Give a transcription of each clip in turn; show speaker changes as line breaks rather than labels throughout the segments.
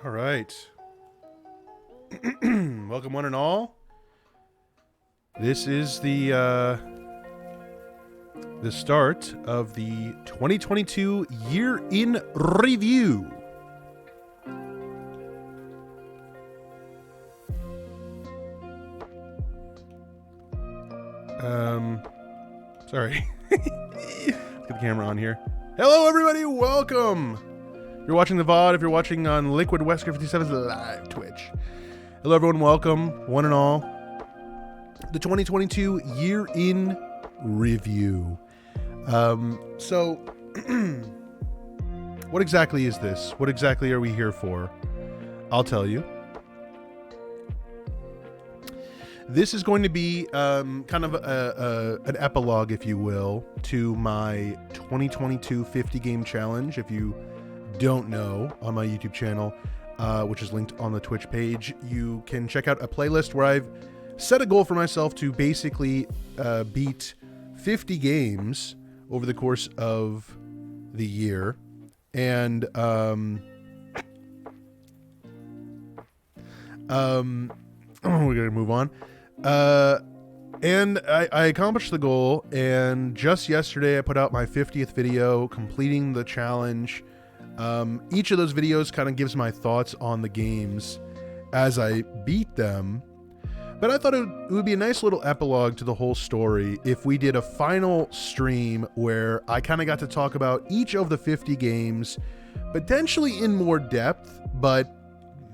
All right. Welcome one and all. This is the start of the 2022 year in review. Sorry. Let's get the camera on here. Hello everybody, welcome. If you're watching the VOD, if you're watching on Liquid Wesker 57's live Twitch. Hello everyone, welcome, one and all. The 2022 year in review. So, what exactly is this? What exactly are we here for? I'll tell you. This is going to be kind of an epilogue, if you will, to my 2022 50 game challenge. If you don't know, on my YouTube channel, which is linked on the Twitch page, you can check out a playlist where I've set a goal for myself to basically beat 50 games over the course of the year. And we're gonna move on. And I accomplished the goal, and just yesterday I put out my 50th video completing the challenge. Each of those videos kind of gives my thoughts on the games as I beat them, but I thought it would be a nice little epilogue to the whole story if we did a final stream where I kind of got to talk about each of the 50 games, potentially in more depth, but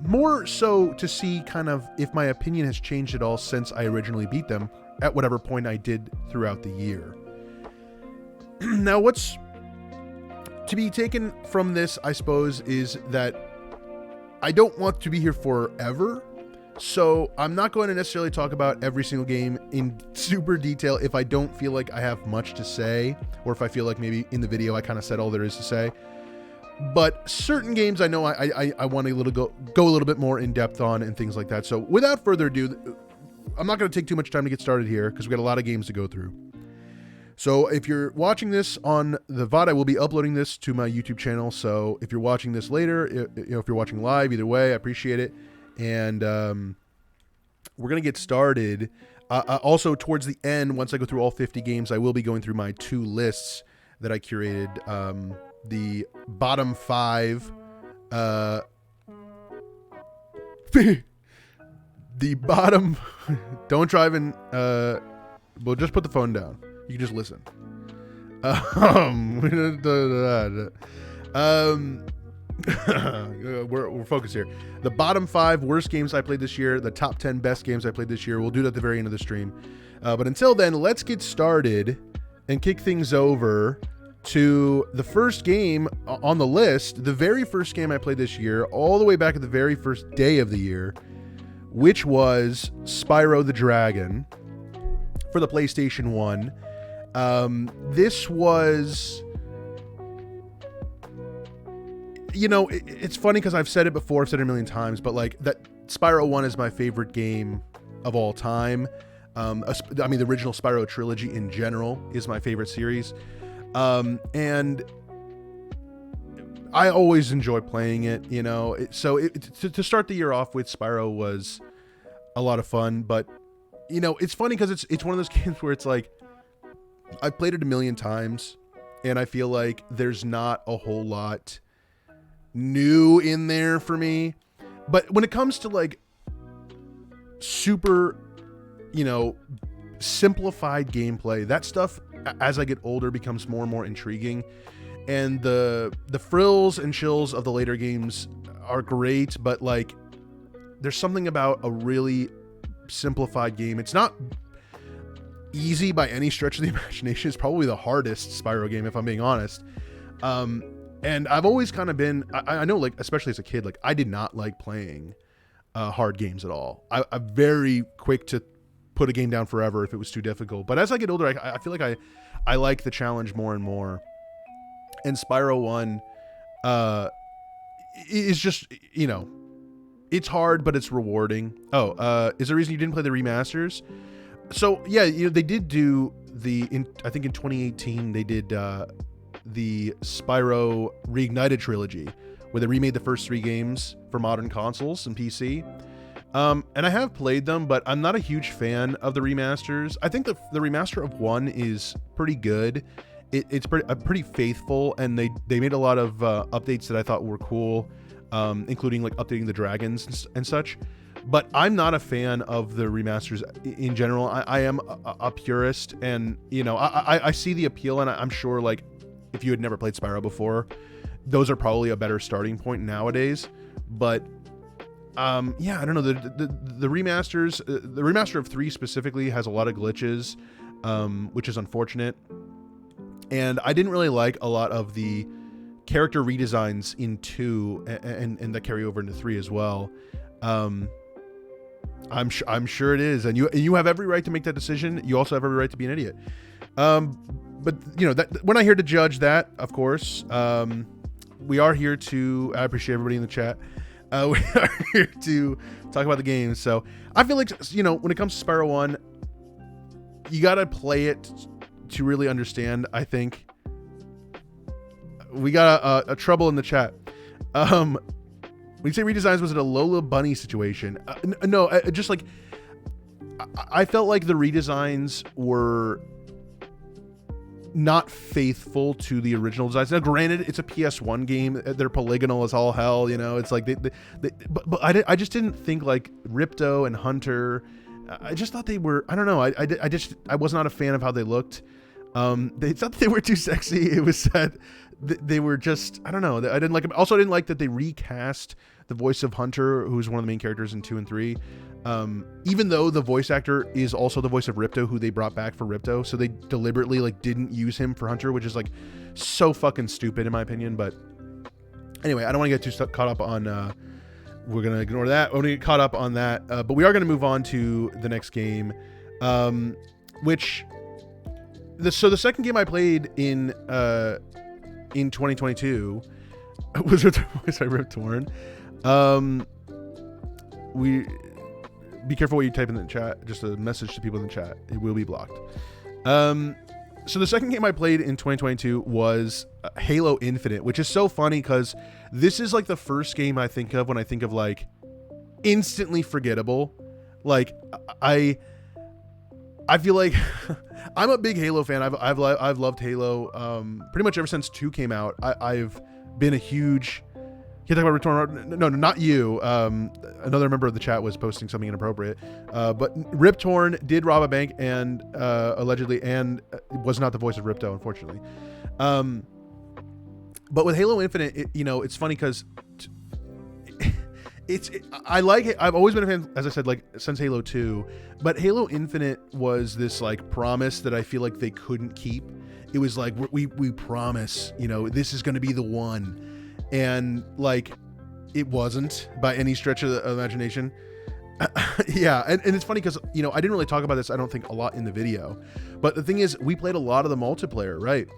more so to see kind of if my opinion has changed at all since I originally beat them at whatever point I did throughout the year. Now, what's to be taken from this, I suppose, is that I don't want to be here forever, so I'm not going to necessarily talk about every single game in super detail if I don't feel like I have much to say, or if I feel like maybe in the video I kind of said all there is to say. But certain games I know I want to go a little bit more in depth on and things like that. So without further ado, I'm not going to take too much time to get started here because we got a lot of games to go through. So if you're watching this on the VOD, I will be uploading this to my YouTube channel. So if you're watching this later, if you're watching live, either way, I appreciate it. And we're going to get started. Also, towards the end, once I go through all 50 games, I will be going through my two lists that I curated. The bottom 5, the bottom, don't drive in, well, just put the phone down. You can just listen. We're focused here. The bottom 5 worst games I played this year, the top 10 best games I played this year. We'll do that at the very end of the stream. But until then, let's get started and kick things over to the first game on the list, the very first game I played this year, all the way back at the very first day of the year, which was Spyro the Dragon for the PlayStation 1. This was, you know, it's funny because I've said it before, I've said it a million times, but like that Spyro 1 is my favorite game of all time. I mean, the original Spyro trilogy in general is my favorite series. And I always enjoy playing it, you know, to start the year off with Spyro was a lot of fun, but you know, it's funny because it's one of those games where it's like, I've played it a million times and I feel like there's not a whole lot new in there for me, but when it comes to like super, you know, simplified gameplay, that stuff as I get older becomes more and more intriguing, and the frills and chills of the later games are great, but like there's something about a really simplified game. It's not easy by any stretch of the imagination. It's probably the hardest Spyro game, if I'm being honest. And I've always kind of been, I know, like, especially as a kid, like I did not like playing hard games at all. I'm very quick to put a game down forever if it was too difficult. But as I get older, I feel like I like the challenge more and more. And Spyro 1 is just, you know, it's hard, but it's rewarding. Oh, is there a reason you didn't play the remasters? So, yeah, you know, they did do I think in 2018, they did the Spyro Reignited trilogy, where they remade the first 3 games for modern consoles and PC. And I have played them, but I'm not a huge fan of the remasters. I think the remaster of 1 is pretty good. It's pretty faithful, and they made a lot of updates that I thought were cool, including like updating the dragons and such. But I'm not a fan of the remasters in general. I am a purist, and you know, I see the appeal, and I'm sure like if you had never played Spyro before, those are probably a better starting point nowadays. But yeah, I don't know, the remasters, the remaster of 3 specifically has a lot of glitches, which is unfortunate. And I didn't really like a lot of the character redesigns in 2 and that carry over into 3 as well. I'm sure it is, and you have every right to make that decision. You also have every right to be an idiot. But you know, that we're not here to judge that, of course. We are here to. I appreciate everybody in the chat. We are here to talk about the game. So I feel like, you know, when it comes to Spyro 1, you gotta play it to really understand. I think we got a trouble in the chat. When you say redesigns, was it a Lola Bunny situation? No, just like I felt like the redesigns were not faithful to the original designs. Now, granted, it's a PS1 game; they're polygonal as all hell. You know, it's like but I just didn't think like Ripto and Hunter. I just thought they were. I don't know. I was not a fan of how they looked. They thought they were too sexy. It was said they were just, I don't know. I didn't like them. Also, I didn't like that they recast the voice of Hunter, who's one of the main characters in 2 and 3. Even though the voice actor is also the voice of Ripto, who they brought back for Ripto, so they deliberately like didn't use him for Hunter, which is like so fucking stupid in my opinion. But anyway, I don't want to get too caught up on. We're gonna ignore that. We're gonna get caught up on that. But we are gonna move on to the next game, which. So the second game I played in 2022 was Rip Torn. We be careful what you type in the chat. Just a message to people in the chat. It will be blocked. So the second game I played in 2022 was Halo Infinite, which is so funny because this is like the first game I think of when I think of like instantly forgettable. Like I feel like I'm a big Halo fan. I've loved Halo pretty much ever since 2 came out. I've been a huge. Can't talk about Return. No, not you. Another member of the chat was posting something inappropriate. But Rip Torn did rob a bank and allegedly, and was not the voice of Ripto, unfortunately. But with Halo Infinite, it's funny because I like it. I've always been a fan, as I said, like since Halo 2. But Halo Infinite was this like promise that I feel like they couldn't keep. It was like we promise, this is going to be the one. And like it wasn't by any stretch of the imagination. Yeah, and it's funny because I didn't really talk about this, I don't think, a lot in the video, but the thing is, we played a lot of the multiplayer, right?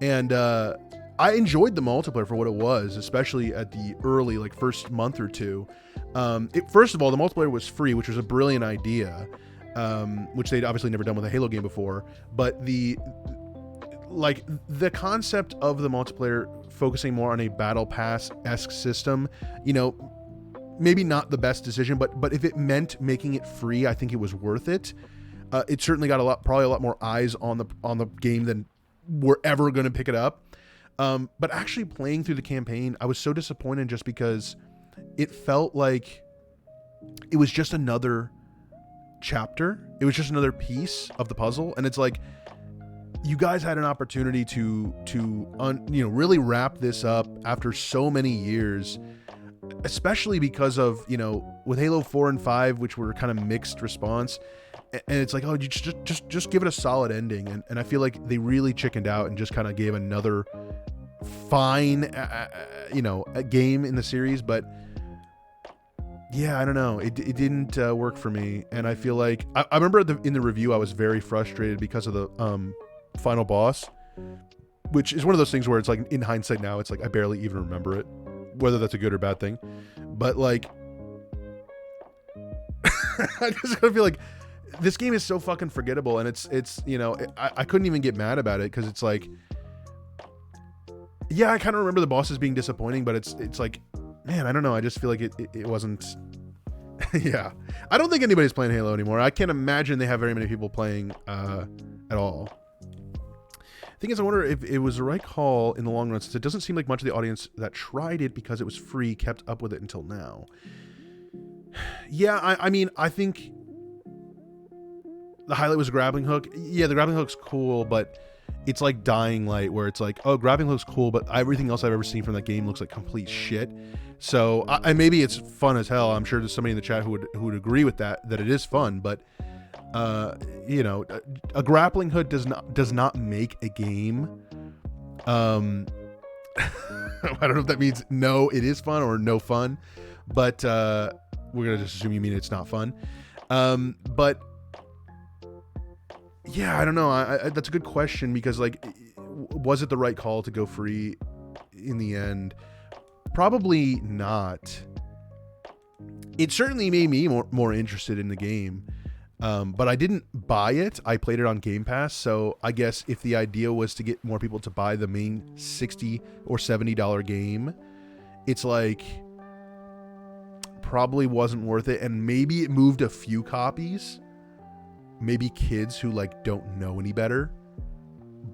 And I enjoyed the multiplayer for what it was, especially at the early like first month or two. First of all, the multiplayer was free, which was a brilliant idea, which they'd obviously never done with a Halo game before. But the concept of the multiplayer focusing more on a battle pass-esque system, maybe not the best decision, but if it meant making it free, I think it was worth it. It certainly got probably a lot more eyes on the game than were ever going to pick it up. But actually playing through the campaign, I was so disappointed just because it felt like it was just another chapter. It was just another piece of the puzzle, and it's like, you guys had an opportunity to really wrap this up after so many years, especially because of, with Halo 4 and 5, which were kind of mixed response. And it's like, oh, you just give it a solid ending. And I feel like they really chickened out and just kind of gave another fine, a game in the series. But yeah, I don't know. It didn't work for me. And I feel like, I remember in the review, I was very frustrated because of the final boss, which is one of those things where it's like, in hindsight now, it's like I barely even remember it, whether that's a good or bad thing. But like I just feel like this game is so fucking forgettable, and it's I couldn't even get mad about it because it's like, Yeah, I kind of remember the bosses being disappointing, but it's like, man, I don't know. I just feel like it wasn't. Yeah, I don't think anybody's playing Halo anymore. I can't imagine they have very many people playing at all. Thing is, I wonder if it was the right call in the long run, since it doesn't seem like much of the audience that tried it because it was free kept up with it until now. Yeah, I mean, I think the highlight was a grappling hook. Yeah, the grappling hook's cool, but it's like Dying Light, where it's like, oh, grappling hook's cool, but everything else I've ever seen from that game looks like complete shit. So, and maybe it's fun as hell. I'm sure there's somebody in the chat who would agree with that it is fun, but you know, a grappling hook does not make a game. I don't know if that means no, it is fun or no fun, but we're gonna just assume you mean it's not fun. But yeah, I don't know. That's a good question, because like, was it the right call to go free in the end? Probably not. It certainly made me more interested in the game. But I didn't buy it. I played it on Game Pass. So I guess if the idea was to get more people to buy the main $60 or $70 game, it's like probably wasn't worth it. And maybe it moved a few copies. Maybe kids who like don't know any better.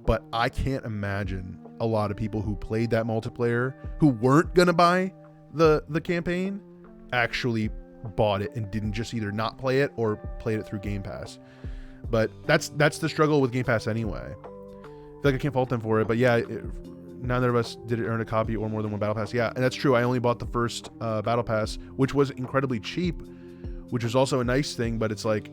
But I can't imagine a lot of people who played that multiplayer who weren't gonna buy the campaign actually bought it and didn't just either not play it or played it through Game Pass. But that's the struggle with Game Pass anyway. I feel like I can't fault them for it, but yeah, neither of us did earn a copy or more than one Battle Pass. Yeah, and that's true. I only bought the first Battle Pass, which was incredibly cheap, which was also a nice thing, but it's like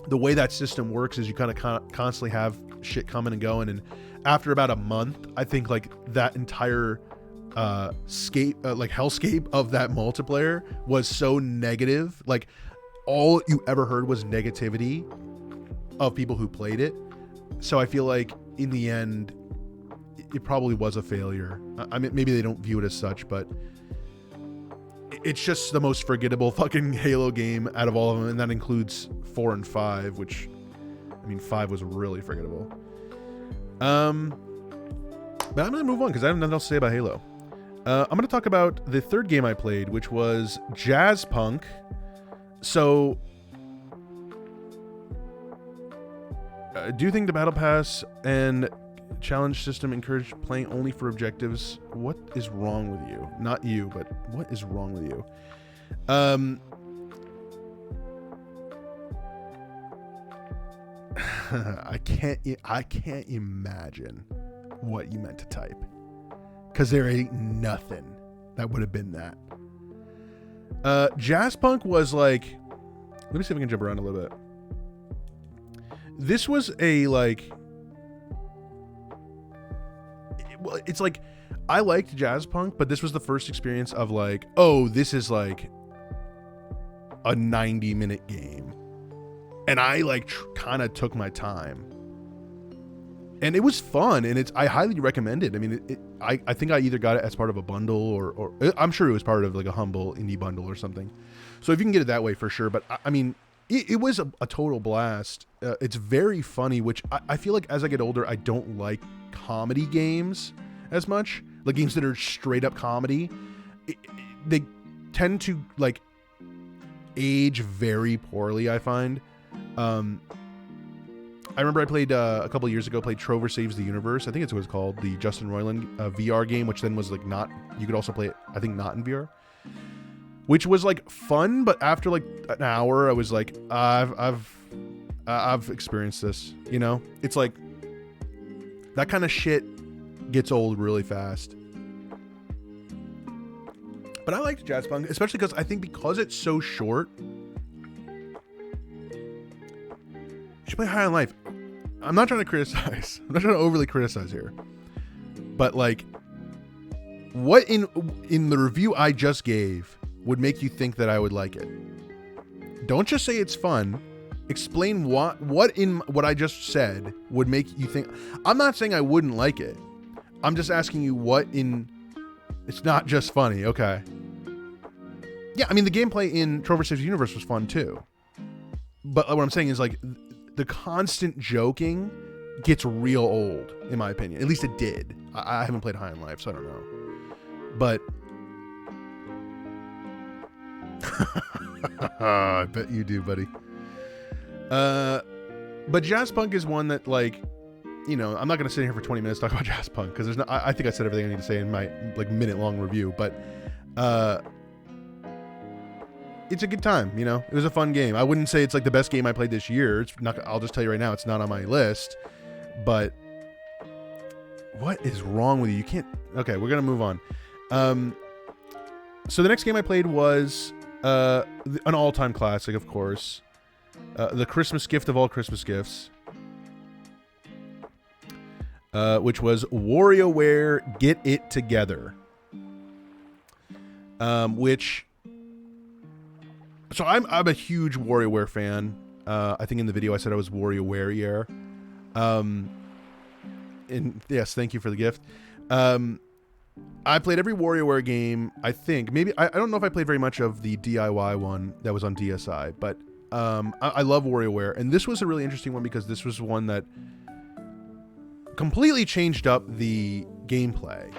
the way that system works is you kind of constantly have shit coming and going, and after about a month, I think like that entire hellscape of that multiplayer was so negative. Like all you ever heard was negativity of people who played it. So I feel like in the end, it probably was a failure. I mean, maybe they don't view it as such, but it's just the most forgettable fucking Halo game out of all of them, and that includes 4 and 5, which, I mean, 5 was really forgettable. But I'm gonna move on because I have nothing else to say about Halo. I'm going to talk about the third game I played, which was Jazzpunk. So, do you think the Battle Pass and challenge system encourage playing only for objectives? What is wrong with you? Not you, but what is wrong with you? I can't imagine what you meant to type. Because there ain't nothing that would have been that. Jazzpunk was like... Let me see if I can jump around a little bit. This was a, like... Well, it's like... I liked Jazzpunk, but this was the first experience of like... Oh, this is like... a 90-minute game. And I like kind of took my time. And it was fun, and I highly recommend it. I mean, I think I either got it as part of a bundle or I'm sure it was part of like a humble indie bundle or something. So if you can get it that way, for sure. But I mean, it was a total blast. It's very funny, which I feel like as I get older, I don't like comedy games as much. Like games that are straight up comedy. They tend to like age very poorly, I find. I remember I played a couple years ago, played Trover Saves the Universe. I think it's what it's called, the Justin Roiland VR game, which then was like not, you could also play it, I think, not in VR, which was like fun. But after like an hour, I was like, I've experienced this, you know. It's like that kind of shit gets old really fast. But I liked Jazzpunk, especially because I think because it's so short. You should play High on Life. I'm not trying to criticize. I'm not trying to overly criticize here. But like, what in the review I just gave would make you think that I would like it? Don't just say it's fun. Explain what in what I just said would make you think. I'm not saying I wouldn't like it. I'm just asking you what in. It's not just funny. Okay. Yeah, I mean the gameplay in Trover Saves the Universe was fun too. But what I'm saying is like, the constant joking gets real old, in my opinion. At least it did. I haven't played High on Life, so I don't know. But I bet you do, buddy. But Jazzpunk is one that, like, you know, I'm not going to sit here for 20 minutes talking about Jazzpunk because there's no, I think I said everything I need to say in my like minute-long review. But it's a good time, you know. It was a fun game. I wouldn't say it's like the best game I played this year. It's not. I'll just tell you right now, it's not on my list. But what is wrong with you? You can't. Okay, we're gonna move on. So the next game I played was an all-time classic, of course, the Christmas gift of all Christmas gifts, which was WarioWare Get It Together. Which, so I'm a huge WarioWare fan. I think in the video I said I was WarioWare. And yes, thank you for the gift. I played every WarioWare game, I think. Maybe, I don't know if I played very much of the DIY one that was on DSi, but I love WarioWare. And this was a really interesting one because this was one that completely changed up the gameplay.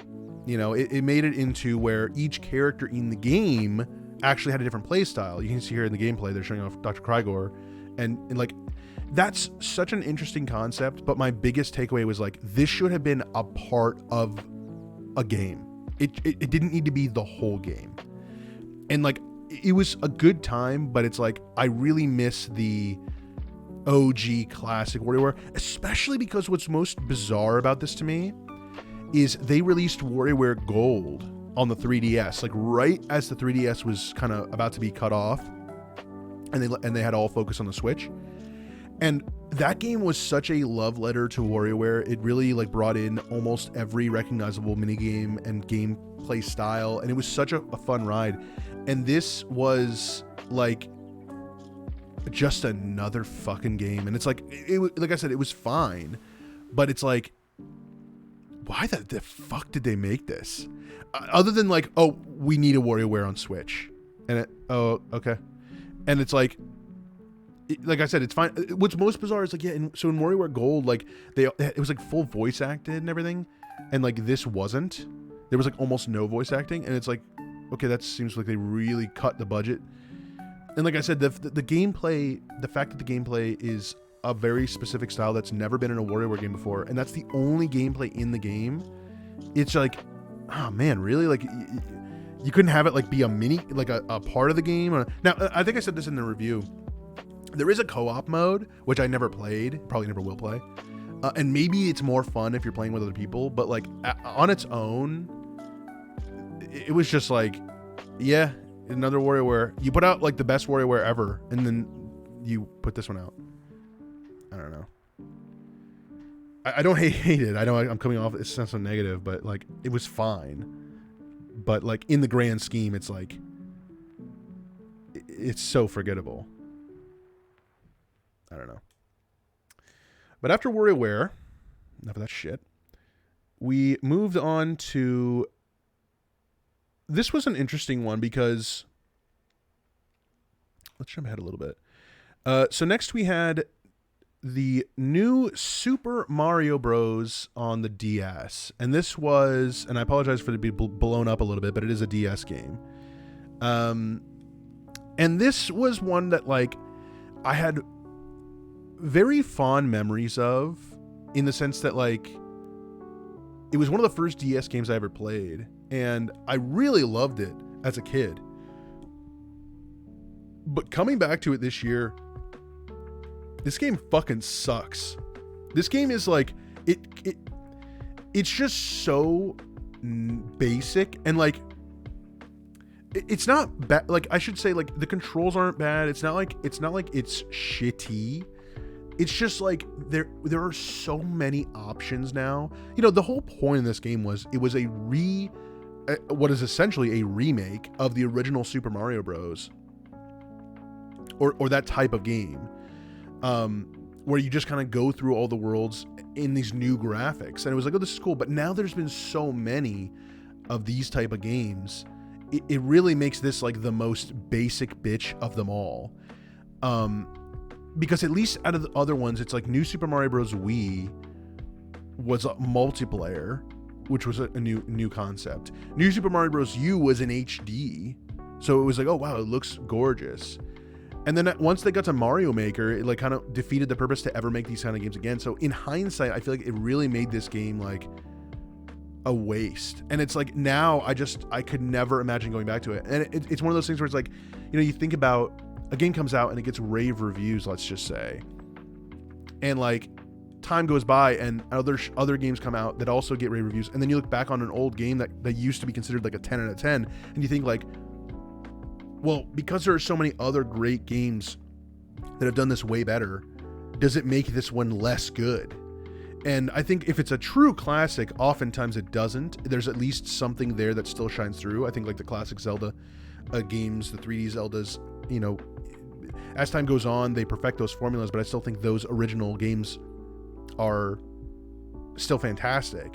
You know, it made it into where each character in the game actually had a different play style. You can see here in the gameplay, they're showing off Dr. Krygor. And like, that's such an interesting concept, but my biggest takeaway was like, this should have been a part of a game. It didn't need to be the whole game. And like, it was a good time, but it's like, I really miss the OG classic WarioWare, especially because what's most bizarre about this to me is they released WarioWare Gold on the 3DS, like right as the 3DS was kind of about to be cut off, and they had all focus on the Switch. And that game was such a love letter to WarioWare. It really like brought in almost every recognizable minigame and gameplay style, and it was such a fun ride. And this was like just another fucking game. And it's like, like I said, it was fine, but it's like, why the fuck did they make this? Other than like, oh, we need a WarioWare on Switch, and oh, okay, and it's like I said, it's fine. What's most bizarre is like, yeah, so in WarioWare Gold, like it was like full voice acted and everything, and like this wasn't. There was like almost no voice acting, and it's like, okay, that seems like they really cut the budget. And like I said, the gameplay, the fact that the gameplay is a very specific style that's never been in a WarioWare game before, and that's the only gameplay in the game. It's like, oh man, really? Like, you couldn't have it like be a mini, like a part of the game? Now, I think I said this in the review. There is a co-op mode, which I never played, probably never will play. And maybe it's more fun if you're playing with other people, but like on its own, it was just like, yeah, another WarioWare. You put out like the best WarioWare ever, and then you put this one out. I don't know. I don't hate it. I know I'm coming off, it sounds so negative, but like it was fine. But like in the grand scheme, it's like, it's so forgettable. I don't know. But after WarioWare, enough of that shit, we moved on to, this was an interesting one because, let's jump ahead a little bit. So next we had the new Super Mario Bros. On the DS. And this was, and I apologize for it to be blown up a little bit, but it is a DS game. And this was one that like I had very fond memories of, in the sense that like it was one of the first DS games I ever played, and I really loved it as a kid. But coming back to it this year, this game fucking sucks. This game is like, it's just so basic, and like it's not bad. Like I should say, like the controls aren't bad. It's not like it's shitty. It's just like there are so many options now. You know, the whole point of this game was it was what is essentially a remake of the original Super Mario Bros. Or that type of game, where you just kind of go through all the worlds in these new graphics, and it was like, oh, this is cool. But now there's been so many of these type of games, it really makes this like the most basic bitch of them all. Because at least out of the other ones, it's like New Super Mario Bros. Wii was a multiplayer, which was a new concept. New Super Mario Bros. U was in HD, so it was like, oh wow, it looks gorgeous. And then once they got to Mario Maker, it like kind of defeated the purpose to ever make these kind of games again. So in hindsight, I feel like it really made this game like a waste. And it's like now I could never imagine going back to it. And it's one of those things where it's like, you know, you think about a game comes out and it gets rave reviews, let's just say, and like time goes by and other games come out that also get rave reviews, and then you look back on an old game that used to be considered like a 10 out of 10, and you think like, well, because there are so many other great games that have done this way better, does it make this one less good? And I think if it's a true classic, oftentimes it doesn't. There's at least something there that still shines through. I think like the classic Zelda games, the 3D Zeldas, you know, as time goes on, they perfect those formulas, but I still think those original games are still fantastic.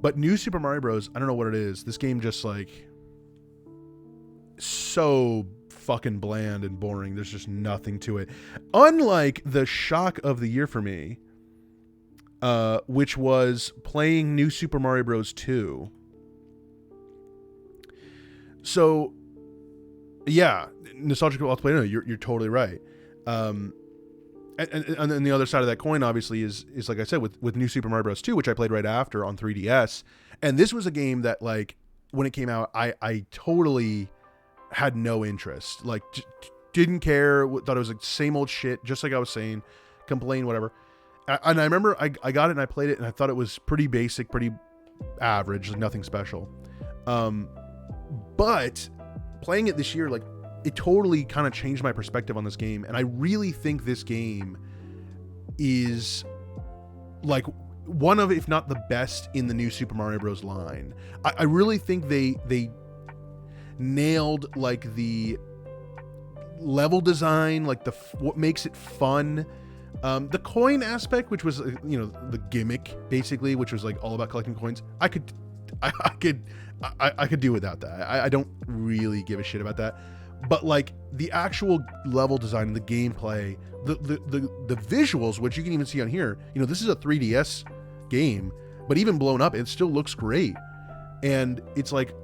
But New Super Mario Bros., I don't know what it is. This game just like so fucking bland and boring. There's just nothing to it. Unlike the shock of the year for me, which was playing New Super Mario Bros. 2. So, yeah, nostalgic let's play. No, you're totally right. And the other side of that coin, obviously, is like I said, with New Super Mario Bros. 2, which I played right after on 3DS. And this was a game that, like, when it came out, I totally had no interest. Like, didn't care. Thought it was like same old shit, just like I was saying. Complain, whatever. And I remember I got it and I played it and I thought it was pretty basic, pretty average, nothing special. But playing it this year, like, it totally kind of changed my perspective on this game. And I really think this game is like one of, if not the best in the New Super Mario Bros. Line. I really think they nailed like the level design, like what makes it fun. The coin aspect, which was, you know, the gimmick basically, which was like all about collecting coins. I could do without that. I don't really give a shit about that. But like the actual level design and the gameplay, the visuals, which you can even see on here, you know, this is a 3DS game, but even blown up, it still looks great. And it's like,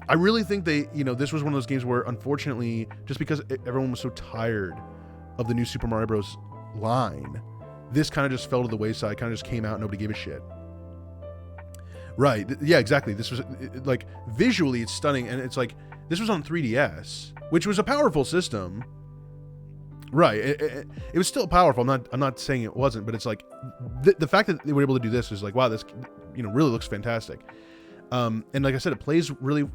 I really think this was one of those games where, unfortunately, just because everyone was so tired of the New Super Mario Bros. Line, this kind of just fell to the wayside, kind of just came out and nobody gave a shit. Right. Yeah, exactly. This was like, visually it's stunning, and it's like, this was on 3DS, which was a powerful system. Right. It was still powerful. I'm not saying it wasn't, but it's like the fact that they were able to do this is like, wow, this, you know, really looks fantastic. And like I said, it plays really,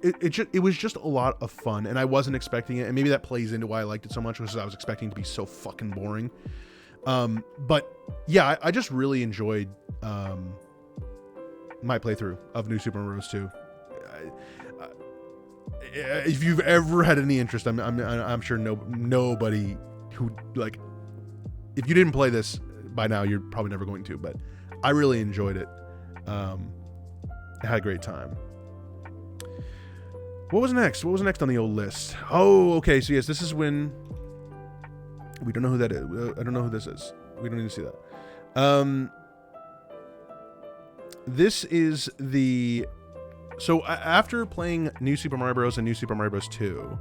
it was just a lot of fun, and I wasn't expecting it. And maybe that plays into why I liked it so much, was I was expecting it to be so fucking boring. But yeah, I just really enjoyed, my playthrough of New Super Mario Bros. 2. If you've ever had any interest, I'm sure nobody who, like, if you didn't play this by now, you're probably never going to, but I really enjoyed it. I had a great time. What was next? What was next on the old list? Oh, okay. So yes, this is when we don't know who that is. I don't know who this is. We don't need to see that. This is the... So after playing New Super Mario Bros. And New Super Mario Bros. 2,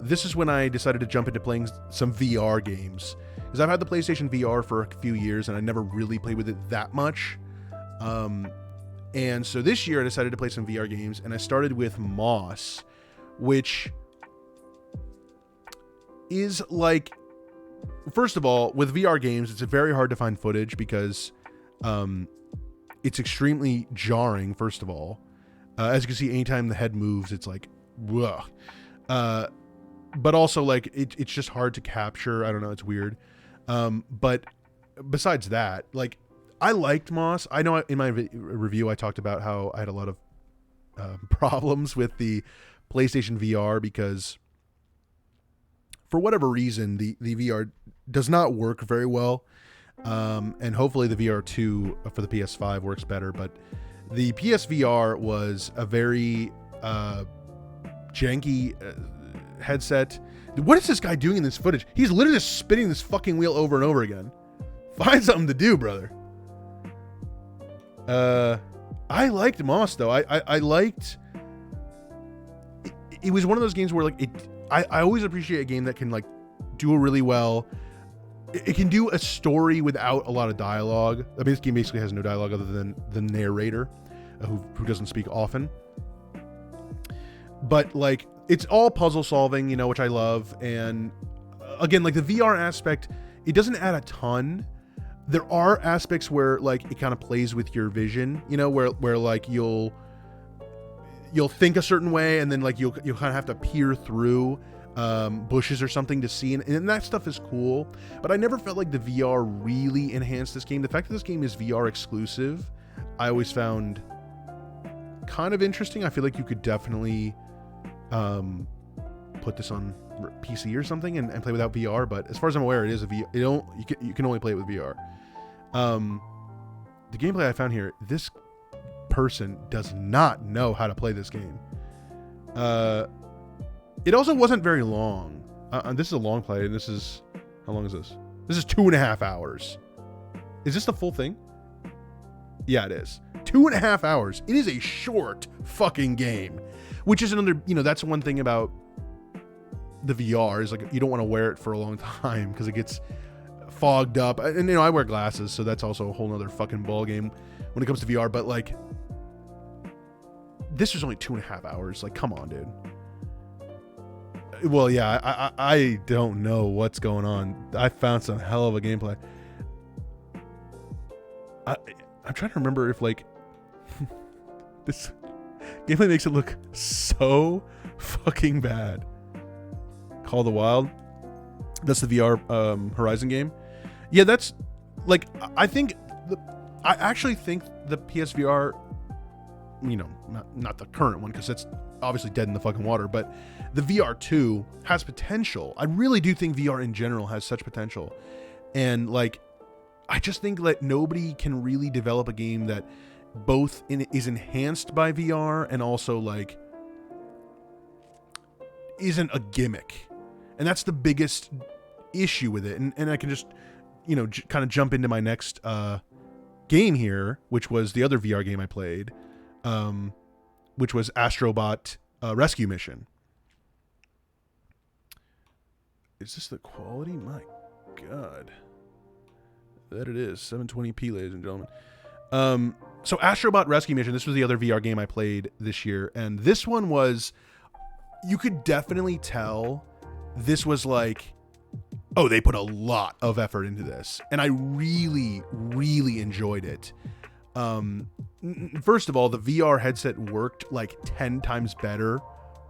this is when I decided to jump into playing some VR games. Because I've had the PlayStation VR for a few years, and I never really played with it that much. And so this year I decided to play some VR games, and I started with Moss, which is like... First of all, with VR games, it's very hard to find footage because it's extremely jarring, first of all. As you can see, anytime the head moves, it's like, whoa. But also, like, it's just hard to capture. I don't know, it's weird. But besides that, like, I liked Moss. I know in my review I talked about how I had a lot of problems with the PlayStation VR because for whatever reason, the VR does not work very well. And hopefully the VR 2 for the PS5 works better, but the PSVR was a very janky headset. What is this guy doing in this footage? He's literally just spinning this fucking wheel over and over again. Find something to do, brother. I liked Moss though. I liked. It was one of those games where like I always appreciate a game that can like do it really well. It can do a story without a lot of dialogue. I mean, this game basically has no dialogue other than the narrator, who doesn't speak often. But like, it's all puzzle solving, you know, which I love. And again, like the VR aspect, it doesn't add a ton. There are aspects where like it kind of plays with your vision, you know, where like you'll think a certain way, and then like you'll kind of have to peer through bushes or something to see, and that stuff is cool. But I never felt like the VR really enhanced this game. The fact that this game is VR exclusive, I always found kind of interesting. I feel like you could definitely put this on PC or something and play without VR. But as far as I'm aware, it is a VR. You can only play it with VR. The gameplay I found here, this person does not know how to play this game. It also wasn't very long. This is a long play, and this is, how long is this? This is 2.5 hours. Is this the full thing? Yeah, it is. 2.5 hours. It is a short fucking game, which is another, you know, that's one thing about the VR is like, you don't want to wear it for a long time because it gets fogged up. And, you know, I wear glasses, so that's also a whole nother fucking ball game when it comes to VR. But like, this was only 2.5 hours. Like, come on, dude. Well, yeah, I don't know what's going on. I found some hell of a gameplay. I'm trying to remember if like this gameplay makes it look so fucking bad. Call of the Wild. That's the VR Horizon game. Yeah, that's like, I actually think the PSVR, you know, not the current one, because it's obviously dead in the fucking water, but the VR2 has potential. I really do think VR in general has such potential. And like, I just think that nobody can really develop a game that both is enhanced by VR and also like isn't a gimmick. And that's the biggest issue with it. And I can just, you know, kind of jump into my next game here, which was the other VR game I played, which was Astrobot Rescue Mission. Is this the quality? My God. That it is. 720p, ladies and gentlemen. So Astrobot Rescue Mission, this was the other VR game I played this year. And this one was, you could definitely tell this was like, oh, they put a lot of effort into this. And I really, really enjoyed it. First of all, the VR headset worked like 10 times better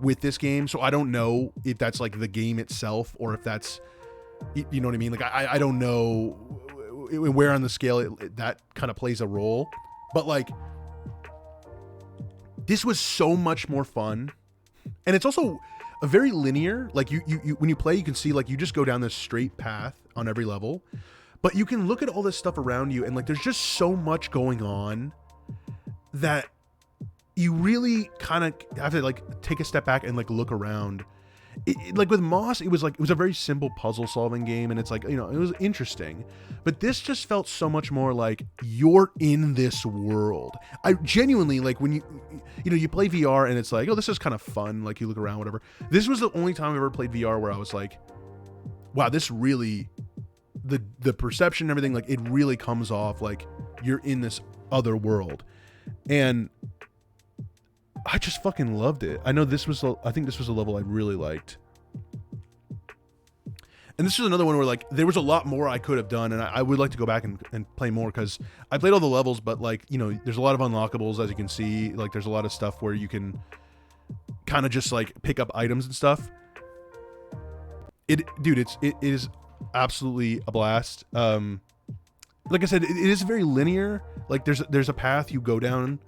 with this game. So I don't know if that's like the game itself or if that's, you know what I mean? Like, I don't know where on the scale that kind of plays a role. But like, this was so much more fun. And it's also a very linear, like you when you play, you can see like you just go down this straight path on every level, but you can look at all this stuff around you and like there's just so much going on that you really kind of have to like take a step back and like look around. Like with Moss, it was a very simple puzzle solving game, and it's like, you know, it was interesting, but this just felt so much more like you're in this world. I genuinely, like, when you play VR and it's like, oh, this is kind of fun, like you look around, whatever. This was the only time I ever played VR where I was like, wow, this really, the perception and everything, like it really comes off like you're in this other world. And I just fucking loved it. I think this was a level I really liked. And this is another one where like there was a lot more I could have done, and I would like to go back and play more, because I played all the levels, but like, you know, there's a lot of unlockables, as you can see. Like there's a lot of stuff where you can kind of just like pick up items and stuff. It is absolutely a blast. Like I said, it is very linear. Like there's a path you go down,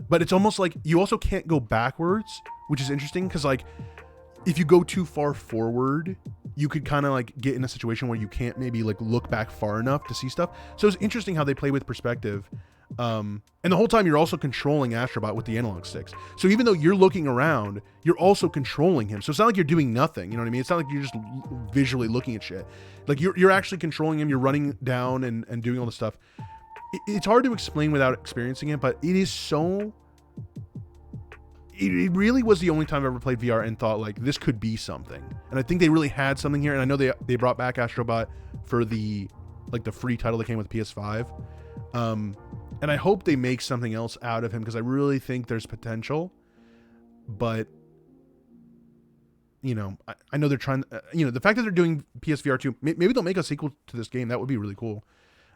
but it's almost like you also can't go backwards, which is interesting, because like if you go too far forward, you could kind of like get in a situation where you can't maybe like look back far enough to see stuff. So it's interesting how they play with perspective. And the whole time you're also controlling Astrobot with the analog sticks. So even though you're looking around, you're also controlling him. So it's not like you're doing nothing. You know what I mean? It's not like you're just visually looking at shit. Like you're actually controlling him. You're running down and doing all this stuff. it's hard to explain without experiencing it, but it is so... It really was the only time I've ever played VR and thought, like, this could be something. And I think they really had something here. And I know they brought back Astrobot for the free title that came with PS5. And I hope they make something else out of him, because I really think there's potential. But, you know, I know they're trying... you know, the fact that they're doing PSVR 2, maybe they'll make a sequel to this game. That would be really cool.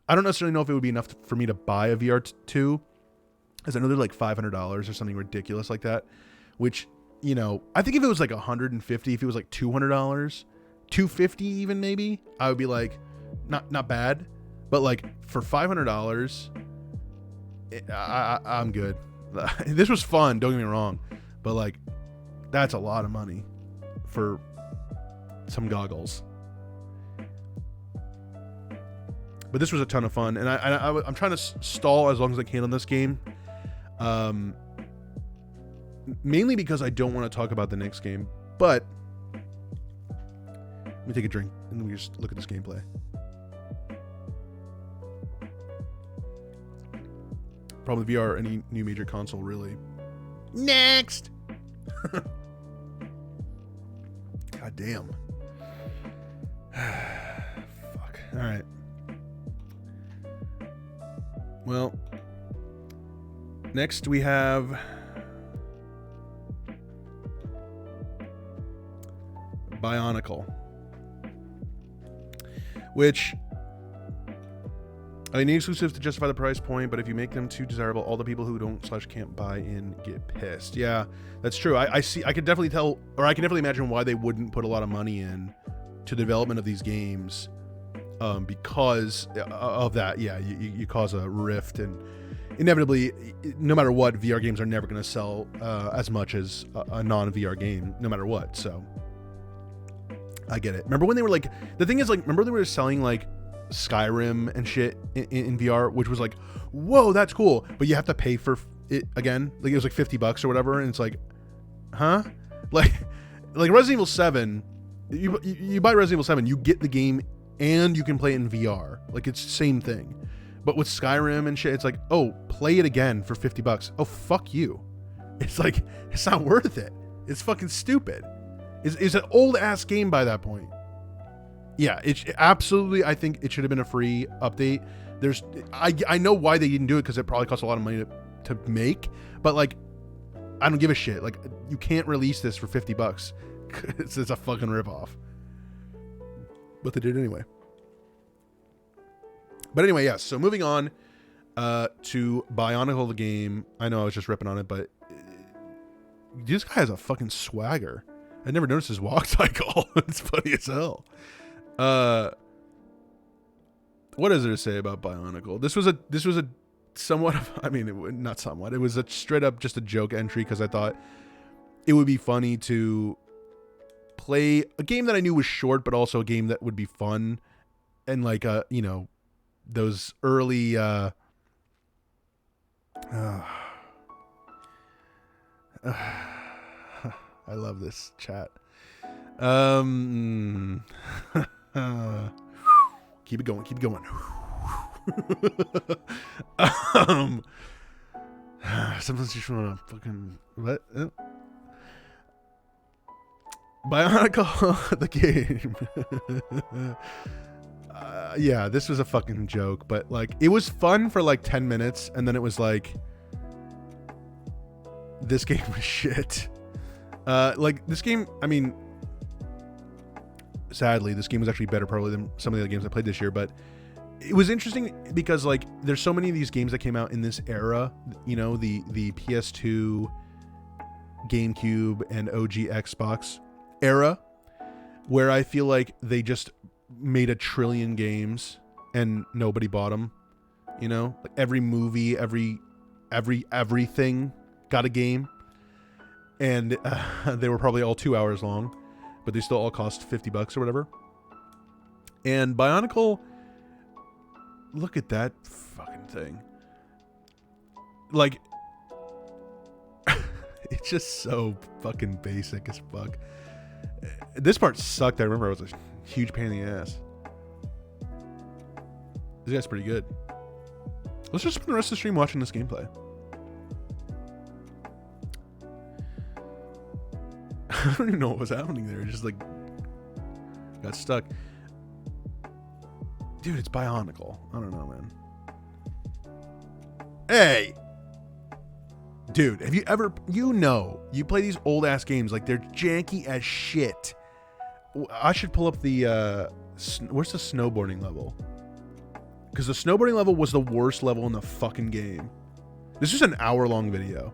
I don't necessarily know if it would be enough for me to buy a VR 2. Because I know they're like $500 or something ridiculous like that, which, you know, I think if it was like $150, if it was like $200, $250 even maybe, I would be like, not bad. But like for $500, I'm good. This was fun, don't get me wrong, but like that's a lot of money for some goggles. But this was a ton of fun, and I'm trying to stall as long as I can on this game. Mainly because I don't want to talk about the next game, but let me take a drink and then we just look at this gameplay. Probably VR, any new major console, really. Next! God damn. Fuck. Alright. Well, next we have Bionicle, which I need exclusives to justify the price point, but if you make them too desirable, all the people who don't/can't buy in get pissed. Yeah, that's true. I see. I could definitely tell, or I can definitely imagine why they wouldn't put a lot of money in to the development of these games, because of that. Yeah, you cause a rift, and inevitably, no matter what, VR games are never going to sell as much as a non-VR game, no matter what. So I get it. Remember when they were like, the thing is, like, remember they were selling like Skyrim and shit in VR, which was like, whoa, that's cool, but you have to pay for it again. Like it was like $50 or whatever, and it's like, huh? Like Resident Evil 7, you buy Resident Evil 7, you get the game and you can play it in VR. Like it's the same thing. But with Skyrim and shit, it's like, oh, play it again for $50. Oh, fuck you. It's like, it's not worth it. It's fucking stupid. It's an old ass game by that point. Yeah, it absolutely. I think it should have been a free update. I know why they didn't do it, because it probably costs a lot of money to make. But like, I don't give a shit. Like, you can't release this for $50. It's a fucking ripoff. But they did anyway. But anyway, yes. So moving on to Bionicle the game. I know I was just ripping on it, but this guy has a fucking swagger. I never noticed his walk cycle. It's funny as hell. What is there to say about Bionicle? This was a somewhat of, I mean, not somewhat. It was a straight up just a joke entry, because I thought it would be funny to play a game that I knew was short, but also a game that would be fun, and like you know, those early I love this chat. Keep it going. Keep it going. Sometimes you just want to fucking what? Bionicle the game. Yeah, this was a fucking joke, but like it was fun for like 10 minutes, and then it was like, this game was shit. Like this game, I mean, sadly, this game was actually better probably than some of the other games I played this year, but it was interesting because like there's so many of these games that came out in this era, you know, the PS2, GameCube, and OG Xbox era, where I feel like they just made a trillion games and nobody bought them. You know, like every movie, everything got a game, and they were probably all 2 hours long, but they still all cost $50 or whatever. And Bionicle, look at that fucking thing. Like, it's just so fucking basic as fuck. This part sucked. I remember I was a huge pain in the ass. This guy's pretty good. Let's just spend the rest of the stream watching this gameplay. I don't even know what was happening there. It just like got stuck. Dude, it's Bionicle. I don't know, man. Hey! Dude, have you ever... you play these old-ass games. Like, they're janky as shit. I should pull up the... where's the snowboarding level? Because the snowboarding level was the worst level in the fucking game. This is an hour-long video.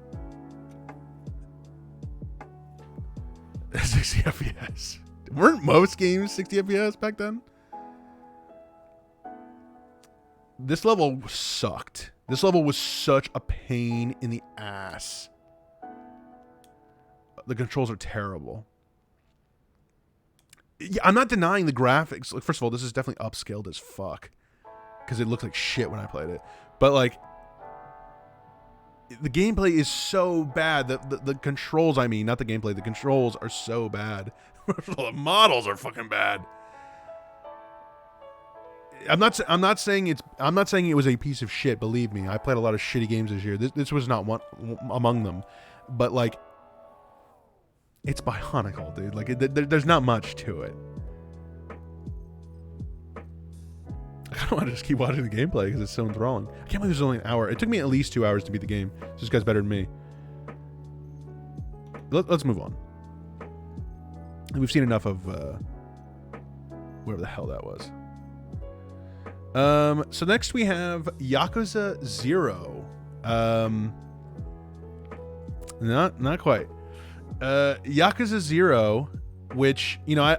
60 FPS. Weren't most games 60 FPS back then? This level sucked. This level was such a pain in the ass. The controls are terrible. Yeah, I'm not denying the graphics. Like, first of all, this is definitely upscaled as fuck. Because it looked like shit when I played it. But, like, the gameplay is so bad. The controls, I mean, not the gameplay. The controls are so bad. The models are fucking bad. I'm not saying it was a piece of shit. Believe me, I played a lot of shitty games this year. This was not one among them, but like, it's Bionicle, dude. Like, there's not much to it. I kind of want to just keep watching the gameplay because it's so enthralling. I can't believe there's only an hour. It took me at least 2 hours to beat the game. So this guy's better than me. Let's move on. We've seen enough of whatever the hell that was. So next we have Yakuza 0. Not quite. Yakuza 0, which, you know, I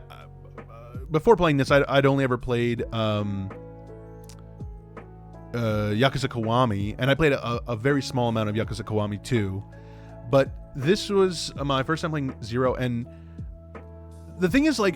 before playing this, I'd only ever played Yakuza Kiwami, and I played a very small amount of Yakuza Kiwami 2, but this was my first time playing 0, and the thing is, like,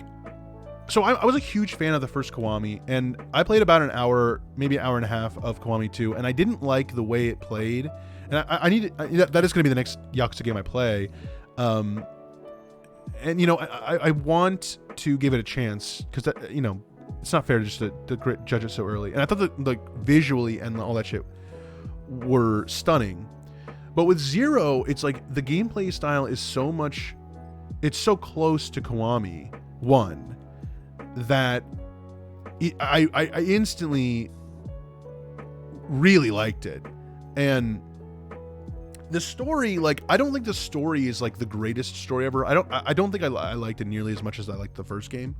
so I was a huge fan of the first Kiwami, and I played about an hour, maybe an hour and a half of Kiwami 2, and I didn't like the way it played, and that is going to be the next Yakuza game I play, and, you know, I want to give it a chance, because, you know, it's not fair just to judge it so early, and I thought that, like, visually and all that shit were stunning, but with 0, it's like, the gameplay style is so much, it's so close to Kiwami 1, that I instantly really liked it. And the story, like, I don't think the story is like the greatest story ever. I don't think I liked it nearly as much as I liked the first game,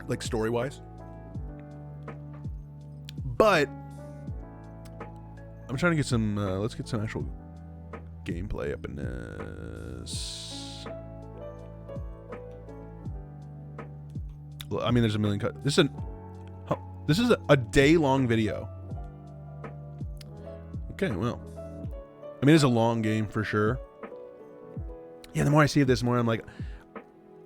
like, story wise. But I'm trying to get some let's get some actual gameplay up in this. I mean, there's a million cut. This is a day-long video. Okay, well, I mean, it's a long game for sure. Yeah, the more I see of this, the more I'm like,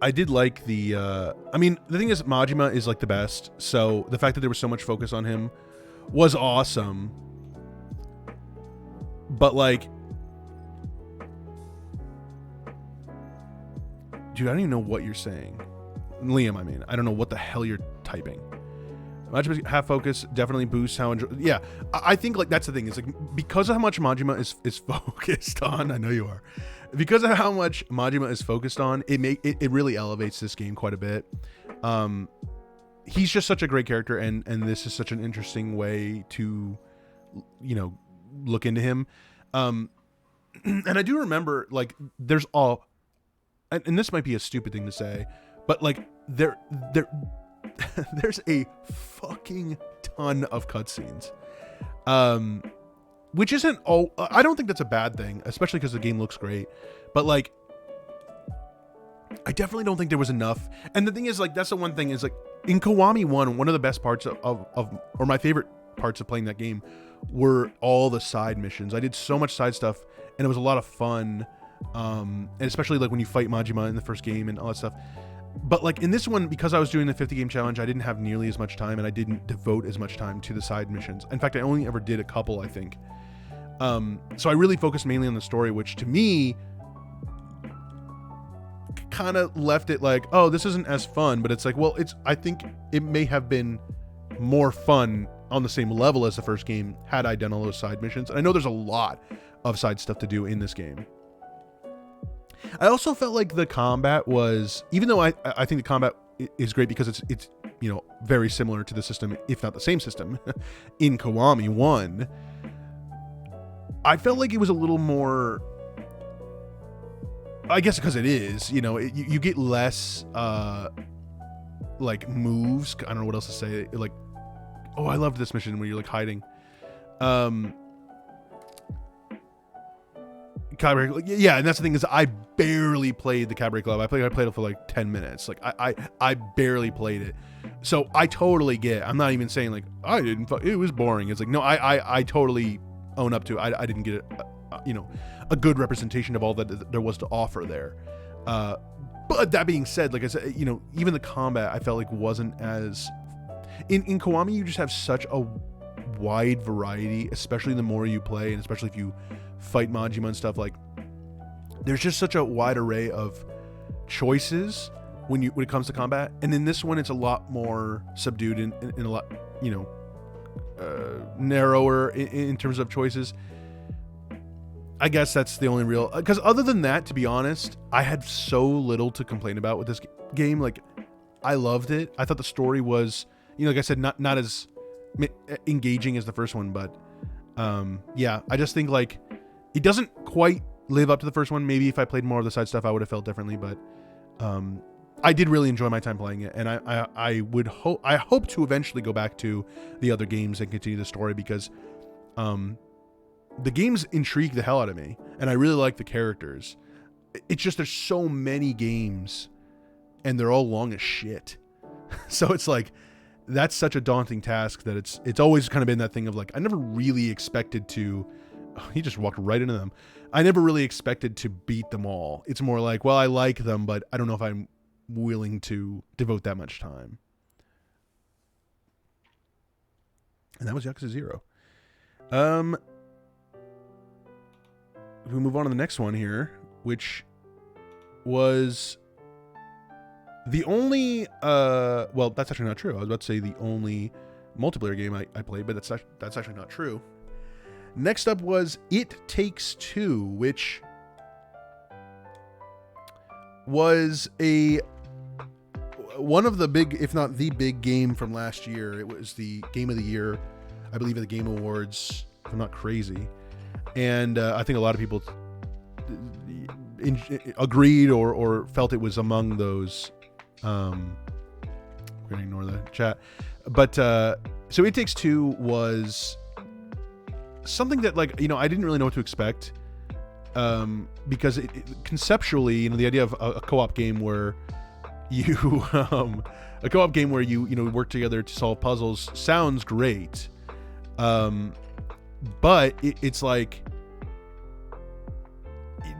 I did like the. I mean, the thing is, Majima is like the best. So the fact that there was so much focus on him was awesome. But, like, dude, I don't even know what you're saying. Liam, I mean, I don't know what the hell you're typing. Majima half focus definitely boosts how enjoy. Yeah, I think, like, that's the thing. Is, like, because of how much Majima is focused on. I know you are. Because of how much Majima is focused on, it really elevates this game quite a bit. He's just such a great character, and this is such an interesting way to, you know, look into him. And I do remember, like, there's all, and this might be a stupid thing to say, but, like, there's a fucking ton of cutscenes, which isn't I don't think that's a bad thing, especially because the game looks great. But, like, I definitely don't think there was enough. And the thing is, like, that's the one thing is, like, in Kiwami 1, one of the best parts of or my favorite parts of playing that game were all the side missions. I did so much side stuff, and it was a lot of fun. And especially, like, when you fight Majima in the first game and all that stuff. But, like, in this one, because I was doing the 50 game challenge, I didn't have nearly as much time, and I didn't devote as much time to the side missions. In fact, I only ever did a couple, I think. So I really focused mainly on the story, which to me kind of left it like, oh, this isn't as fun. But it's like, well, I think it may have been more fun on the same level as the first game had I done all those side missions. And I know there's a lot of side stuff to do in this game. I also felt like the combat was, even though I think the combat is great because it's you know, very similar to the system, if not the same system, in Kiwami 1, I felt like it was a little more, I guess because it is, you know, you get less like moves. I don't know what else to say. Like, oh, I loved this mission where you're like hiding. Cabaret, yeah, and that's the thing is I barely played the Cabaret Club. I played it for like 10 minutes. Like I barely played it. So I totally get. I'm not even saying like I didn't. It was boring. It's like no, I totally own up to. I didn't get you know, a good representation of all that there was to offer there. But that being said, like I said, you know, even the combat I felt like wasn't as in Kiwami. You just have such a wide variety, especially the more you play, and especially if you fight Majima and stuff. Like, there's just such a wide array of choices when it comes to combat, and in this one it's a lot more subdued and a lot, you know, narrower in terms of choices. I guess that's the only real, because other than that, to be honest, I had so little to complain about with this game. Like, I loved it. I thought the story was, you know, like I said, not as engaging as the first one, but yeah, I just think like it doesn't quite live up to the first one. Maybe if I played more of the side stuff, I would have felt differently, but I did really enjoy my time playing it, and I hope to eventually go back to the other games and continue the story, because the games intrigue the hell out of me, and I really like the characters. It's just there's so many games, and they're all long as shit. So it's like, that's such a daunting task that it's always kind of been that thing of like, I never really expected to, oh, he just walked right into them. I never really expected to beat them all. It's more like, well, I like them, but I don't know if I'm willing to devote that much time. And that was Yakuza 0. We move on to the next one here, which was the only, well, that's actually not true. I was about to say the only multiplayer game I played, but that's actually not true. Next up was It Takes Two, which was one of the big, if not the big game from last year. It was the game of the year, I believe, at the Game Awards, if I'm not crazy. And I think a lot of people agreed or felt it was among those. We're gonna ignore the chat, but so It Takes Two was something that, like, you know, I didn't really know what to expect, because conceptually, you know, the idea of a co-op game where you a co-op game where you know, work together to solve puzzles sounds great, but it's like,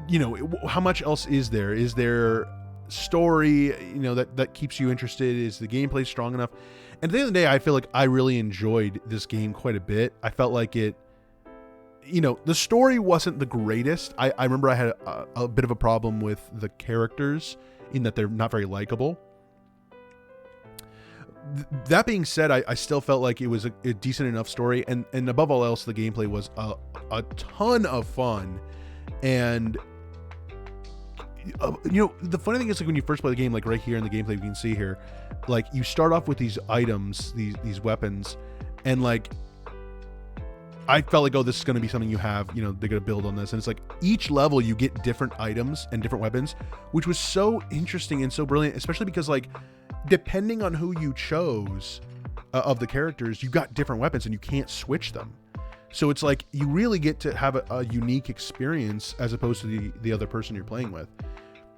you know, how much else is there? Is there story, you know, that keeps you interested? Is the gameplay strong enough? And at the end of the day, I feel like I really enjoyed this game quite a bit. I felt like it, you know, the story wasn't the greatest. I remember I had a bit of a problem with the characters in that they're not very likable. That being said, I still felt like it was a decent enough story, and above all else, the gameplay was a ton of fun. And you know, the funny thing is, like, when you first play the game, like right here in the gameplay, you can see here, like, you start off with these items, these weapons, and like, I felt like, oh, this is going to be something you have, you know, they're going to build on this. And it's like, each level you get different items and different weapons, which was so interesting and so brilliant, especially because, like, depending on who you chose of the characters, you got different weapons and you can't switch them. So it's like, you really get to have a unique experience as opposed to the other person you're playing with.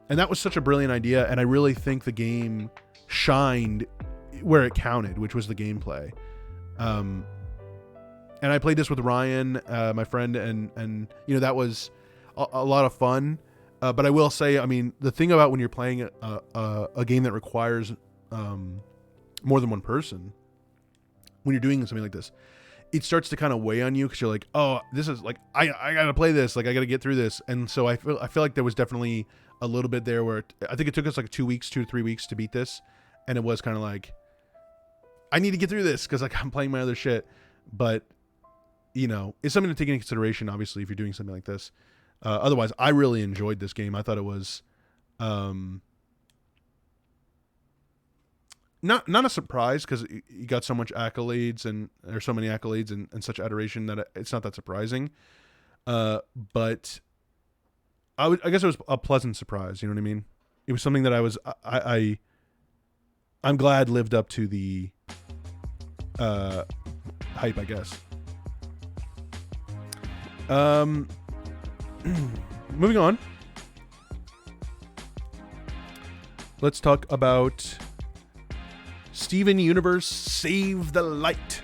And that was such a brilliant idea. And I really think the game shined where it counted, which was the gameplay. And I played this with Ryan, my friend, and you know, that was a lot of fun. But I will say, I mean, the thing about when you're playing a game that requires more than one person, when you're doing something like this, it starts to kind of weigh on you, because you're like, oh, this is like, I gotta play this, like, I gotta get through this. And so I feel like there was definitely a little bit there where I think it took us like 2 to 3 weeks to beat this, and it was kind of like, I need to get through this because like I'm playing my other shit. But you know, it's something to take into consideration, obviously, if you're doing something like this. Otherwise, I really enjoyed this game. I thought it was not a surprise because you got so much accolades and there's so many accolades and such adoration that it's not that surprising. But I guess it was a pleasant surprise. You know what I mean? It was something that I'm glad lived up to the hype, I guess. Moving on. Let's talk about Steven Universe Save the Light.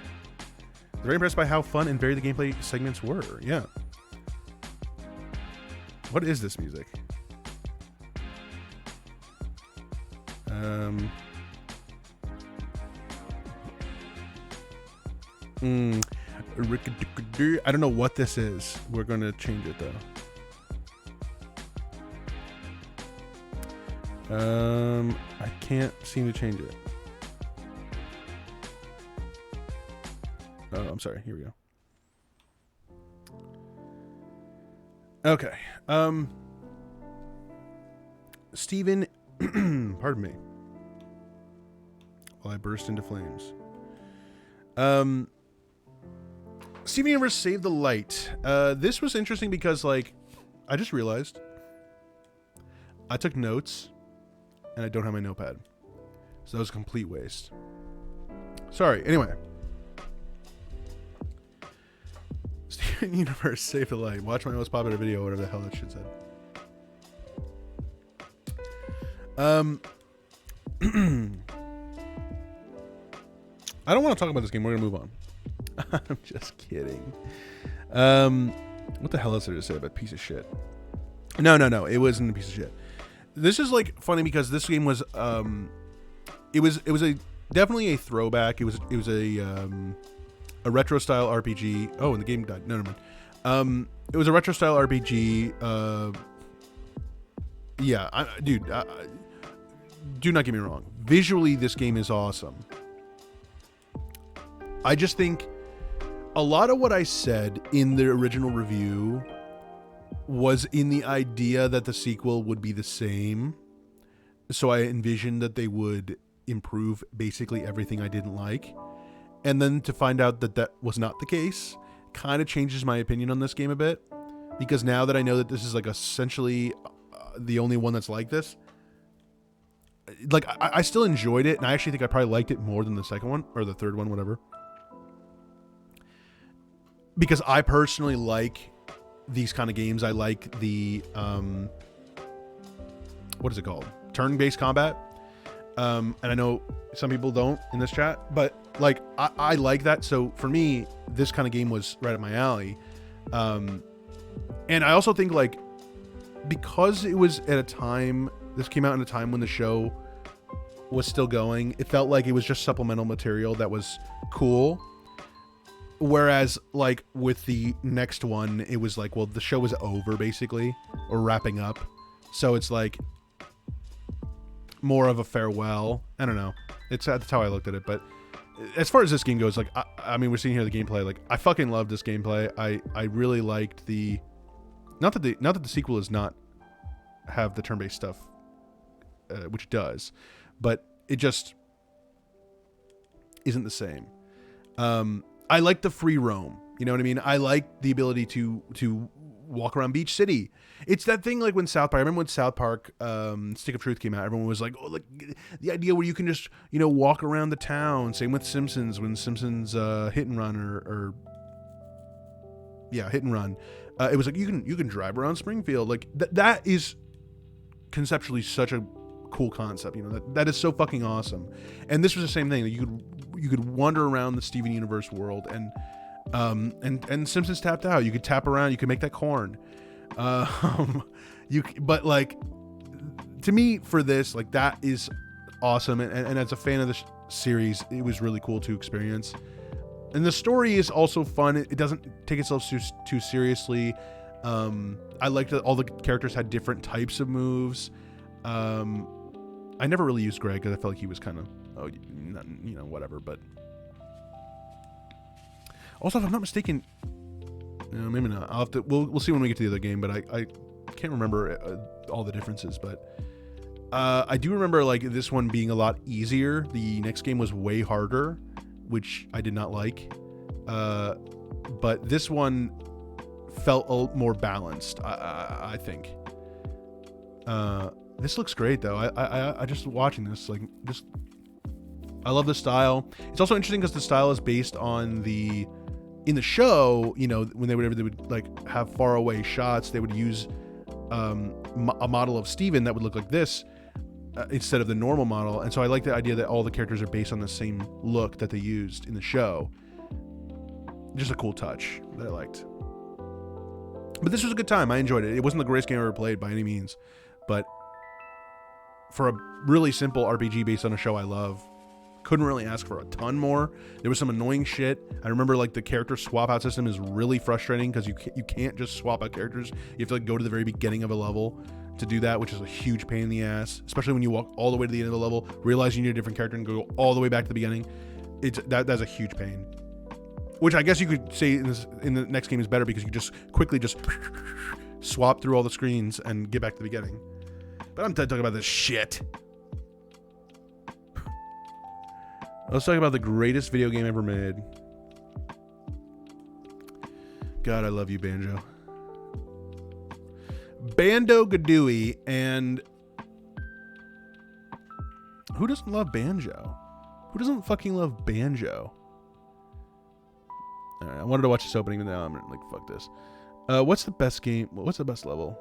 Very impressed by how fun and varied the gameplay segments were. Yeah. What is this music? I don't know what this is. We're going to change it though. I can't seem to change it. Oh, I'm sorry. Here we go. Okay. Steven, pardon me. While I burst into flames. Steven Universe Save the Light. This was interesting because, like, I just realized I took notes and I don't have my notepad. So that was a complete waste. Sorry. Anyway. Steven Universe Save the Light. Watch my most popular video, whatever the hell that shit said. I don't want to talk about this game. We're going to move on. I'm just kidding. What the hell is there to say about piece of shit? No. It wasn't a piece of shit. This is like funny because this game was it was a definitely a throwback. It was a retro style RPG. Oh, and the game died. No, never mind. It was a retro style RPG. Yeah, dude. Do not get me wrong. Visually, this game is awesome. I just think a lot of what I said in the original review was in the idea that the sequel would be the same. So I envisioned that they would improve basically everything I didn't like. And then to find out that that was not the case kind of changes my opinion on this game a bit. Because now that I know that this is like essentially the only one that's like this, like I still enjoyed it. And I actually think I probably liked it more than the second one or the third one, whatever. Because I personally like these kind of games. I like the what is it called? Turn-based combat. And I know some people don't in this chat, but like I like that. So for me, this kind of game was right up my alley. And I also think like because it was at a time, this came out in a time when the show was still going, it felt like it was just supplemental material that was cool. Whereas, like, with the next one, it was like, well, the show was over, basically, or wrapping up. So it's, like, more of a farewell. I don't know. That's how I looked at it. But as far as this game goes, like, I mean, we're seeing here the gameplay. Like, I fucking love this gameplay. I really liked the... Not that the sequel does not have the turn-based stuff, which it does. But it just isn't the same. I like the free roam. You know what I mean? I like the ability to walk around Beach City. It's that thing like when South Park, I remember when South Park Stick of Truth came out, everyone was like, oh, like the idea where you can just, you know, walk around the town. Same with Simpsons, when Simpsons Hit and Run or Hit and Run. It was like you can drive around Springfield. Like that is conceptually such a cool concept, you know, that is so fucking awesome. And this was the same thing. You could wander around the Steven Universe world and Simpsons Tapped Out. You could tap around, you could make that corn. But like to me for this, like that is awesome. And as a fan of the series, it was really cool to experience. And the story is also fun. It doesn't take itself too seriously. I liked that all the characters had different types of moves. I never really used Greg because I felt like he was kind of whatever. But also, if I'm not mistaken, maybe not. I'll have to. We'll see when we get to the other game. But I can't remember all the differences. But I do remember like this one being a lot easier. The next game was way harder, which I did not like. But this one felt more balanced. I think. This looks great though. I just watching this I love the style. It's also interesting because the style is based on in the show, when they would like have far away shots, they would use a model of Steven that would look like this instead of the normal model. And so I like the idea that all the characters are based on the same look that they used in the show. Just a cool touch that I liked. But this was a good time. I enjoyed it. It wasn't the greatest game I ever played by any means, but for a really simple RPG based on a show I love, couldn't really ask for a ton more. There was some annoying shit. I remember like the character swap out system is really frustrating because you can't just swap out characters. You have to like go to the very beginning of a level to do that, which is a huge pain in the ass, especially when you walk all the way to the end of the level, realize you need a different character and go all the way back to the beginning. That's a huge pain. Which I guess you could say in the next game is better because you just quickly swap through all the screens and get back to the beginning. But I'm talking about this shit. Let's talk about the greatest video game ever made. God, I love you, Banjo. Bando-Gadooie, and who doesn't love Banjo? Who doesn't fucking love Banjo? Alright, I wanted to watch this opening, but now I'm like, fuck this. What's the best game? What's the best level?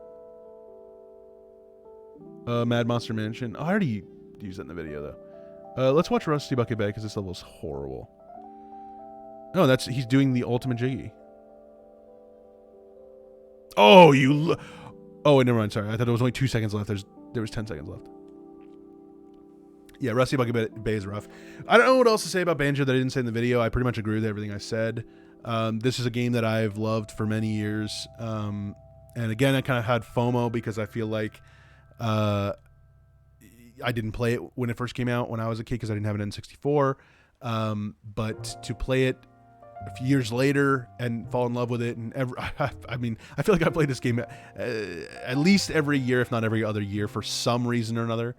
Mad Monster Mansion. Oh, I already used that in the video, though. Let's watch Rusty Bucket Bag, because this level is horrible. Oh, he's doing the ultimate jiggy. Oh, oh, never mind. Sorry, I thought there was only 2 seconds left. There was 10 seconds left. Yeah, Rusty Bucket Bay is rough. I don't know what else to say about Banjo that I didn't say in the video. I pretty much agree with everything I said. This is a game that I've loved for many years. And again, I kind of had FOMO because I feel like I didn't play it when it first came out when I was a kid because I didn't have an N64. But to play it a few years later and fall in love with it, and I mean, I feel like I played this game at least every year, if not every other year, for some reason or another.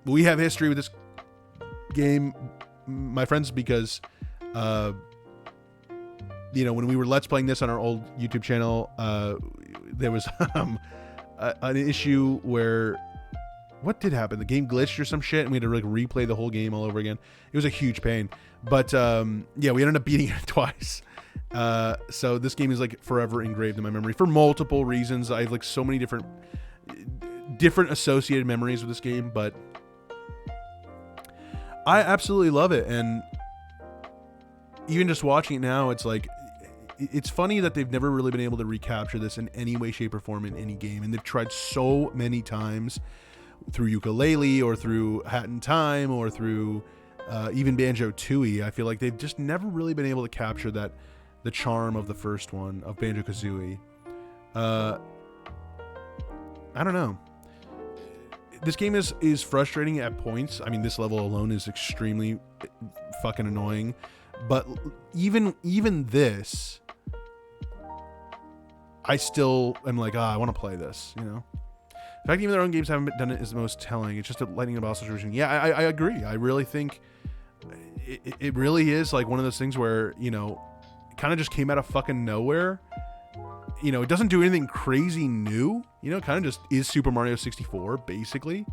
We have history with this game, my friends, because when we were Let's Playing this on our old YouTube channel, there was an issue where what did happen? The game glitched or some shit, and we had to like replay the whole game all over again. It was a huge pain, but yeah, we ended up beating it twice. So this game is like forever engraved in my memory for multiple reasons. I have like so many different associated memories with this game, but I absolutely love it. And even just watching it now, it's like, it's funny that they've never really been able to recapture this in any way, shape, or form in any game. And they've tried so many times through Yooka-Laylee or through Hat in Time or through even Banjo-Tooie. I feel like they've just never really been able to capture the charm of the first one, of Banjo-Kazooie. I don't know. This game is frustrating at points. I mean, this level alone is extremely fucking annoying. But even this, I still am like, I want to play this, you know? In fact, even their own games haven't done it is the most telling. It's just a lightning in a bottle situation. Yeah, I agree. I really think it really is like one of those things where, it kind of just came out of fucking nowhere. It doesn't do anything crazy new. It kind of just is Super Mario 64, basically.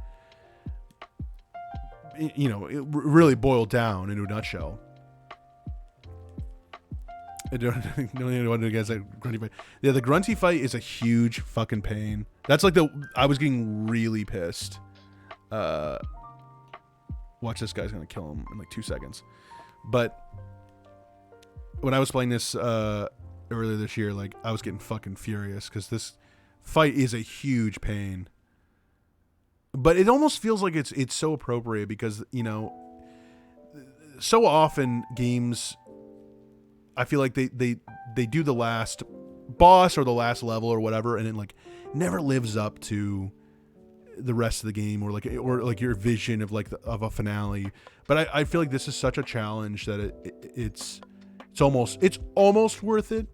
It really boiled down into a nutshell. I don't even want to guess that grunty fight. Yeah, the grunty fight is a huge fucking pain. That's like I was getting really pissed. Watch, this guy's gonna kill him in like 2 seconds. But when I was playing this earlier this year, like I was getting fucking furious because this fight is a huge pain. But it almost feels like it's so appropriate because so often games, I feel like they do the last boss or the last level or whatever, and it like never lives up to the rest of the game, or like your vision of of a finale. But I feel like this is such a challenge that it's almost worth it,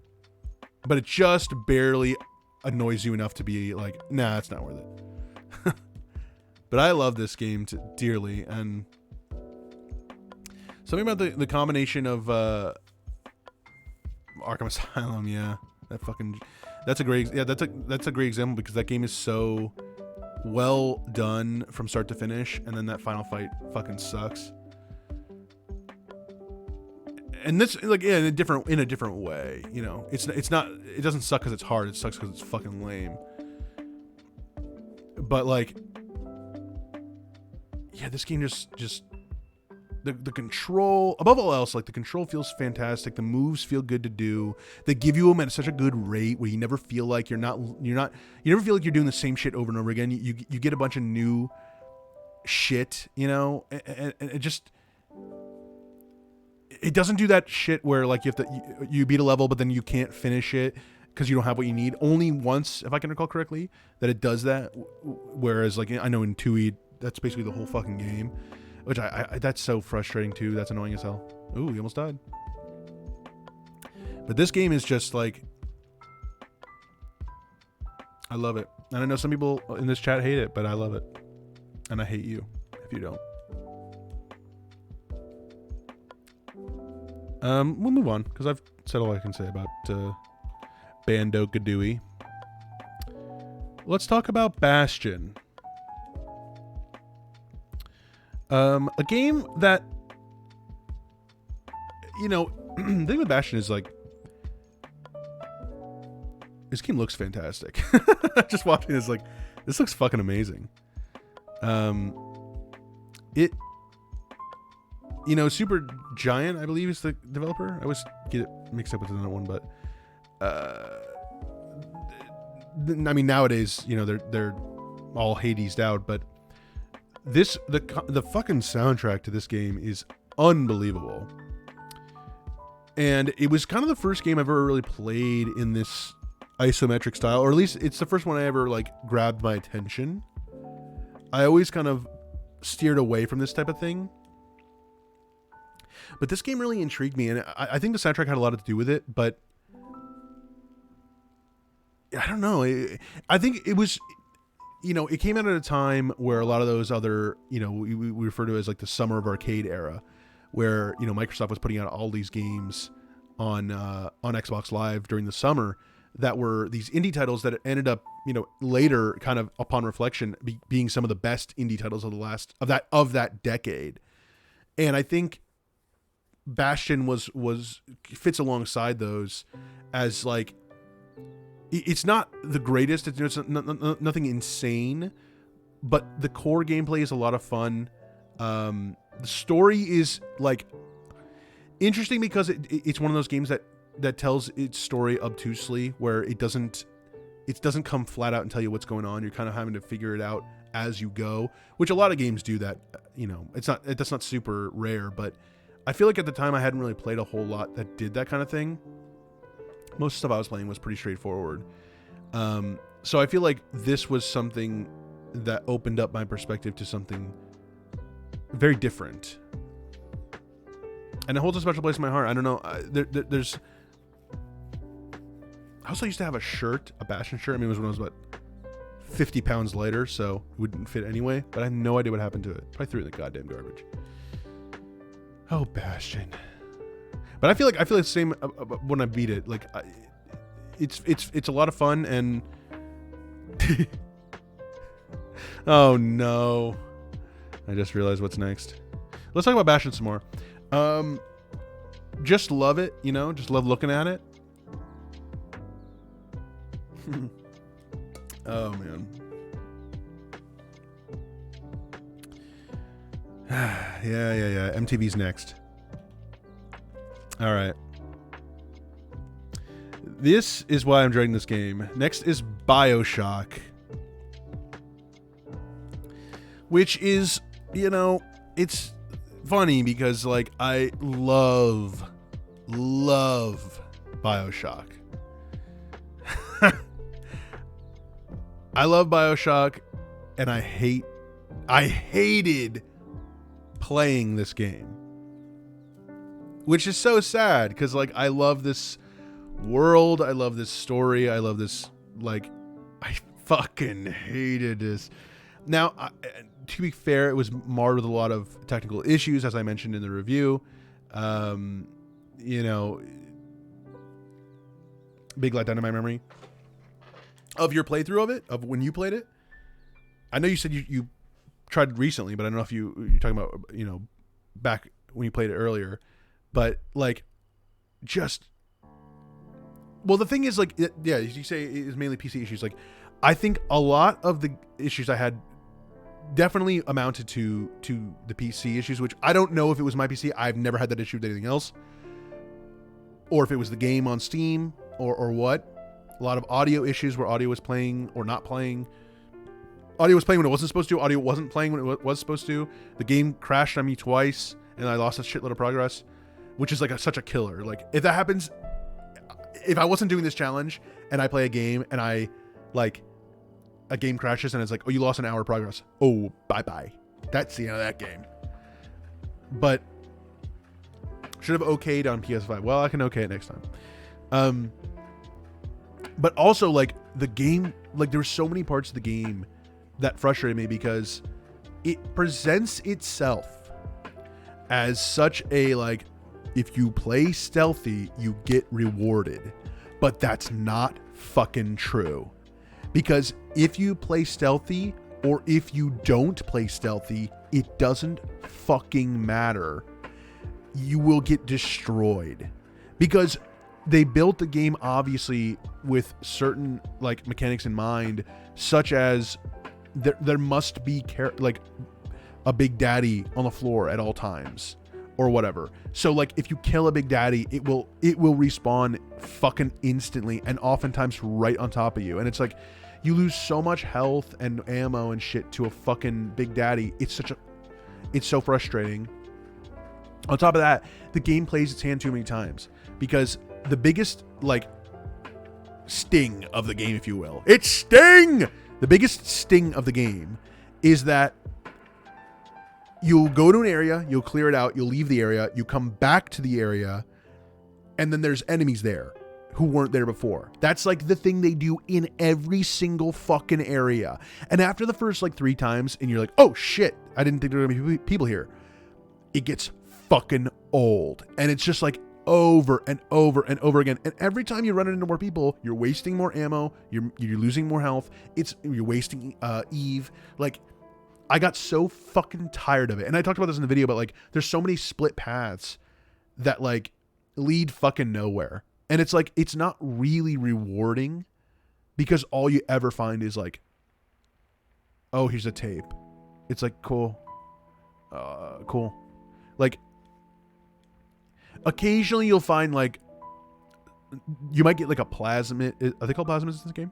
but it just barely annoys you enough to be like, nah, it's not worth it. But I love this game dearly, and something about the combination of Arkham Asylum, that's a great example, because that game is so well done from start to finish, and then that final fight fucking sucks. And this, like, in a different way, you know, it doesn't suck because it's hard, it sucks because it's fucking lame. But like, yeah, this game just the control, above all else, like the control feels fantastic. The moves feel good to do. They give you them at such a good rate where you never feel like you never feel like you're doing the same shit over and over again. You get a bunch of new shit, you know, and it just, it doesn't do that shit where like you beat a level but then you can't finish it because you don't have what you need. Only once, if I can recall correctly, that it does that. Whereas like I know in 2E, that's basically the whole fucking game. Which I that's so frustrating too. That's annoying as hell. Ooh, he almost died. But this game is just like, I love it. And I know some people in this chat hate it, but I love it. And I hate you if you don't. We'll move on, because I've said all I can say about Bando Gadooie. Let's talk about Bastion. A game that, you know, the thing with Bastion is like, this game looks fantastic. Just watching this, like, this looks fucking amazing. It, you know, Super Giant, I believe, is the developer. I always get it mixed up with another one, but I mean, nowadays, you know, they're all Hades'd out, but the fucking soundtrack to this game is unbelievable. And it was kind of the first game I've ever really played in this isometric style, or at least it's the first one I ever like grabbed my attention. I always kind of steered away from this type of thing, but this game really intrigued me, and I think the soundtrack had a lot to do with it, but I don't know. I think it was, you know, it came out at a time where a lot of those other, you know, we refer to it as like the summer of arcade era, where, you know, Microsoft was putting out all these games on Xbox Live during the summer that were these indie titles that ended up, you know, later, kind of upon reflection, being some of the best indie titles of that decade. And I think Bastion fits alongside those as like, it's not the greatest. It's nothing insane, but the core gameplay is a lot of fun. The story is like interesting because it's one of those games that tells its story obtusely, where it doesn't come flat out and tell you what's going on. You're kind of having to figure it out as you go, which a lot of games do that. You know, that's not super rare, but I feel like at the time I hadn't really played a whole lot that did that kind of thing. Most stuff I was playing was pretty straightforward. So I feel like this was something that opened up my perspective to something very different. And it holds a special place in my heart. I don't know. There's... I also used to have a Bastion shirt. I mean, it was when I was about 50 pounds lighter, so it wouldn't fit anyway. But I have no idea what happened to it. Probably threw it in the goddamn garbage. Oh, Bastion. But I feel like the same when I beat it. Like, it's a lot of fun, and oh no, I just realized what's next. Let's talk about Bastion some more. Just love it, you know. Just love looking at it. Oh man. Yeah. MTV's next. All right. This is why I'm dreading this game. Next is BioShock, which is, you know, it's funny because like I love BioShock. I love BioShock, and I hated playing this game, which is so sad because like I love this world, I love this story, I love this, like, I fucking hated this. Now, to be fair, it was marred with a lot of technical issues, as I mentioned in the review. You know, big letdown in my memory of your playthrough of it, of when you played it. I know you said you tried recently, but I don't know if you're talking about, you know, back when you played it earlier. But like, just, well, the thing is, like, yeah, as you say, it is mainly PC issues. Like, I think a lot of the issues I had definitely amounted to the PC issues, which I don't know if it was my PC. I've never had that issue with anything else, or if it was the game on Steam or what. A lot of audio issues where audio was playing or not playing. Audio was playing when it wasn't supposed to. Audio wasn't playing when it was supposed to. The game crashed on me twice, and I lost a shitload of progress, which is like such a killer. Like, if that happens, if I wasn't doing this challenge and I play a game and a game crashes and it's like, oh, you lost an hour of progress. Oh, bye-bye. That's the end of that game. But should have okayed on PS5. Well, I can okay it next time. But also, like, the game, like, there were so many parts of the game that frustrated me because it presents itself as such a, like, if you play stealthy, you get rewarded. But that's not fucking true. Because if you play stealthy or if you don't play stealthy, it doesn't fucking matter. You will get destroyed. Because they built the game obviously with certain like mechanics in mind, such as there must be like a big daddy on the floor at all times or whatever. So like if you kill a big daddy, it will respawn fucking instantly and oftentimes right on top of you. And it's like you lose so much health and ammo and shit to a fucking big daddy. It's so frustrating. On top of that, the game plays its hand too many times because the biggest like sting of the game, if you will, it's sting. The biggest sting of the game is that you'll go to an area, you'll clear it out, you'll leave the area, you come back to the area, and then there's enemies there who weren't there before. That's like the thing they do in every single fucking area. And after the first like 3 times, and you're like, oh shit, I didn't think there were gonna be people here. It gets fucking old. And it's just like over and over and over again. And every time you run into more people, you're wasting more ammo, you're losing more health, you're wasting Eve. Like, I got so fucking tired of it. And I talked about this in the video, but like there's so many split paths that like lead fucking nowhere. And it's like, it's not really rewarding because all you ever find is like, oh, here's a tape. It's like, cool. Cool. Like, occasionally you'll find like, you might get like a plasmid. Are they called plasmids in this game?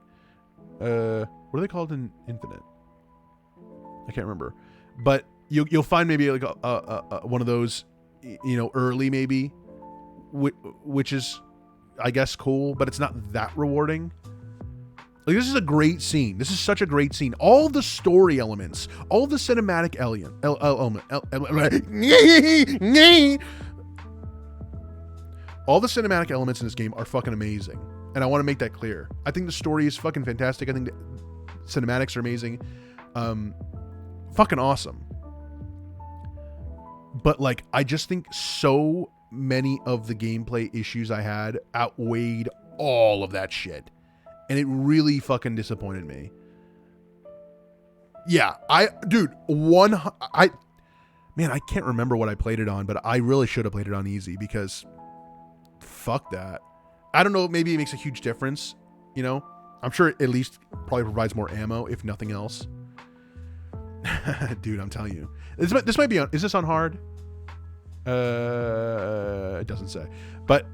What are they called in Infinite? I can't remember. But you'll find maybe like a one of those, you know, early maybe, which is, I guess, cool, but it's not that rewarding. Like, this is a great scene. This is such a great scene. All the story elements, all the cinematic all the cinematic elements in this game are fucking amazing. And I want to make that clear. I think the story is fucking fantastic. I think the cinematics are amazing. Fucking awesome. But like, I just think so many of the gameplay issues I had outweighed all of that shit. And it really fucking disappointed me. Yeah, I can't remember what I played it on, but I really should have played it on easy because fuck that. I don't know, maybe it makes a huge difference, you know? I'm sure it at least probably provides more ammo, if nothing else. Dude, I'm telling you. This might be on, is this on hard? It doesn't say. But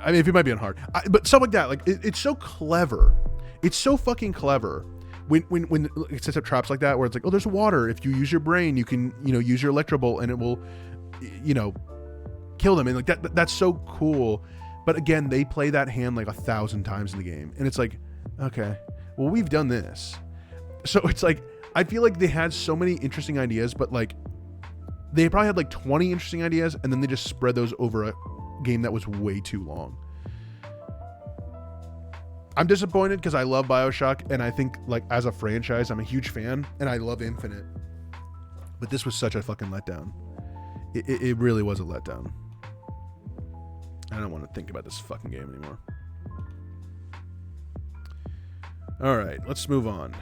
I mean, if it might be on hard, but stuff like that, like it's so clever. It's so fucking clever when it sets up traps like that, where it's like, oh, there's water. If you use your brain, you can, you know, use your electrobolt and it will, you know, kill them. And like that's so cool. But again, they play that hand like 1,000 times in the game, and it's like, okay, well, we've done this, so it's like I feel like they had so many interesting ideas, but like they probably had like 20 interesting ideas, and then they just spread those over a game that was way too long. I'm disappointed because I love BioShock, and I think like as a franchise, I'm a huge fan, and I love Infinite. But this was such a fucking letdown. It really was a letdown. I don't want to think about this fucking game anymore. All right, let's move on.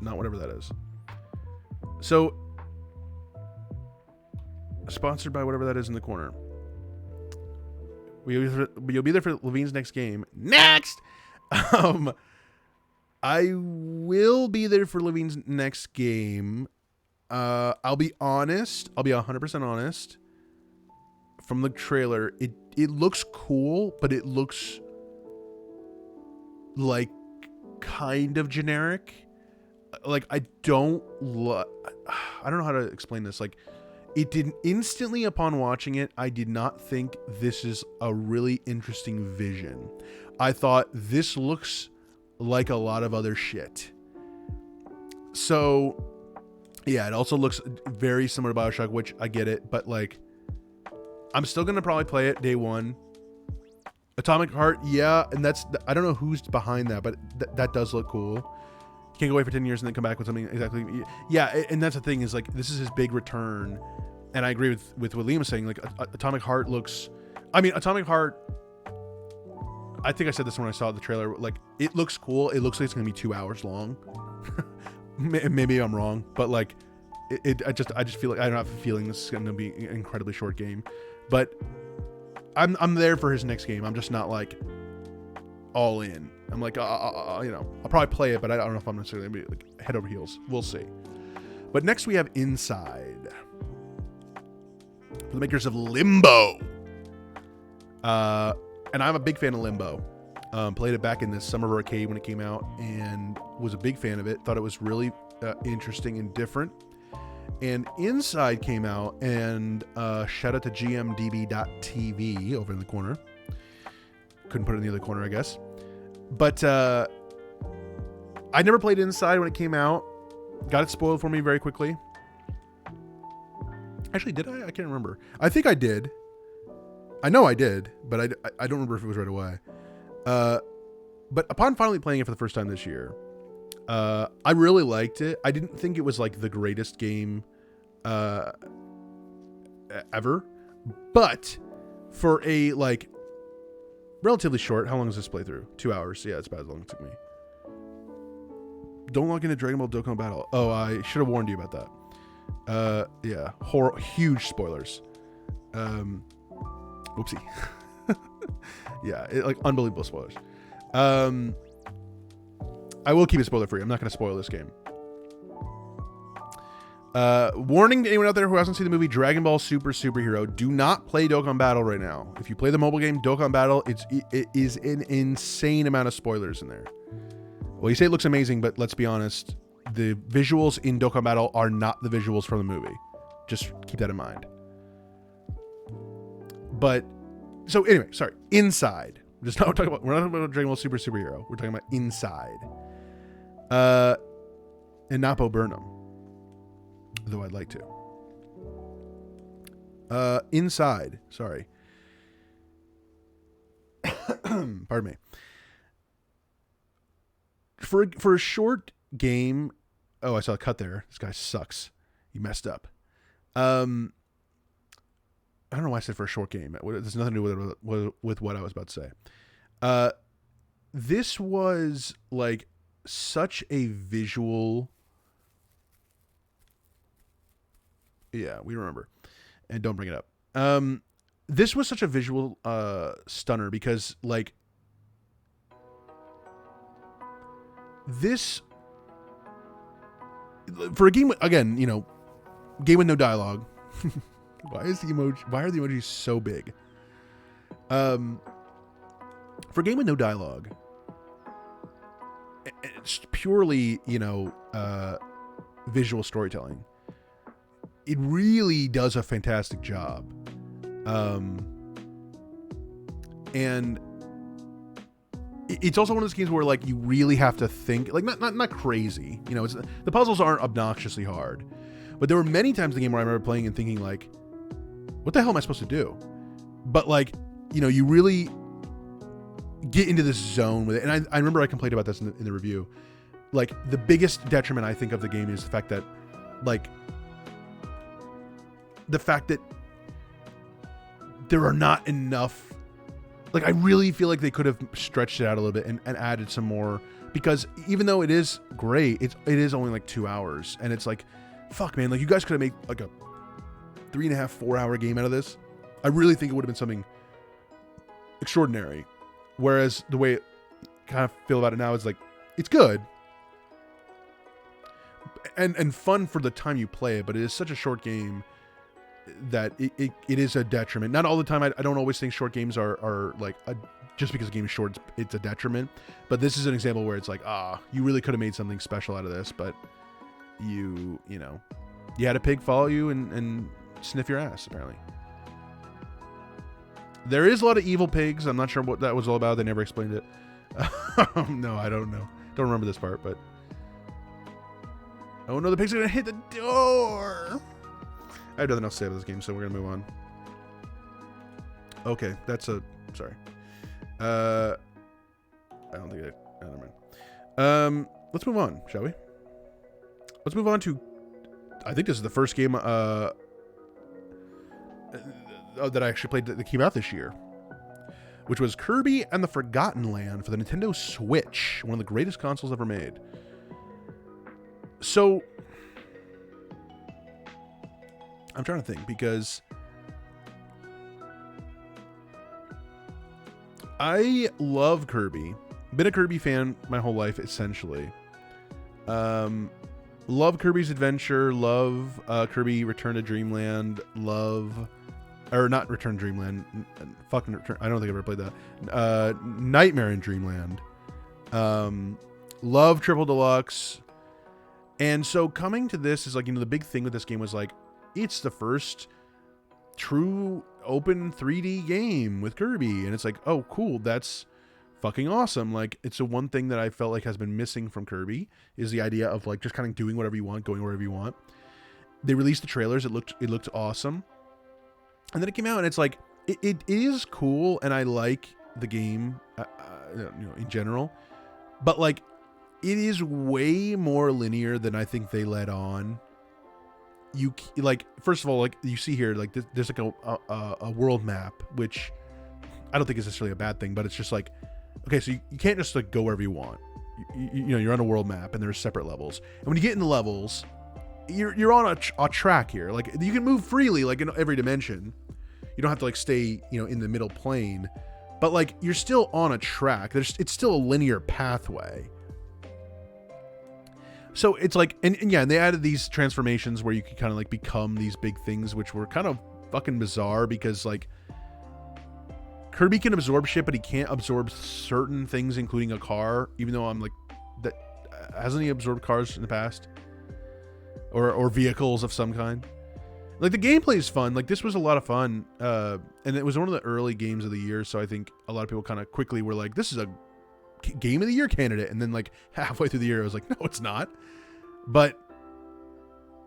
Not whatever that is. So, sponsored by whatever that is in the corner. You'll be there for Levine's next game. Next! I will be there for Levine's next game. I'll be honest. I'll be 100% honest. From the trailer, it looks cool, but it looks like kind of generic. Like I don't know how to explain this. Like it didn't instantly upon watching it, I did not think this is a really interesting vision. I thought this looks like a lot of other shit. So yeah, it also looks very similar to BioShock, which I get it, but like I'm still gonna probably play it day one. Atomic Heart, yeah, and I don't know who's behind that, but that does look cool. You can't go away for 10 years and then come back with something exactly. Yeah, and that's the thing is like this is his big return, and I agree with what Liam was saying. Like Atomic Heart looks, Atomic Heart. I think I said this when I saw the trailer. Like it looks cool. It looks like it's gonna be 2 hours long. Maybe I'm wrong, but like I just feel like I don't have a feeling this is gonna be an incredibly short game, but I'm there for his next game. I'm just not like all in. I'm like, I'll probably play it, but I don't know if I'm necessarily gonna be like head over heels. We'll see. But next we have Inside, for the makers of Limbo. And I'm a big fan of Limbo. Played it back in the Summer of Arcade when it came out, and was a big fan of it. Thought it was really interesting and different. And Inside came out, and shout out to gmdb.tv over in the corner. Couldn't put it in the other corner, I guess. But I never played Inside when it came out. Got it spoiled for me very quickly. Actually, did I? I can't remember. I think I did. I know I did, but I don't remember if it was right away. But upon finally playing it for the first time this year, I really liked it. I didn't think it was like the greatest game ever, but for a like relatively short, how long is this playthrough? 2 hours. Yeah, it's about as long as it took me. Don't log into Dragon Ball Dokkan Battle. Oh, I should have warned you about that. Yeah, huge spoilers. Oopsie. Yeah, like unbelievable spoilers. I will keep it spoiler free. I'm not going to spoil this game. Warning to anyone out there who hasn't seen the movie Dragon Ball Super Superhero: do not play Dokkan Battle right now. If you play the mobile game Dokkan Battle, it is an insane amount of spoilers in there. Well, you say it looks amazing, but let's be honest, the visuals in Dokkan Battle are not the visuals from the movie. Just keep that in mind. But so anyway, sorry. Inside. We're not talking about Dragon Ball Super Superhero. We're talking about Inside. And Napo Burnham. Though I'd like to. Inside. Sorry. Pardon me. For a short game. Oh, I saw a cut there. This guy sucks. He messed up. I don't know why I said for a short game. There's nothing to do with what I was about to say. This was like such a visual. Yeah, we remember. And don't bring it up. This was such a visual stunner because like this for a game again, game with no dialogue. Why are the emojis so big? For a game with no dialogue, it's purely, visual storytelling. It really does a fantastic job. And it's also one of those games where like you really have to think, like not crazy, you know. It's the puzzles aren't obnoxiously hard, but there were many times in the game where I remember playing and thinking like, what the hell am I supposed to do? But like, you know, you really get into this zone with it. And I remember I complained about this in the review. Like the biggest detriment I think of the game is the fact that there are not enough. Like I really feel like they could have stretched it out a little bit and added some more, because even though it is great, it is only like 2 hours, and it's like, fuck man, like you guys could have made like a 3.5, 4 hour game out of this. I really think it would have been something extraordinary. Whereas the way I kind of feel about it now is like, it's good and fun for the time you play it, but it is such a short game that it is a detriment. Not all the time. I don't always think short games are like just because a game is short, it's a detriment. But this is an example where it's like, you really could have made something special out of this, but you know, you had a pig follow you and sniff your ass, apparently. There is a lot of evil pigs. I'm not sure what that was all about. They never explained it. No, I don't know. Don't remember this part, but... Oh no, the pigs are gonna hit the door! I have nothing else to say about this game, so we're gonna move on. Okay, that's a... Sorry. I don't think I... never mind. Let's move on, shall we? Let's move on to... I think this is the first game that I actually played that came out this year, which was Kirby and the Forgotten Land for the Nintendo Switch, one of the greatest consoles ever made. So, I'm trying to think, because I love Kirby. Been a Kirby fan my whole life, essentially. Love Kirby's Adventure, love Kirby Return to Dreamland, or not Return to Dreamland, fucking Return, I don't think I've ever played that. Nightmare in Dreamland. Love Triple Deluxe. And so coming to this is like, you know, the big thing with this game was like, it's the first true open 3D game with Kirby. And it's like, oh, cool, that's fucking awesome. Like, it's the one thing that I felt like has been missing from Kirby is the idea of like just kind of doing whatever you want, going wherever you want. They released the trailers. It looked awesome. And then it came out and it's like, it is cool. And I like the game, you know, in general, but like, it is way more linear than I think they let on. You like, first of all, like you see here, like there's like a world map, which I don't think is necessarily a bad thing, but it's just like, okay, so you can't just like go wherever you want. You know, you're on a world map and there's separate levels. And when you get in the levels, you're on a track here. Like you can move freely, like in every dimension. You don't have to like stay, you know, in the middle plane, but like you're still on a track. It's still a linear pathway. So it's like, and yeah, and they added these transformations where you could kind of like become these big things, which were kind of fucking bizarre because like Kirby can absorb shit, but he can't absorb certain things, including a car, even though I'm like, that hasn't he absorbed cars in the past? Or vehicles of some kind? Like the gameplay is fun. Like this was a lot of fun. And it was one of the early games of the year. So I think a lot of people kind of quickly were like, this is a game of the year candidate. And then like halfway through the year, I was like, no, it's not. But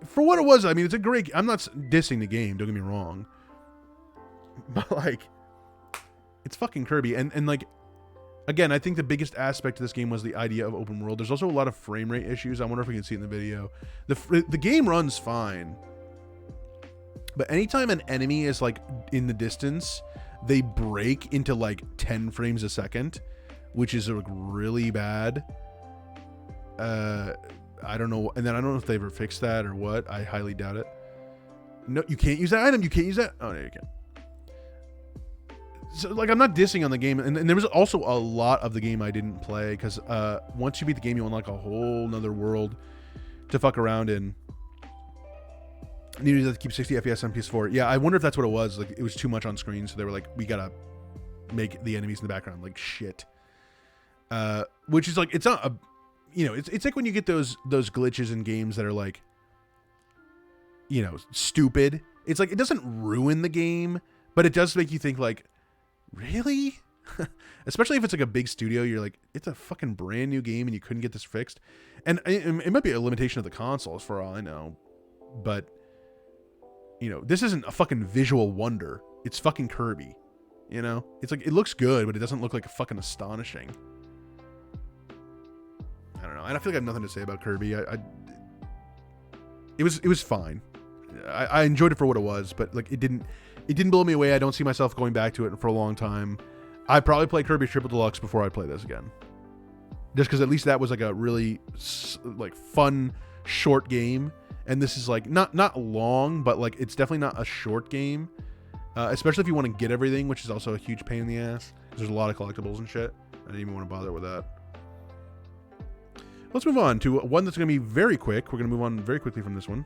for what it was, I mean, it's a great, I'm not dissing the game, don't get me wrong. But like, it's fucking Kirby. And like, again, I think the biggest aspect of this game was the idea of open world. There's also a lot of frame rate issues. I wonder if we can see it in the video. The game runs fine. But anytime an enemy is like in the distance, they break into like 10 frames a second, which is like really bad. I don't know. And then I don't know if they ever fixed that or what. I highly doubt it. No, you can't use that item. You can't use that. Oh, no, you can. So like, I'm not dissing on the game. And there was also a lot of the game I didn't play because once you beat the game, you unlock a whole nother world to fuck around in. And you have to keep 60 FPS on PS4. Yeah, I wonder if that's what it was. Like, it was too much on screen, so they were like, we gotta make the enemies in the background like shit. Which is like, it's not a, you know, it's like when you get those glitches in games that are like, you know, stupid. It's like, it doesn't ruin the game, but it does make you think like, really? Especially if it's like a big studio, you're like, it's a fucking brand new game and you couldn't get this fixed. And it might be a limitation of the consoles for all I know. But, you know, this isn't a fucking visual wonder. It's fucking Kirby. You know? It's like, it looks good, but it doesn't look like fucking astonishing. I don't know. And I feel like I have nothing to say about Kirby. It was fine. I enjoyed it for what it was, but like it didn't blow me away. I don't see myself going back to it for a long time. I'd probably play Kirby Triple Deluxe before I play this again. Just because at least that was like a really like fun short game, and this is like not long, but like it's definitely not a short game. Especially if you want to get everything, which is also a huge pain in the ass. There's a lot of collectibles and shit. I didn't even want to bother with that. Let's move on to one that's going to be very quick. We're going to move on very quickly from this one,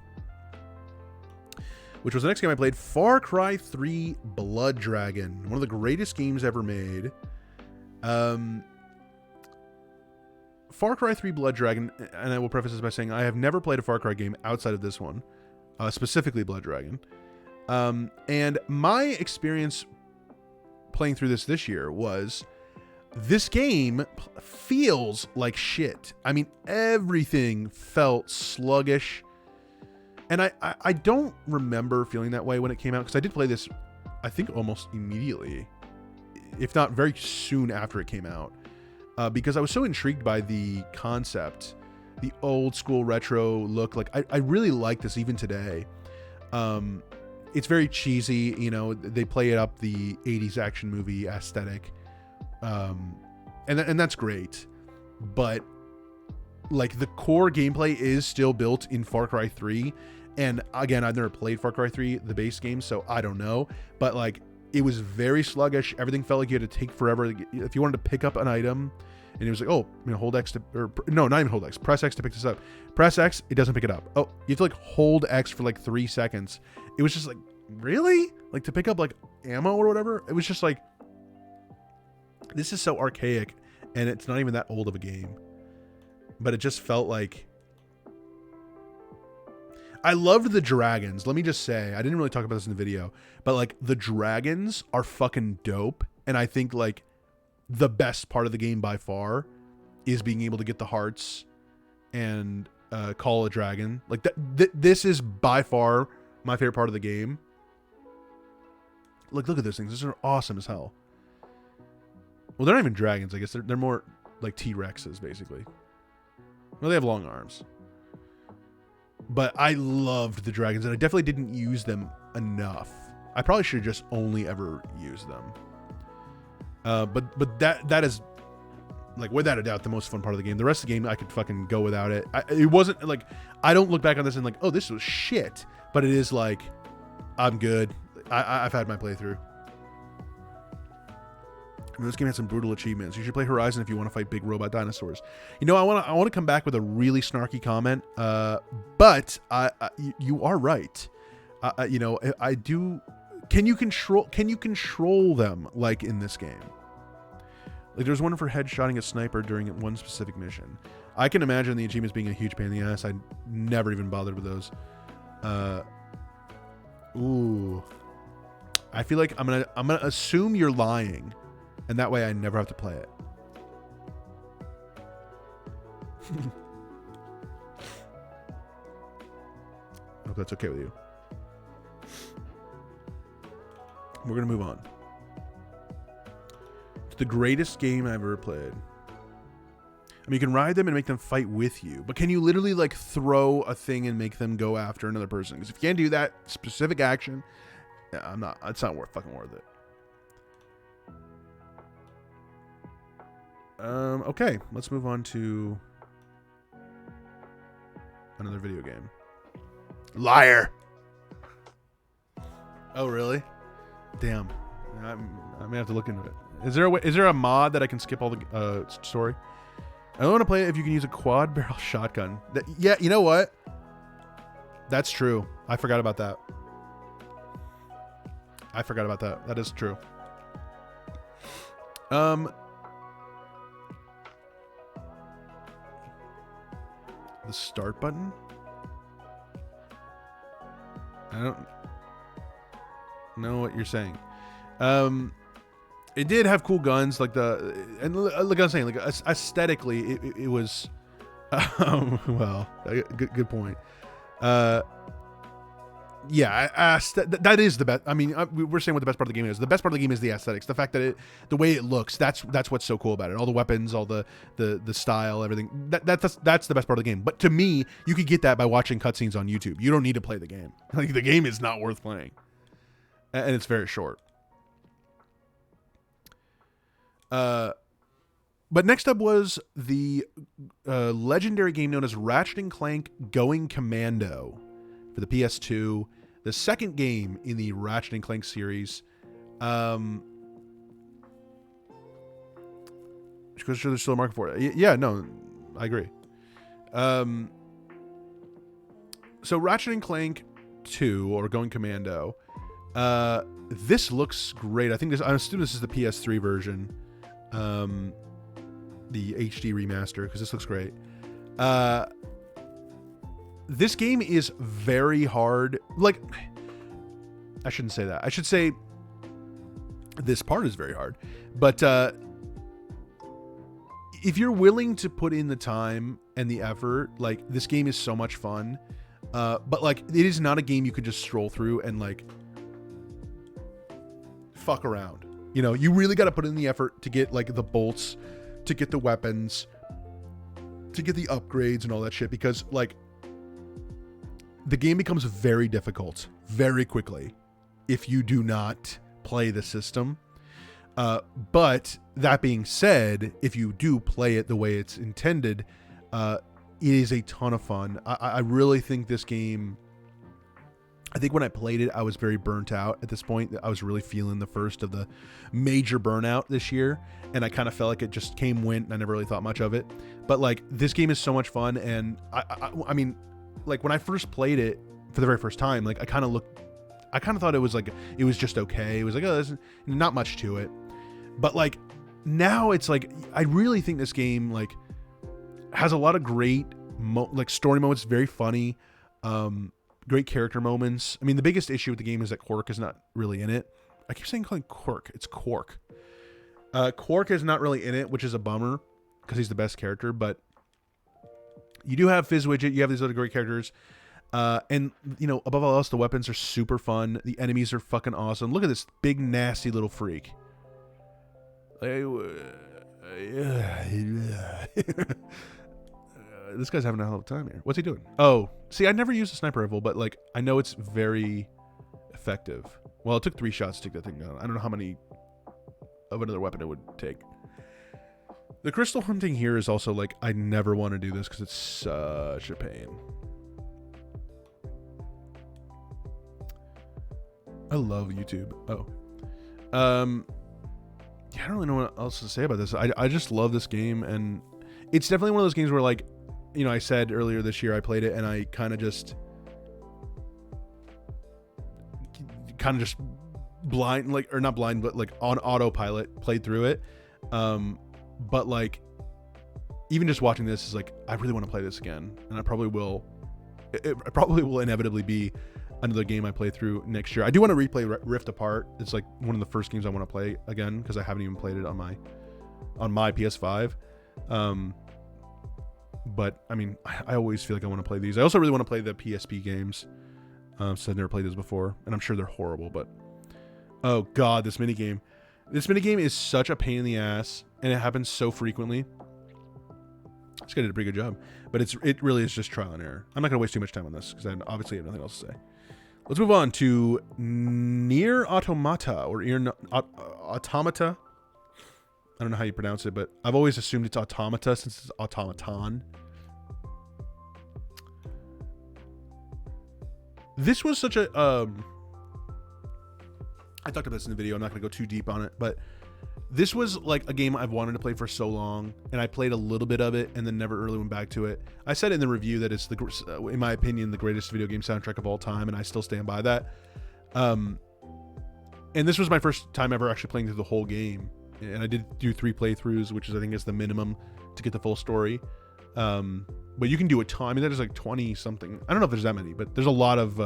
which was the next game I played, Far Cry 3 Blood Dragon. One of the greatest games ever made. Far Cry 3 Blood Dragon, and I will preface this by saying I have never played a Far Cry game outside of this one, specifically Blood Dragon. And my experience playing through this year was, this game feels like shit. I mean, everything felt sluggish. And I don't remember feeling that way when it came out, because I did play this, I think, almost immediately, if not very soon after it came out, because I was so intrigued by the concept, the old school retro look. Like, I really like this even today. It's very cheesy, you know, they play it up the 80s action movie aesthetic. And that's great. But like the core gameplay is still built in Far Cry 3. And again, I've never played Far Cry 3, the base game, so I don't know. But like, it was very sluggish. Everything felt like you had to take forever. If you wanted to pick up an item, and it was like, oh, you know, hold X to, or no, not even hold X. Press X to pick this up. Press X, it doesn't pick it up. Oh, you have to like hold X for like 3 seconds. It was just like, really? Like to pick up like ammo or whatever? It was just like, this is so archaic, and it's not even that old of a game. But it just felt like, I loved the dragons. Let me just say, I didn't really talk about this in the video, but like the dragons are fucking dope. And I think like the best part of the game by far is being able to get the hearts and call a dragon. Like this is by far my favorite part of the game. Look at those things. These are awesome as hell. Well, they're not even dragons. I guess they're more like T-Rexes, basically. Well, they have long arms. But I loved the dragons, and I definitely didn't use them enough. I probably should have just only ever used them. But that is, like, without a doubt, the most fun part of the game. The rest of the game, I could fucking go without it. It wasn't, like, I don't look back on this and like, oh, this was shit. But it is like, I'm good. I've had my playthrough. And this game has some brutal achievements. You should play Horizon if you want to fight big robot dinosaurs. You know, I want to come back with a really snarky comment, but you are right. You know, I do. Can you control them like in this game? Like there's one for headshotting a sniper during one specific mission. I can imagine the achievements being a huge pain in the ass. I never even bothered with those. Ooh, I feel like I'm gonna assume you're lying. And that way I never have to play it. I hope that's okay with you. We're going to move on. It's the greatest game I've ever played. I mean, you can ride them and make them fight with you. But can you literally like throw a thing and make them go after another person? Because if you can't do that specific action, it's not fucking worth it. Okay, let's move on to another video game. Liar. Oh, really? Damn. I may have to look into it. Is there a mod that I can skip all the story? I don't want to play it if you can use a quad barrel shotgun. Yeah, you know what? That's true. I forgot about that. That is true. The start button? I don't know what you're saying. It did have cool guns, like like I was saying, like aesthetically, it was, well, good point. Yeah, that is the best. I mean, we're saying what the best part of the game is. The best part of the game is the aesthetics, the fact that the way it looks. That's what's so cool about it. All the weapons, all the style, everything. That's the best part of the game. But to me, you could get that by watching cutscenes on YouTube. You don't need to play the game. Like, the game is not worth playing, and it's very short. But next up was the legendary game known as Ratchet & Clank Going Commando for the PS2, the second game in the Ratchet & Clank series. Because sure there's still a market for it. Yeah, no, I agree. So Ratchet & Clank 2, or Going Commando, this looks great. I'm assuming this is the PS3 version. The HD remaster, because this looks great. This game is very hard. Like, I shouldn't say that. I should say this part is very hard. But if you're willing to put in the time and the effort, like, this game is so much fun. But like, it is not a game you could just stroll through and like fuck around. You know, you really got to put in the effort to get like the bolts, to get the weapons, to get the upgrades and all that shit, because like the game becomes very difficult very quickly if you do not play the system. But that being said, if you do play it the way it's intended, it is a ton of fun. I really think this game, I think when I played it, I was very burnt out at this point. I was really feeling the first of the major burnout this year, and I kind of felt like it just came, went, and I never really thought much of it. But like, this game is so much fun, and I mean, like, when I first played it for the very first time, like, I kind of thought it was like, it was just okay. It was like, oh, there's not much to it. But like, now it's like, I really think this game like has a lot of great like story moments, very funny. Great character moments. I mean, the biggest issue with the game is that Quark is not really in it. I keep saying calling Quark. It's Quark. Quark is not really in it, which is a bummer because he's the best character. But you do have Fizzwidget. You have these other great characters. And, you know, above all else, the weapons are super fun. The enemies are fucking awesome. Look at this big, nasty little freak. This guy's having a hell of a time here. What's he doing? Oh, see, I never used a sniper rifle, but like, I know it's very effective. Well, it took 3 shots to take that thing down. I don't know how many of another weapon it would take. The crystal hunting here is also like, I never want to do this because it's such a pain. I love YouTube. Oh. Yeah, I don't really know what else to say about this. I just love this game, and it's definitely one of those games where, like, you know, I said earlier this year I played it and I kind of just blind, like, or not blind, but like on autopilot played through it. But like, even just watching this is like, I really want to play this again, and I probably will. It probably will inevitably be another game I play through next year. I do want to replay Rift Apart. It's like one of the first games I want to play again because I haven't even played it on my PS5. But I mean, I always feel like I want to play these. I also really want to play the PSP games. So I've never played those before, and I'm sure they're horrible, but oh god, this minigame. This minigame is such a pain in the ass, and it happens so frequently. This guy did a pretty good job, but it really is just trial and error. I'm not going to waste too much time on this because I obviously have nothing else to say. Let's move on to Nier Automata, or Automata. I don't know how you pronounce it, but I've always assumed it's Automata since it's automaton. This was such a I talked about this in the video. I'm not going to go too deep on it, but this was like a game I've wanted to play for so long, and I played a little bit of it and then never really went back to it. I said in the review that it's in my opinion, the greatest video game soundtrack of all time, and I still stand by that. And this was my first time ever actually playing through the whole game, and I did do 3 playthroughs, which is, I think, is the minimum to get the full story. But you can do a ton. I mean, there's like 20 something. I don't know if there's that many, but there's a lot of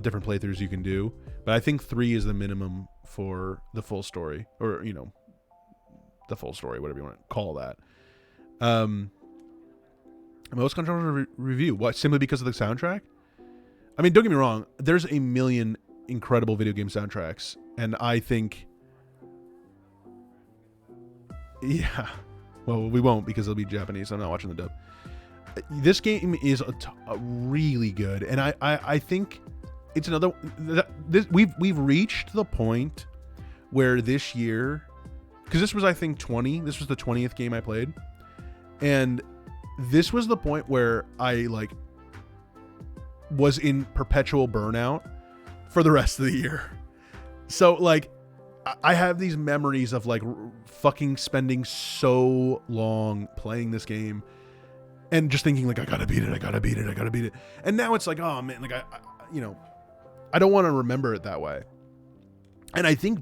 different playthroughs you can do. But I think 3 is the minimum for the full story, or you know, the full story, whatever you want to call that. Most controversial review. What? Simply because of the soundtrack? I mean, don't get me wrong. There's a million incredible video game soundtracks, and I think, yeah. Well, we won't because it'll be Japanese. So I'm not watching the dub. This game is really good, and I think it's another. We've reached the point where this year, because this was, I think, 20. This was the 20th game I played, and this was the point where I was in perpetual burnout for the rest of the year. So I have these memories of fucking spending so long playing this game and just thinking I gotta beat it. And now it's oh man, I don't want to remember it that way. And I think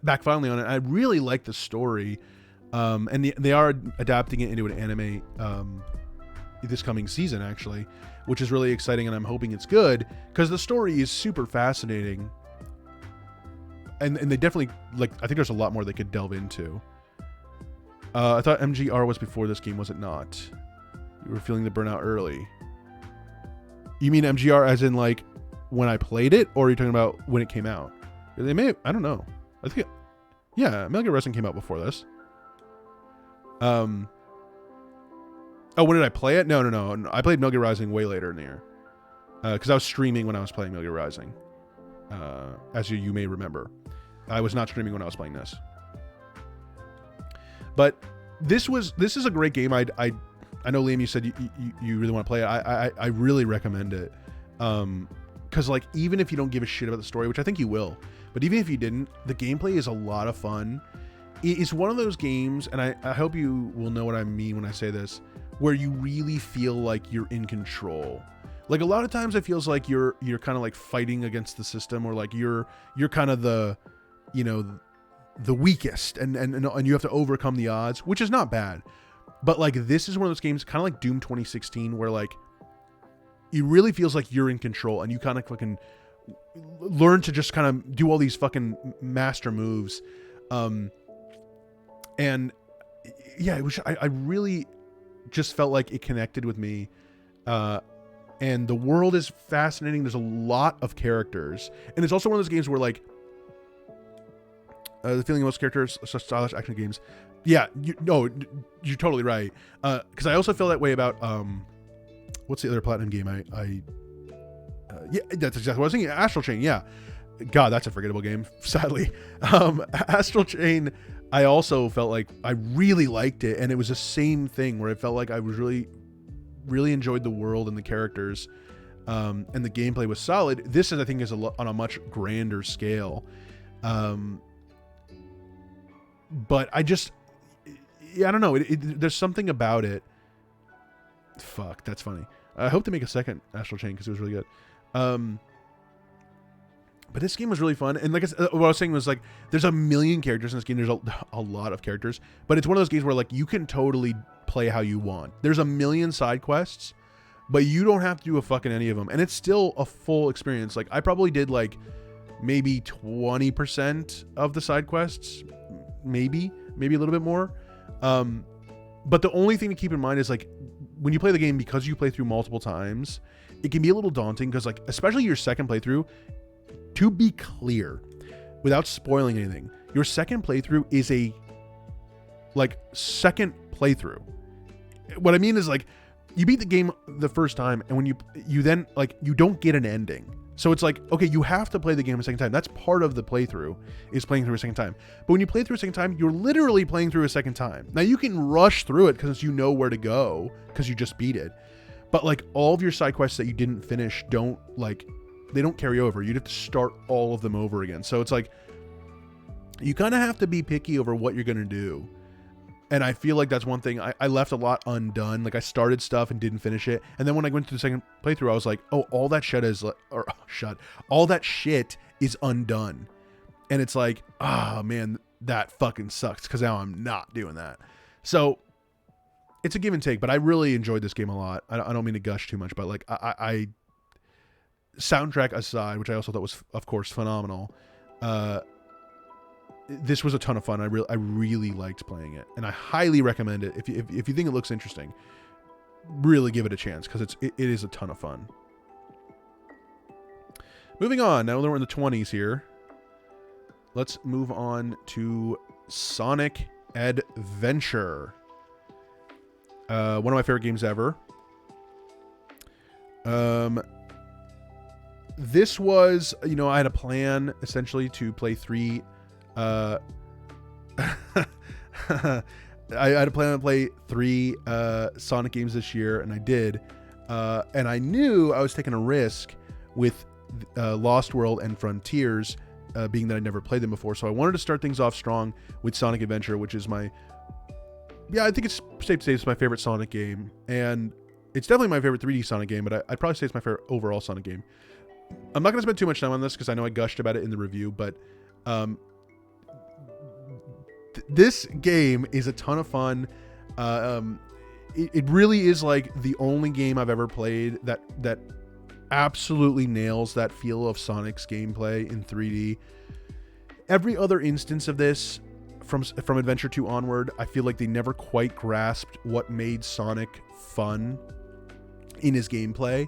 back finally on it, I really like the story. And they are adapting it into an anime this coming season, actually, which is really exciting, and I'm hoping it's good because the story is super fascinating. And they definitely, I think there's a lot more they could delve into. I thought MGR was before this game, was it not? You were feeling the burnout early. You mean MGR as in when I played it, or are you talking about when it came out? They may have, I don't know. I think yeah, Metal Gear Rising came out before this. Oh, when did I play it? No. I played Metal Gear Rising way later in the year. Because I was streaming when I was playing Metal Gear Rising. As you may remember. I was not streaming when I was playing this. But this is a great game. I know, Liam, you said you really want to play it. I really recommend it. Because even if you don't give a shit about the story, which I think you will, but even if you didn't, the gameplay is a lot of fun. It's one of those games, and I hope you will know what I mean when I say this, where you really feel like you're in control. A lot of times it feels like you're kind of fighting against the system, or you're kind of the weakest, and you have to overcome the odds, which is not bad. But this is one of those games, kind of like Doom 2016, where it really feels like you're in control, and you kind of fucking learn to just kind of do all these fucking master moves. And yeah, it was, I really just felt like it connected with me. And the world is fascinating. There's a lot of characters, and it's also one of those games where the feeling of most characters, stylish action games. Yeah, you're totally right. Because I also feel that way about what's the other Platinum game? Yeah, that's exactly what I was thinking. Astral Chain. Yeah, God, that's a forgettable game. Sadly, Astral Chain. I also felt like I really liked it, and it was the same thing where it felt like I was really enjoyed the world and the characters, and the gameplay was solid. This I think is on a much grander scale, but I don't know. There's something about it. Fuck, that's funny. I hope to make a second Astral Chain because it was really good. But this game was really fun, and what I was saying was there's a million characters in this game. There's a lot of characters, but it's one of those games where you can totally play how you want. There's a million side quests, but you don't have to do a fucking any of them, and it's still a full experience. I probably did maybe 20% of the side quests, maybe a little bit more. But the only thing to keep in mind is when you play the game, because you play through multiple times, it can be a little daunting because especially your second playthrough. To be clear, without spoiling anything, your second playthrough is a second playthrough. What I mean is you beat the game the first time, and when you then you don't get an ending. So it's okay, you have to play the game a second time. That's part of the playthrough, is playing through a second time. But when you play through a second time, you're literally playing through a second time. Now you can rush through it because you know where to go because you just beat it. But all of your side quests that you didn't finish don't they don't carry over. You'd have to start all of them over again. So it's you kind of have to be picky over what you're going to do. And I feel that's one thing. I left a lot undone. I started stuff and didn't finish it. And then when I went to the second playthrough, I was oh, all that shit is, all that shit is undone. And it's man, that fucking sucks. Cause now I'm not doing that. So it's a give and take, but I really enjoyed this game a lot. I don't mean to gush too much, but I soundtrack aside, which I also thought was, of course, phenomenal. this was a ton of fun. I really liked playing it, and I highly recommend it. If you think it looks interesting, really give it a chance, because it is a ton of fun. Moving on, now that we're in the 20s here, let's move on to Sonic Adventure. One of my favorite games ever. This was, I had a plan essentially to play 3. I had a plan to play 3 Sonic games this year, and I did. And I knew I was taking a risk with Lost World and Frontiers, being that I never played them before. So I wanted to start things off strong with Sonic Adventure, which is I think it's safe to say it's my favorite Sonic game. And it's definitely my favorite 3D Sonic game, but I'd probably say it's my favorite overall Sonic game. I'm not going to spend too much time on this because I know I gushed about it in the review, but this game is a ton of fun. It really is like the only game I've ever played that absolutely nails that feel of Sonic's gameplay in 3D. Every other instance of this, from Adventure 2 onward, I feel like they never quite grasped what made Sonic fun in his gameplay.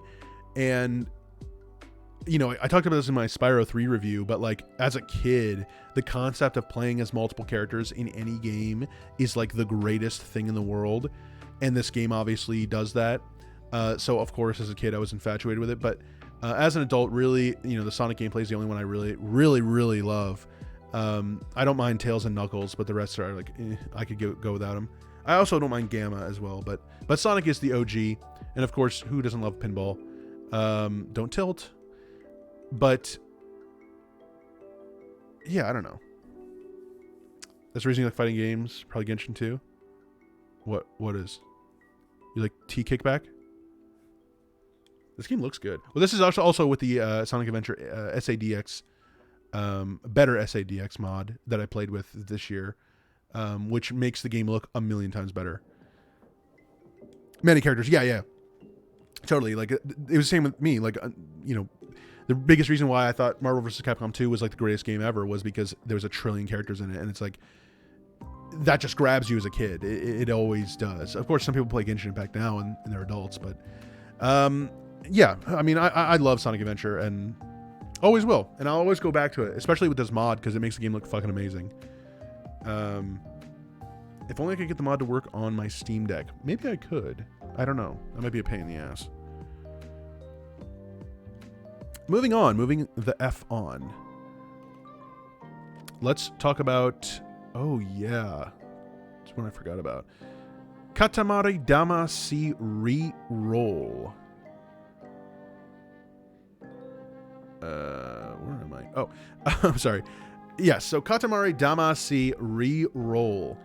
And I talked about this in my Spyro 3 review, but like as a kid, the concept of playing as multiple characters in any game is like the greatest thing in the world. And this game obviously does that. So of course, as a kid, I was infatuated with it. But as an adult, really, the Sonic gameplay is the only one I really, really, really love. I don't mind Tails and Knuckles, but the rest are like, I could go without them. I also don't mind Gamma as well, but Sonic is the OG. And of course, who doesn't love pinball? Don't tilt. But yeah, I don't know. That's the reason you like fighting games. Probably Genshin too. What is? You like T kickback? This game looks good. Well, this is also with the Sonic Adventure SADX, better SADX mod that I played with this year, which makes the game look a million times better. Many characters, yeah, totally. Like it was the same with me. Like the biggest reason why I thought Marvel vs. Capcom 2 was like the greatest game ever was because there was a trillion characters in it, and it's like that just grabs you as a kid. It always does. Of course, some people play Genshin Impact now and they're adults, but yeah, I mean, I love Sonic Adventure and always will, and I'll always go back to it, especially with this mod because it makes the game look fucking amazing. If only I could get the mod to work on my Steam Deck. Maybe I could. I don't know. That might be a pain in the ass. Moving the F on. Let's talk about, oh yeah, that's one I forgot about. Katamari Damacy Re-Roll. Where am I? Oh, I'm sorry. Yes, so Katamari Damacy Re-Roll.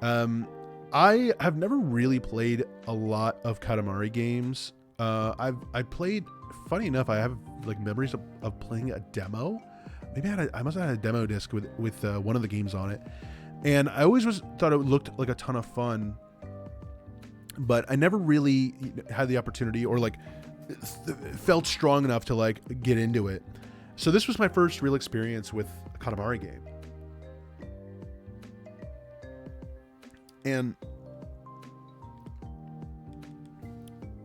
I have never really played a lot of Katamari games. I played, funny enough, I have like memories of playing a demo. Maybe I must have had a demo disc with one of the games on it, and I always thought it looked like a ton of fun, but I never really had the opportunity or like felt strong enough to like get into it. So this was my first real experience with a Katamari game, and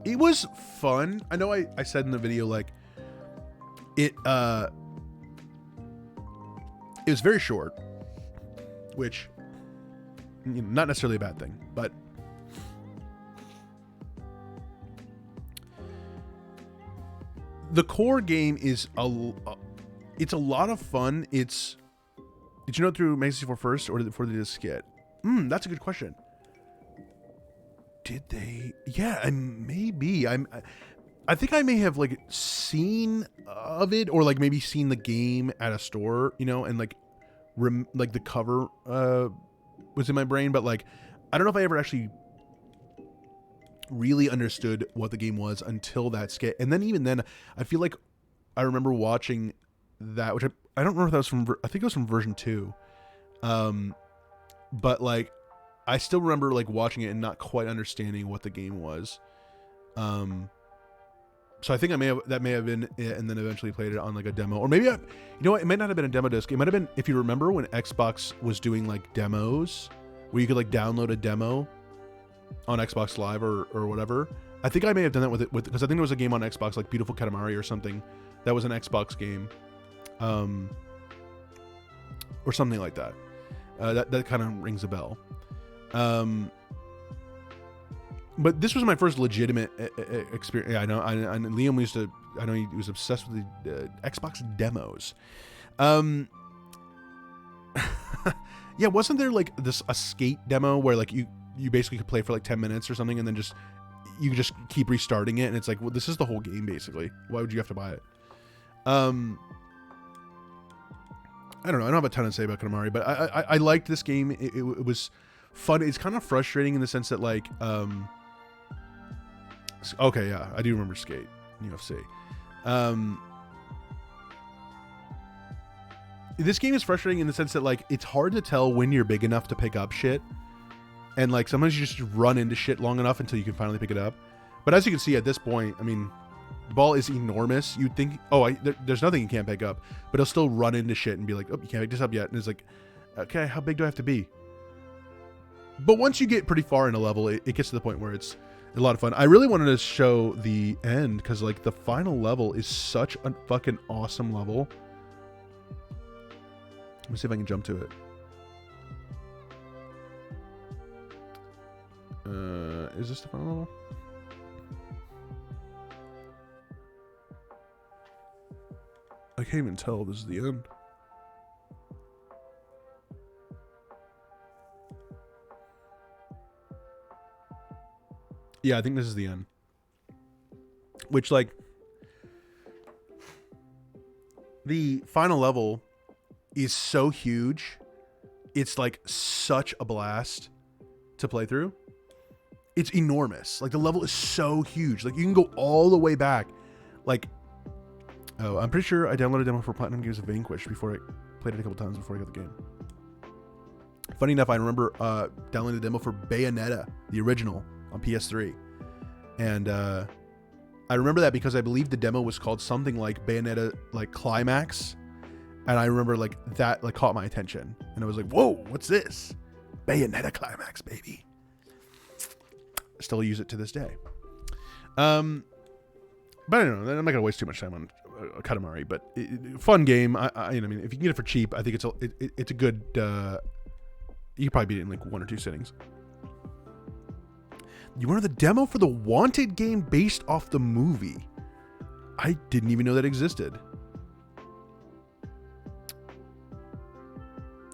it was fun. I know I said in the video like it was very short, which not necessarily a bad thing, but the core game is it's a lot of fun. Did you know it through Mega 64 first, or before they did a skit? That's a good question. Did they? Yeah, maybe. I think I may have like seen of it, or like maybe seen the game at a store, and like like the cover was in my brain, but like I don't know if I ever actually really understood what the game was until that skit. And then even then, I feel like I remember watching that, which I don't remember if that was I think it was from version 2. But like I still remember like watching it and not quite understanding what the game was. So I think that may have been it, and then eventually played it on like a demo, or maybe you know what? It might not have been a demo disc. It might have been, if you remember when Xbox was doing like demos, where you could like download a demo on Xbox Live or whatever. I think I may have done that with it because I think there was a game on Xbox like Beautiful Katamari or something that was an Xbox game, or something like that. That kind of rings a bell. But this was my first legitimate experience. Yeah, I know. And Liam used to. I know he was obsessed with the Xbox demos. Yeah, wasn't there like a skate demo where like you basically could play for like 10 minutes or something, and then you just keep restarting it, and it's like, well, this is the whole game basically. Why would you have to buy it? I don't know. I don't have a ton to say about Katamari, but I liked this game. It was fun. It's kind of frustrating in the sense that like. Okay, yeah, I do remember Skate in UFC. This game is frustrating in the sense that like it's hard to tell when you're big enough to pick up shit, and like sometimes you just run into shit long enough until you can finally pick it up. But as you can see at this point, I mean, the ball is enormous. You'd think, oh, there's nothing you can't pick up, but he'll still run into shit and be like, oh, you can't pick this up yet, and it's like, okay, how big do I have to be? But once you get pretty far in a level, it gets to the point where it's a lot of fun. I really wanted to show the end because like the final level is such a fucking awesome level. Let me see if I can jump to it. Is this the final level? I can't even tell if this is the end. Yeah, I think this is the end. Which, like, the final level is so huge. It's, like, such a blast to play through. It's enormous. Like, the level is so huge. Like, you can go all the way back. Like, oh, I'm pretty sure I downloaded a demo for Platinum Games of Vanquish before I played it a couple times before I got the game. Funny enough, I remember downloading the demo for Bayonetta, the original, on PS3, and I remember that because I believe the demo was called something like Bayonetta like Climax, and I remember like that like caught my attention, and I was like, whoa, what's this? Bayonetta Climax, baby. Still use it to this day. But I don't know, I'm not gonna waste too much time on Katamari, but fun game. I mean, if you can get it for cheap, I think it's a good you could probably beat it in like 1 or 2 sittings. You wanted the demo for the Wanted game based off the movie. I didn't even know that existed.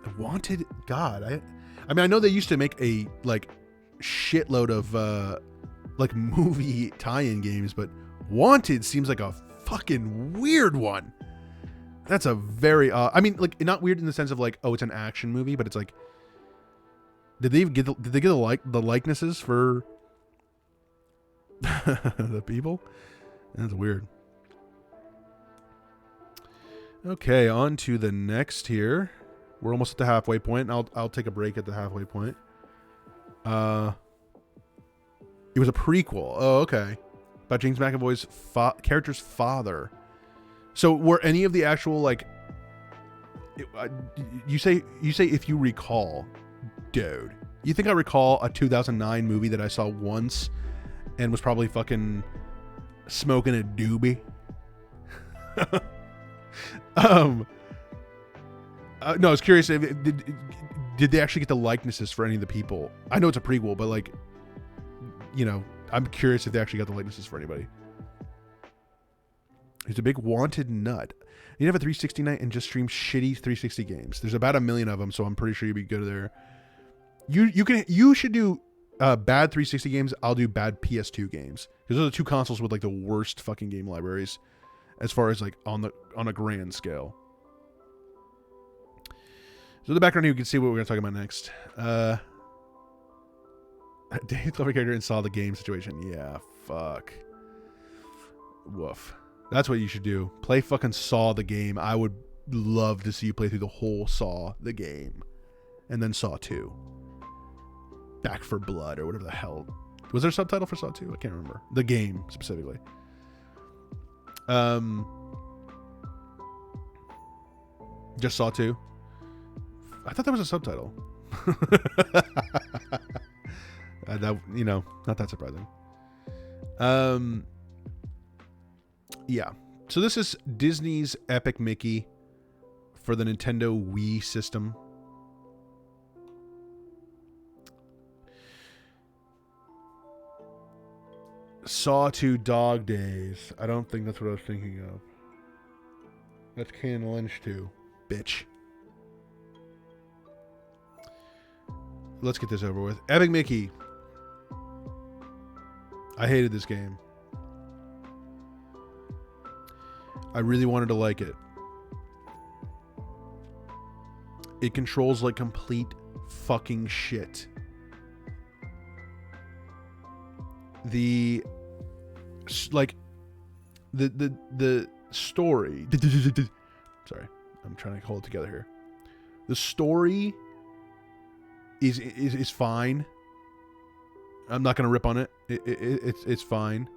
The Wanted, God, I mean, I know they used to make a like shitload of like movie tie-in games, but Wanted seems like a fucking weird one. That's a very I mean, like, not weird in the sense of like, oh, it's an action movie, but it's like, did they get the likenesses for the people? That's weird. Okay, on to the next here. We're almost at the halfway point. I'll take a break at the halfway point. It was a prequel. Oh, okay. About James McAvoy's character's father. So were any of the actual like? You say if you recall, dude. You think I recall a 2009 movie that I saw once and was probably fucking smoking a doobie? No, I was curious if did they actually get the likenesses for any of the people? I know it's a prequel, but like, you know, I'm curious if they actually got the likenesses for anybody. He's a big wanted nut. You'd have a 360 night and just stream shitty 360 games. There's about 1 million of them, so I'm pretty sure you'd be good there. You should do bad 360 games. I'll do bad PS2 games, because those are the 2 consoles with like the worst fucking game libraries, as far as like on a grand scale. So in the background here, you can see what we're gonna talk about next. Dave's clever character and saw the game situation. Yeah, fuck. Woof. That's what you should do. Play fucking Saw the game. I would love to see you play through the whole Saw the game, and then Saw 2. Back for Blood or whatever the hell. Was there a subtitle for Saw 2? I can't remember. The game specifically. Just Saw 2. I thought that was a subtitle. That, not that surprising. Yeah. So this is Disney's Epic Mickey for the Nintendo Wii system. Saw 2 Dog Days. I don't think that's what I was thinking of. That's Ken Lynch 2. Bitch. Let's get this over with. Epic Mickey. I hated this game. I really wanted to like it. It controls like complete fucking shit. The story. Sorry, I'm trying to hold it together here. The story is fine. I'm not gonna rip on it. It's fine,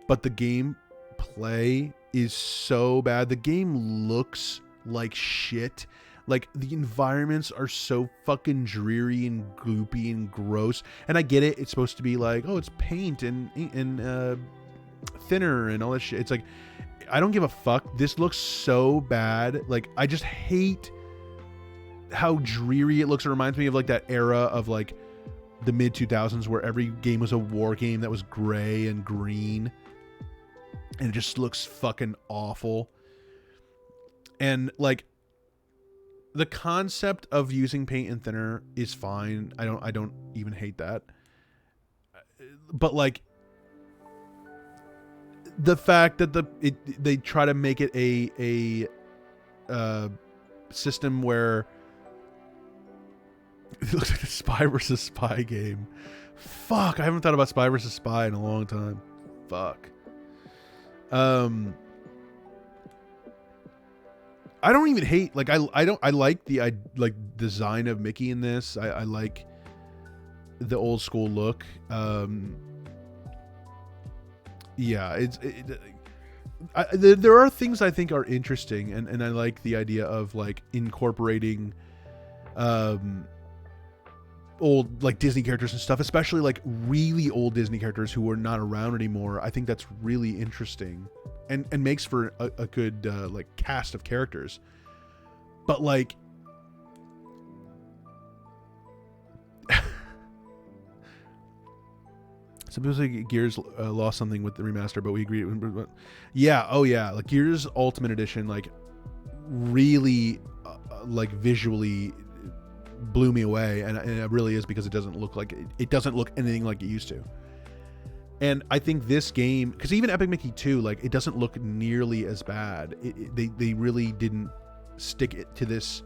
but the gameplay is so bad. The game looks like shit. Like, the environments are so fucking dreary and gloopy and gross. And I get it. It's supposed to be like, oh, it's paint and thinner and all that shit. It's like, I don't give a fuck. This looks so bad. Like, I just hate how dreary it looks. It reminds me of like that era of like the mid 2000s where every game was a war game that was gray and green. And it just looks fucking awful. And like, the concept of using paint and thinner is fine. I don't even hate that. But like, the fact that they try to make it a system where it looks like a spy versus spy game. Fuck, I haven't thought about spy versus spy in a long time. Fuck. I don't even hate, like, I like the design of Mickey in this. I like the old school look. Yeah, there are things I think are interesting, and I like the idea of like incorporating old like Disney characters and stuff, especially like really old Disney characters who are not around anymore. I think that's really interesting and makes for a good like cast of characters. But like, some people say Gears lost something with the remaster, but we agree. Yeah, oh yeah, like Gears Ultimate Edition, like really like visually blew me away, and it really is because it doesn't look anything like it used to. And I think this game, because even Epic Mickey 2, like, it doesn't look nearly as bad. They really didn't stick it to this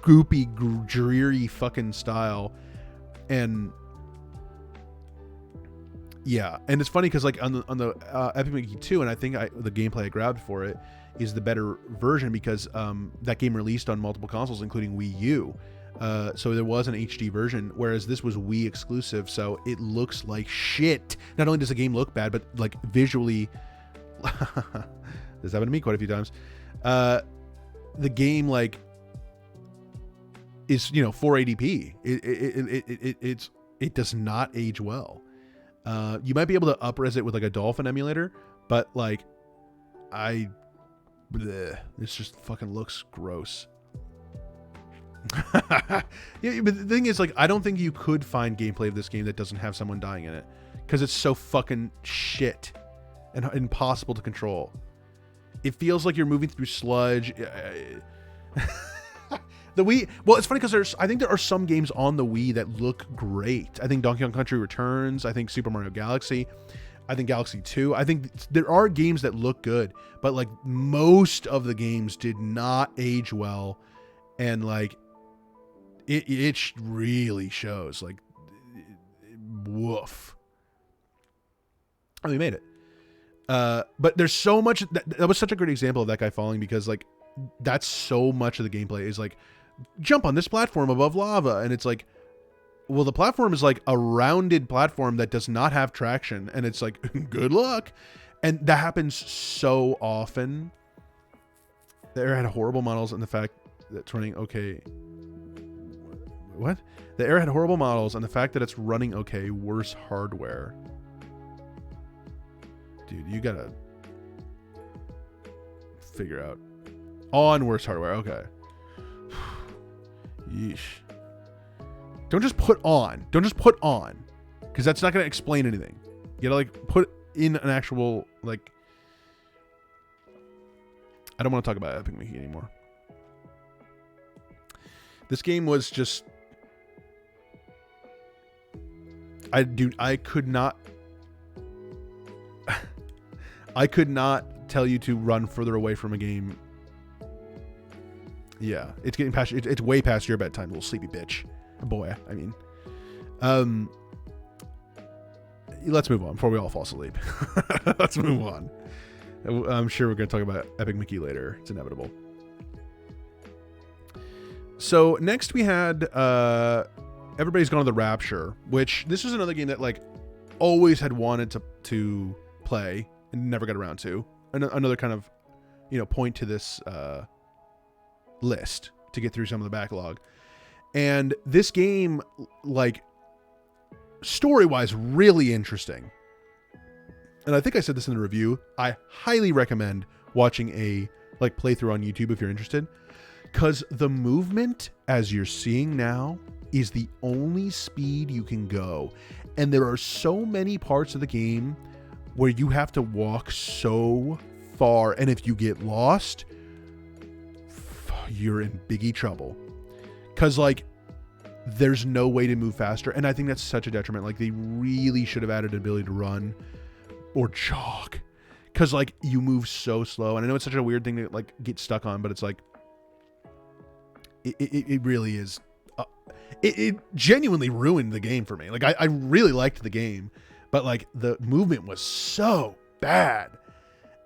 goopy, dreary fucking style. And yeah, and it's funny because like on the Epic Mickey 2, and I think the gameplay I grabbed for it is the better version because that game released on multiple consoles, including Wii U. So there was an HD version, whereas this was Wii exclusive, so it looks like shit. Not only does the game look bad, but like visually, this happened to me quite a few times. The game like is 480p. It does not age well. You might be able to up-res it with like a Dolphin emulator, but like this just fucking looks gross. Yeah, but the thing is, like, I don't think you could find gameplay of this game that doesn't have someone dying in it, because it's so fucking shit and impossible to control. It feels like you're moving through sludge. The Wii, well, it's funny because I think there are some games on the Wii that look great. I think Donkey Kong Country Returns. I think Super Mario Galaxy. I think Galaxy 2. I think there are games that look good, but like most of the games did not age well, and like it really shows. Like, woof. Oh, we made it. But there's so much that was such a great example of that guy falling, because like that's so much of the gameplay is like jump on this platform above lava, and it's like, well, the platform is like a rounded platform that does not have traction, and it's like good luck. And that happens so often. The air had horrible models, and the fact that it's running okay. What? The air had horrible models, and the fact that it's running okay, worse hardware. Dude, you gotta figure out. On worse hardware, okay. Yeesh. Don't just put on. Don't just put on. Because that's not gonna explain anything. You gotta like put in an actual like. I don't want to talk about Epic Mickey anymore. This game was just. I could not. I could not tell you to run further away from a game. Yeah, it's getting past. It's way past your bedtime, little sleepy bitch. Boy, I mean. Let's move on before we all fall asleep. Let's move on. I'm sure we're going to talk about Epic Mickey later. It's inevitable. So next we had Everybody's Gone to the Rapture, which this was another game that like always had wanted to play and never got around to. Another kind of, point to this list to get through some of the backlog. And this game, like, story-wise, really interesting. And I think I said this in the review. I highly recommend watching a like playthrough on YouTube if you're interested, because the movement, as you're seeing now, is the only speed you can go. And there are so many parts of the game where you have to walk so far, and if you get lost, you're in biggie trouble. Because like there's no way to move faster, and I think that's such a detriment. Like they really should have added an ability to run or jog, because like you move so slow. And I know it's such a weird thing to like get stuck on, but it's like it really is. It genuinely ruined the game for me. Like I really liked the game, but like the movement was so bad.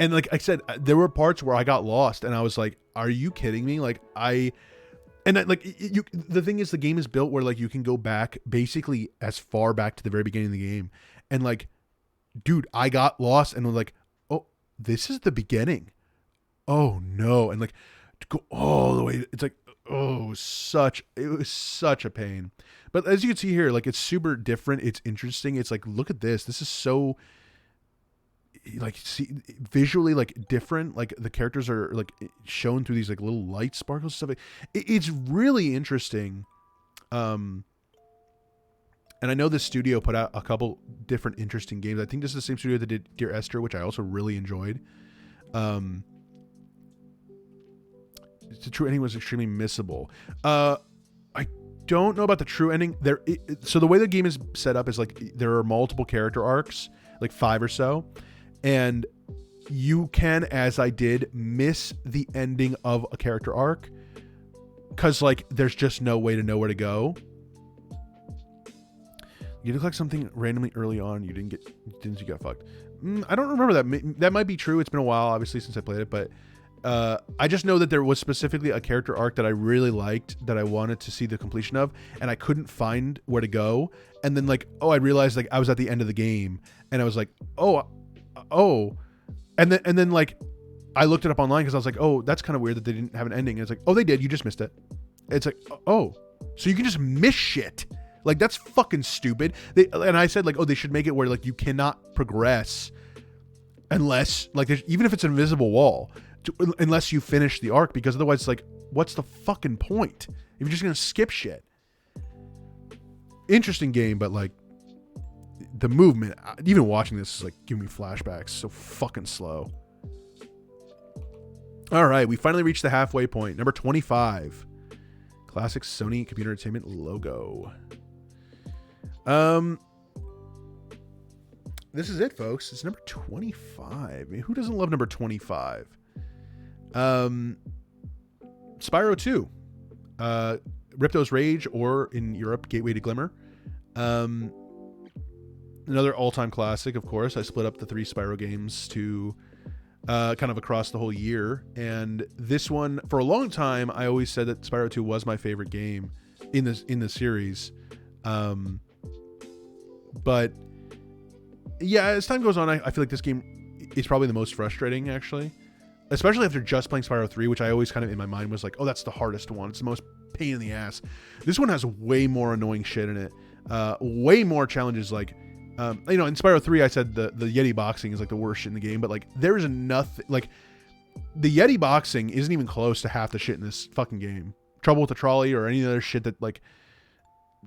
And like I said, there were parts where I got lost, and I was like, "Are you kidding me?" Like the thing is, the game is built where like you can go back basically as far back to the very beginning of the game, and like, dude, I got lost and was like, "Oh, this is the beginning." Oh no, and like to go all the way, it's like, oh, it was such a pain. But as you can see here, like it's super different. It's interesting. It's like, look at this. This is so. Like see visually like different, like the characters are like shown through these like little light sparkles and stuff. It's really interesting. And I know this studio put out a couple different interesting games. I think this is the same studio that did Dear Esther, which I also really enjoyed. The true ending was extremely missable. I don't know about the true ending there. So the way the game is set up is like there are multiple character arcs, like 5 or so. And you can, as I did, miss the ending of a character arc because like there's just no way to know where to go. You look like something randomly early on. You got fucked. I don't remember that. That might be true. It's been a while, obviously, since I played it, but I just know that there was specifically a character arc that I really liked that I wanted to see the completion of, and I couldn't find where to go. And then like, I realized like I was at the end of the game, and I was like, oh, and then like I looked it up online because I was like, oh, that's kind of weird that they didn't have an ending. And it's like, oh, they did. You just missed it. It's like, oh, so you can just miss shit. Like that's fucking stupid. And I said like, oh, they should make it where like you cannot progress unless like even if it's an invisible wall, unless you finish the arc, because otherwise it's like, what's the fucking point if you're just gonna skip shit? Interesting game, but like. The movement, even watching this, is like giving me flashbacks. So fucking slow. All right, we finally reached the halfway point. Number 25, classic Sony Computer Entertainment logo. This is it, folks. It's number 25. I mean, who doesn't love number 25? Spyro 2, Ripto's Rage, or in Europe, Gateway to Glimmer. Another all-time classic, of course. I split up the 3 Spyro games to kind of across the whole year. And this one, for a long time, I always said that Spyro 2 was my favorite game in the series. But yeah, as time goes on, I feel like this game is probably the most frustrating, actually. Especially after just playing Spyro 3, which I always kind of in my mind was like, oh, that's the hardest one. It's the most pain in the ass. This one has way more annoying shit in it. Way more challenges. Like, in Spyro 3, I said the Yeti boxing is like the worst shit in the game, but like there is nothing like the Yeti boxing isn't even close to half the shit in this fucking game. Trouble with the trolley or any other shit that like,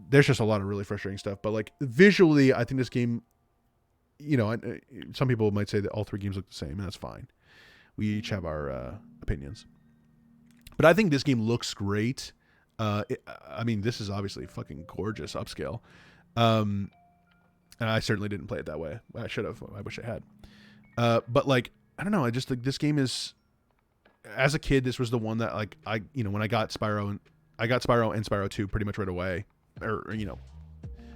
there's just a lot of really frustrating stuff. But like visually, I think this game, some people might say that all three games look the same, and that's fine. We each have our opinions. But I think this game looks great. This is obviously fucking gorgeous upscale. And I certainly didn't play it that way. I should have. I wish I had. But like, I don't know. I just think this game is, as a kid, this was the one that like when I got Spyro and Spyro 2 pretty much right away, or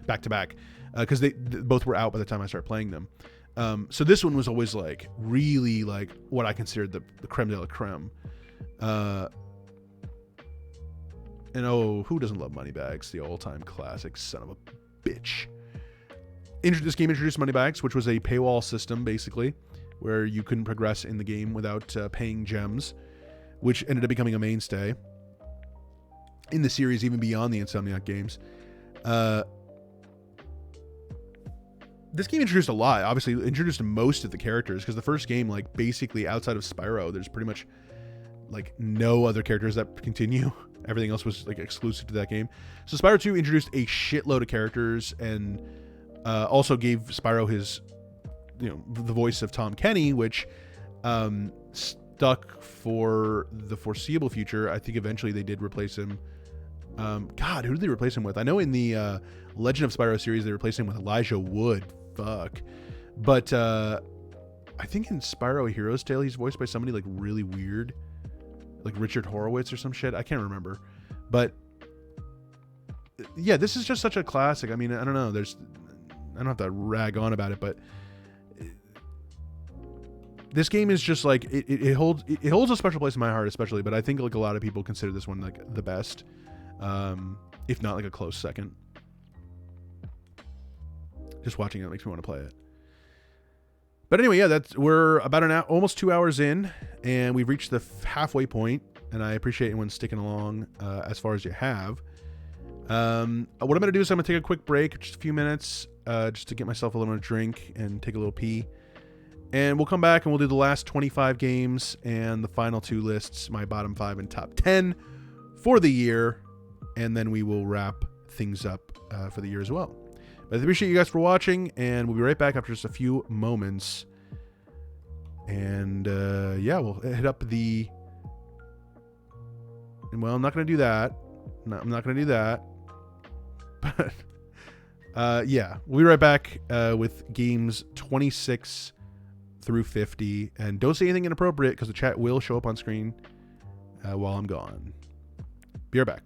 back to back, because they both were out by the time I started playing them. So this one was always like really like what I considered the creme de la creme. And who doesn't love Moneybags, the all-time classic son of a bitch. This game introduced Moneybags, which was a paywall system basically, where you couldn't progress in the game without paying gems, which ended up becoming a mainstay in the series, even beyond the Insomniac games. This game introduced a lot. Obviously, introduced most of the characters, because the first game, like basically outside of Spyro, there's pretty much like no other characters that continue. Everything else was like exclusive to that game. So Spyro 2 introduced a shitload of characters, and also gave Spyro his, the voice of Tom Kenny, which stuck for the foreseeable future. I think eventually they did replace him. God, who did they replace him with? I know in the Legend of Spyro series they replaced him with Elijah Wood. Fuck. But I think in Spyro A Hero's Tale he's voiced by somebody like really weird, like Richard Horowitz or some shit. I can't remember. But yeah, this is just such a classic. I mean, I don't know. I don't have to rag on about it, but this game is just like it holds a special place in my heart, especially. But I think like a lot of people consider this one like the best, if not like a close second. Just watching it makes me want to play it. But anyway, yeah, we're about an hour, almost 2 hours in, and we've reached the halfway point. And I appreciate anyone sticking along as far as you have. What I'm going to do is I'm going to take a quick break, just a few minutes, just to get myself a little drink and take a little pee. And we'll come back and we'll do the last 25 games and the final two lists, my bottom 5 and top 10 for the year. And then we will wrap things up for the year as well. But I appreciate you guys for watching, and we'll be right back after just a few moments. And yeah, we'll hit up the... Well, I'm not going to do that. No, I'm not going to do that. But yeah, we'll be right back with games 26 through 50. And don't say anything inappropriate, because the chat will show up on screen while I'm gone. Be right back.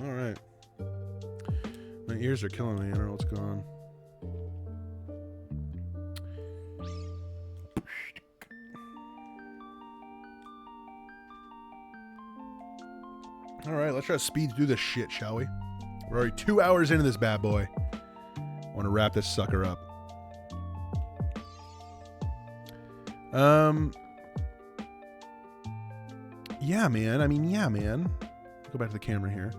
All right. My ears are killing me. I don't know what's going on. All right, let's try to speed through this shit, shall we? We're already 2 hours into this bad boy. I want to wrap this sucker up. Yeah, man. I mean, yeah, man. Go back to the camera here.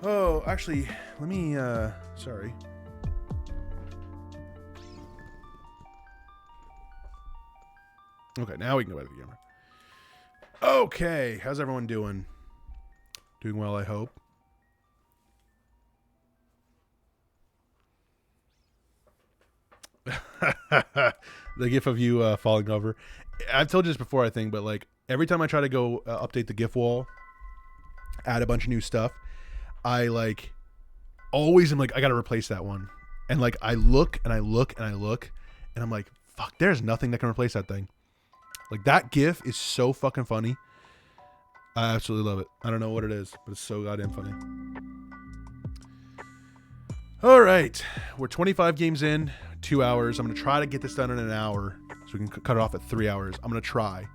Oh, actually, let me, sorry. Okay, now we can go back to the camera. Okay, how's everyone doing? Doing well, I hope. The gif of you falling over. I've told you this before, I think, but like every time I try to go update the gif wall, add a bunch of new stuff, I like always am like, I gotta replace that one. And like I look and I look and I look and I'm like, fuck, there's nothing that can replace that thing. Like that gif is so fucking funny. I absolutely love it. I don't know what it is, but it's so goddamn funny. All right, we're 25 games in, 2 hours. I'm gonna try to get this done in an hour, so we can cut it off at 3 hours. I'm gonna try.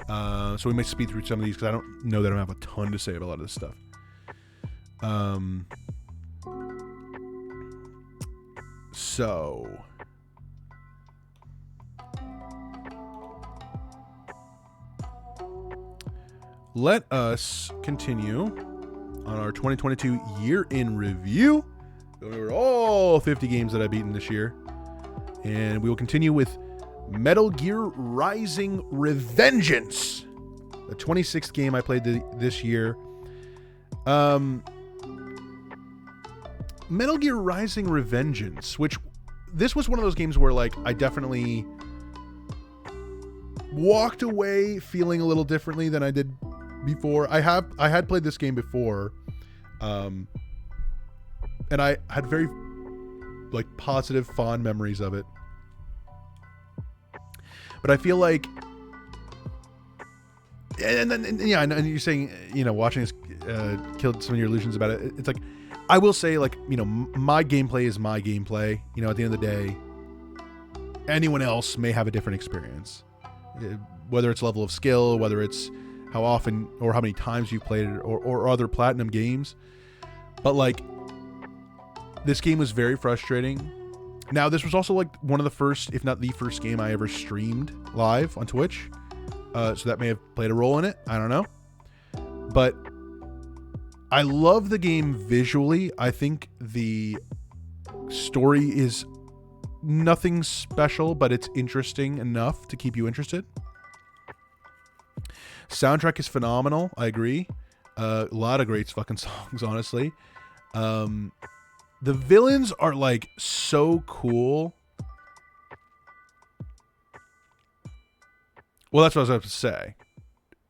So we may speed through some of these because I don't know that I have a ton to say about a lot of this stuff. So let us continue on our 2022 year in review. Going over all 50 games that I've beaten this year. And we will continue with Metal Gear Rising Revengeance, the 26th game I played this year. Metal Gear Rising Revengeance, which this was one of those games where like I definitely walked away feeling a little differently than I did before. I had played this game before, and I had very like positive, fond memories of it. But I feel like, and you're saying, you know, watching this killed some of your illusions about it. It's like, I will say, like, you know, my gameplay is my gameplay. You know, at the end of the day, anyone else may have a different experience, whether it's level of skill, whether it's how often or how many times you've played it, or other platinum games. But like, this game was very frustrating. Now, this was also like one of the first, if not the first game I ever streamed live on Twitch. So that may have played a role in it. I don't know. But I love the game visually. I think the story is nothing special, but it's interesting enough to keep you interested. Soundtrack is phenomenal. I agree. A lot of great fucking songs, honestly. The villains are like so cool. Well, that's what I was about to say.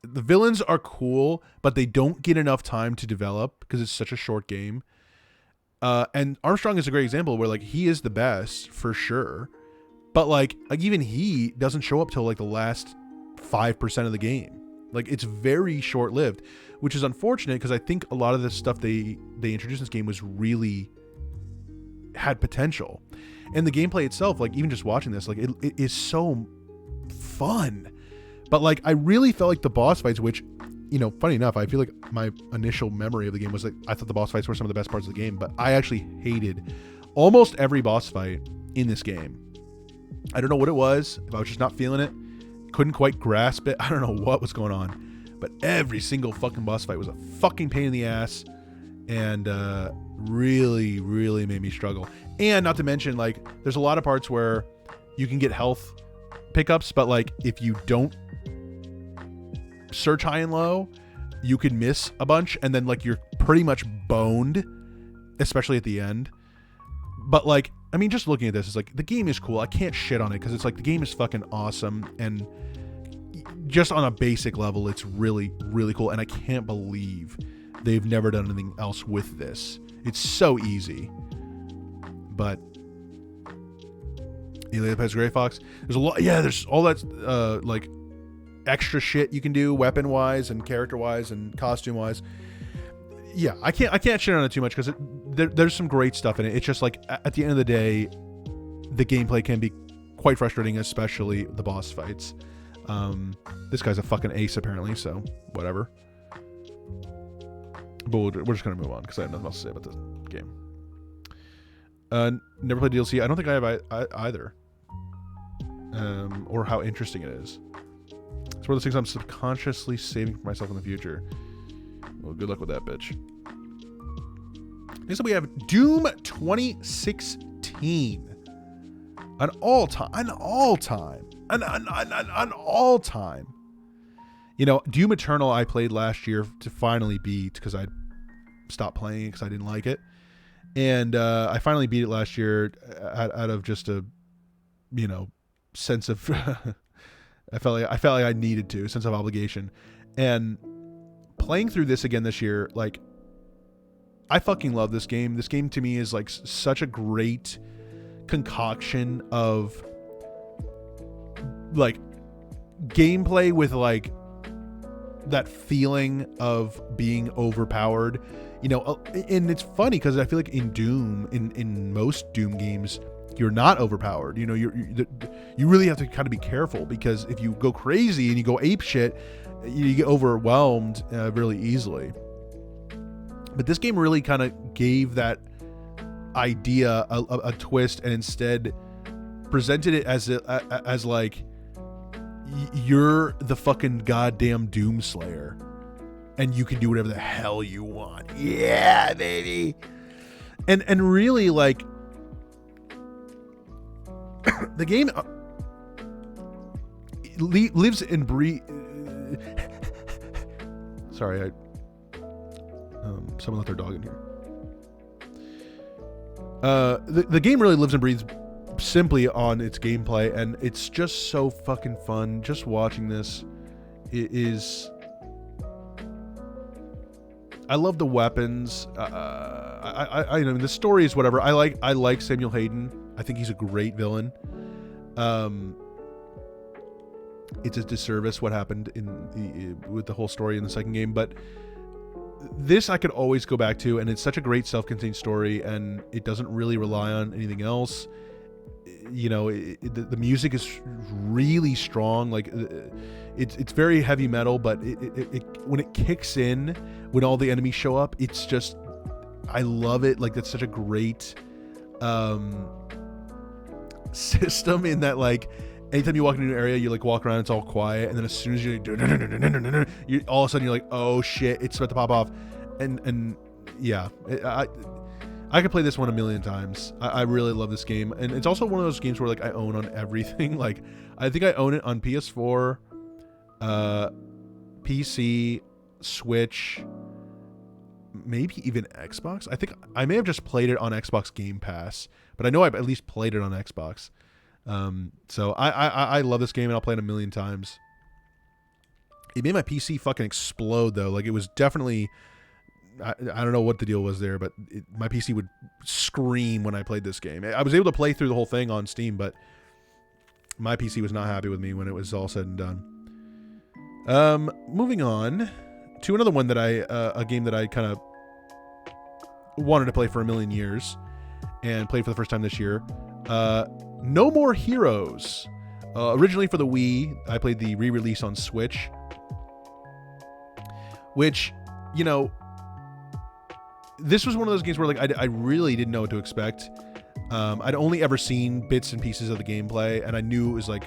The villains are cool, but they don't get enough time to develop because it's such a short game. And Armstrong is a great example where like he is the best for sure, but like even he doesn't show up till like the last 5% of the game. Like it's very short lived, which is unfortunate because I think a lot of the stuff they introduced in this game was really had potential, and the gameplay itself, like even just watching this, like it is so fun. But like I really felt like the boss fights, which, you know, funny enough, I feel like my initial memory of the game was like I thought the boss fights were some of the best parts of the game, but I actually hated almost every boss fight in this game. I don't know what it was, if I was just not feeling it, couldn't quite grasp it, I don't know what was going on, but every single fucking boss fight was a fucking pain in the ass, and really made me struggle. And not to mention, like, there's a lot of parts where you can get health pickups, but like if you don't search high and low, you can miss a bunch, and then like you're pretty much boned, especially at the end. But like, I mean, just looking at this, it's like the game is cool. I can't shit on it because it's like the game is fucking awesome, and just on a basic level, it's really cool. And I can't believe they've never done anything else with this. It's so easy. But Elliot plays Gray Fox. There's a lot. Yeah, there's all that like extra shit you can do weapon wise and character wise and costume wise. yeah, I can't shit on it too much because there's some great stuff in it. It's just like at the end of the day, the gameplay can be quite frustrating, especially the boss fights. This guy's a fucking ace apparently, so whatever. But we're just gonna move on because I have nothing else to say about this game. Never played DLC. I don't think I have either. Or how interesting it is. It's one of those things I'm subconsciously saving for myself in the future. Well, good luck with that, bitch. Next up we have Doom 2016. An all-time. You know, Doom Eternal I played last year to finally beat because I stopped playing it because I didn't like it. And I finally beat it last year out of just a, you know, sense of I felt like I needed to, sense of obligation. And playing through this again this year, like, I fucking love this game. This game to me is like such a great concoction of like gameplay with like that feeling of being overpowered, you know. And it's funny because I feel like in Doom, in most Doom games, you're not overpowered. You know, you really have to kind of be careful because if you go crazy and you go ape shit, you get overwhelmed really easily. But this game really kind of gave that idea a twist and instead presented it as like you're the fucking goddamn Doomslayer and you can do whatever the hell you want. Yeah, baby. And really, like, the game lives and breathes. Sorry, someone let their dog in here. The game really lives and breathes simply on its gameplay, and it's just so fucking fun. Just watching this is. I love the weapons. I mean, the story is whatever. I like Samuel Hayden. I think he's a great villain. It's a disservice what happened with the whole story in the second game, but this I could always go back to, and it's such a great self-contained story, and it doesn't really rely on anything else. You know, the music is really strong. Like, it's very heavy metal, but it when it kicks in, when all the enemies show up, it's just, I love it. Like, that's such a great system in that, like, anytime you walk into an area, you like walk around, it's all quiet, and then as soon as you all of a sudden you're like, oh shit, it's about to pop off, and yeah, I could play this one a million times. I really love this game, and it's also one of those games where like I own on everything. Like, I think I own it on PS4, PC, Switch, maybe even Xbox. I think I may have just played it on Xbox Game Pass, but I know I've at least played it on Xbox. So I love this game, and I'll play it a million times. It made my PC fucking explode though. Like, it was definitely, I don't know what the deal was there, but my PC would scream when I played this game. I was able to play through the whole thing on Steam, but my PC was not happy with me when it was all said and done. Moving on to another one that a game that I kind of wanted to play for a million years and played for the first time this year. No More Heroes. Originally for the Wii, I played the re-release on Switch, which, you know, this was one of those games where like I really didn't know what to expect. I'd only ever seen bits and pieces of the gameplay, and I knew it was like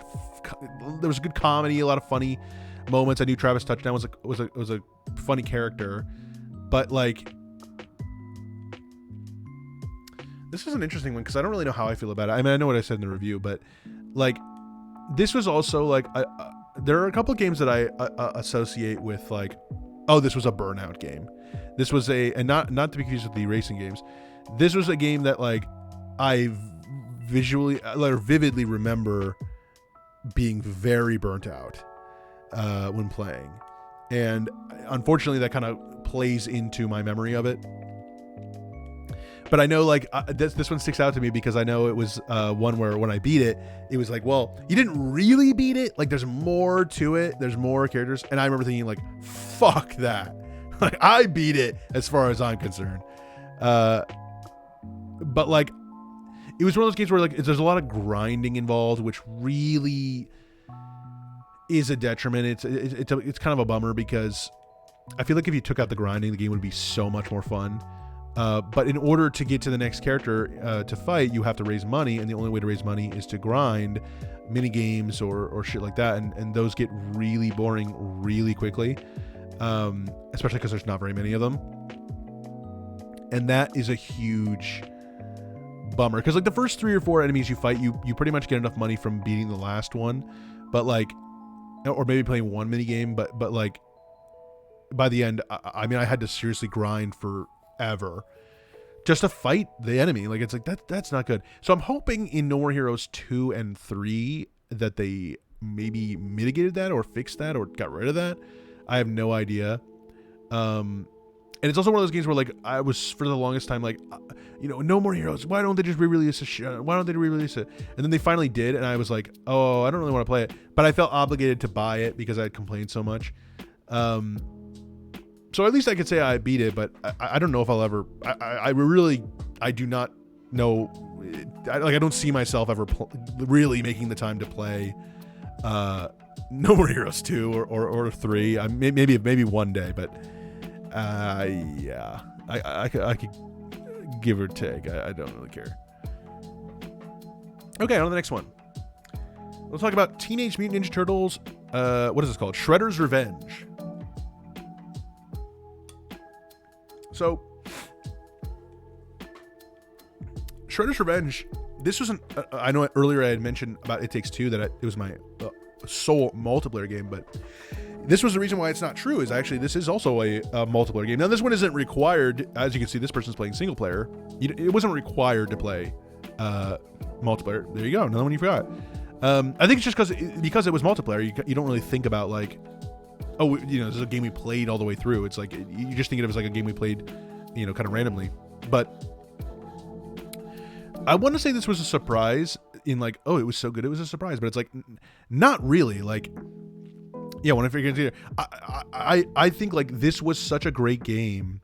there was good comedy, a lot of funny moments. I knew Travis Touchdown was a funny character, but like, this is an interesting one because I don't really know how I feel about it. I mean, I know what I said in the review, but like, this was also like there are a couple of games that I associate with like, oh, this was a Burnout game. This was and not to be confused with the racing games. This was a game that like I vividly remember being very burnt out when playing, and unfortunately that kind of plays into my memory of it. But I know like this one sticks out to me because I know it was one where when I beat it, it was like, well, you didn't really beat it. Like, there's more to it. There's more characters. And I remember thinking like, fuck that. Like, I beat it as far as I'm concerned. But like, it was one of those games where like there's a lot of grinding involved, which really is a detriment. It's kind of a bummer because I feel like if you took out the grinding, the game would be so much more fun. But in order to get to the next character to fight, you have to raise money, and the only way to raise money is to grind mini games or shit like that, and those get really boring really quickly, especially because there's not very many of them, and that is a huge bummer. Because like the first 3 or 4 enemies you fight, you pretty much get enough money from beating the last one, but like, or maybe playing one mini game, but like by the end, I mean, I had to seriously grind forever just to fight the enemy. Like, it's like that's not good. So I'm hoping in No More Heroes 2 and 3 that they maybe mitigated that or fixed that or got rid of that. I have no idea. And it's also one of those games where like I was for the longest time like, No More Heroes, why don't they just re-release it? Why don't they re-release it? And then they finally did, and I was like, oh, I don't really want to play it, but I felt obligated to buy it because I had complained so much. So at least I could say I beat it, but I don't know if I'll ever. I do not know. I don't see myself ever really making the time to play No More Heroes 2 or 3. Maybe one day, but yeah, I could give or take. I don't really care. Okay, on to the next one. We'll talk about Teenage Mutant Ninja Turtles. What is this called? Shredder's Revenge. So, Shredder's Revenge, this wasn't, I know earlier I had mentioned about It Takes Two that it was my sole multiplayer game, but this was the reason why it's not true, is actually this is also a multiplayer game. Now, this one isn't required, as you can see, this person's playing single player. It wasn't required to play multiplayer. There you go, another one you forgot. I think it's just because it was multiplayer, you don't really think about like, oh, this is a game we played all the way through. It's like, you just think of it as like a game we played, kind of randomly. But I want to say this was a surprise in like, oh, it was so good, it was a surprise. But it's like, not really. Like, yeah, when I figured it out, I think like this was such a great game.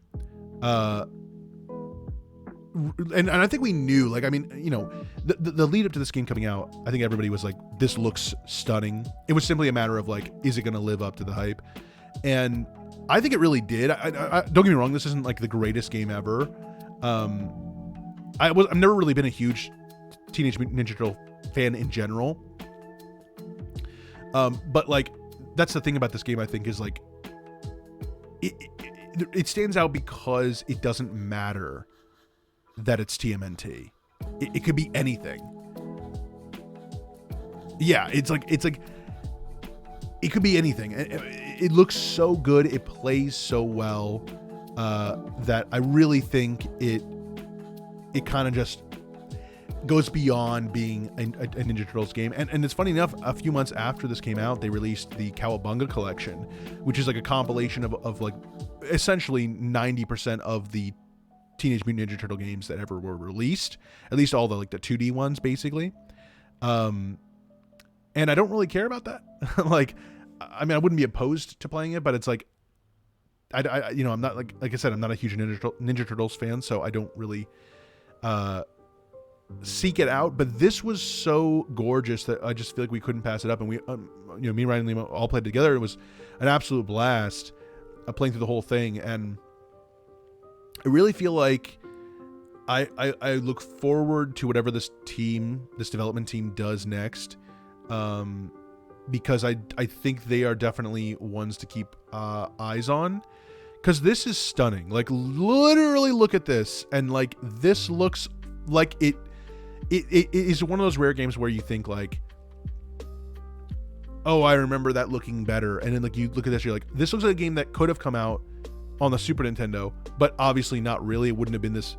And I think we knew, like, I mean, the lead up to this game coming out, I think everybody was like, this looks stunning. It was simply a matter of like, is it going to live up to the hype? And I think it really did. I don't get me wrong, this isn't like the greatest game ever. I've never really been a huge Teenage Mutant Ninja Turtle fan in general. But like, that's the thing about this game, I think, is like, it stands out because it doesn't matter that it's TMNT. It could be anything. Yeah, it's like it could be anything. It looks so good, it plays so well, that I really think it kind of just goes beyond being a Ninja Turtles game. And it's funny enough, a few months after this came out, they released the Cowabunga collection, which is like a compilation of like essentially 90% of the Teenage Mutant Ninja Turtle games that ever were released, at least all the like the 2D ones, basically. And I don't really care about that. Like, I mean, I wouldn't be opposed to playing it, but it's like, I'm not like I said, I'm not a huge Ninja Turtles fan, so I don't really seek it out. But this was so gorgeous that I just feel like we couldn't pass it up. And we, me, Ryan, and Lima all played together. It was an absolute blast playing through the whole thing, and I really feel like I look forward to whatever this development team does next, because I think they are definitely ones to keep eyes on, because this is stunning. Like, literally look at this, and like, this looks like it is one of those rare games where you think like, oh, I remember that looking better, and then like you look at this, you're like, this looks like a game that could have come out on the Super Nintendo, but obviously not really. It wouldn't have been this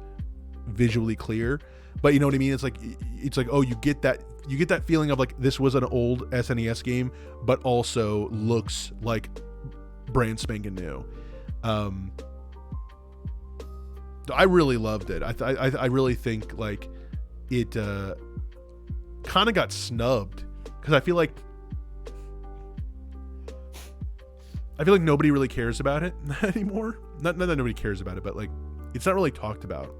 visually clear, but you know what I mean? It's like, oh, you get that feeling of like, this was an old SNES game, but also looks like brand spanking new. I really loved it. I really think like it kind of got snubbed, because I feel like I feel like nobody really cares about it anymore. Not that nobody cares about it, but like it's not really talked about.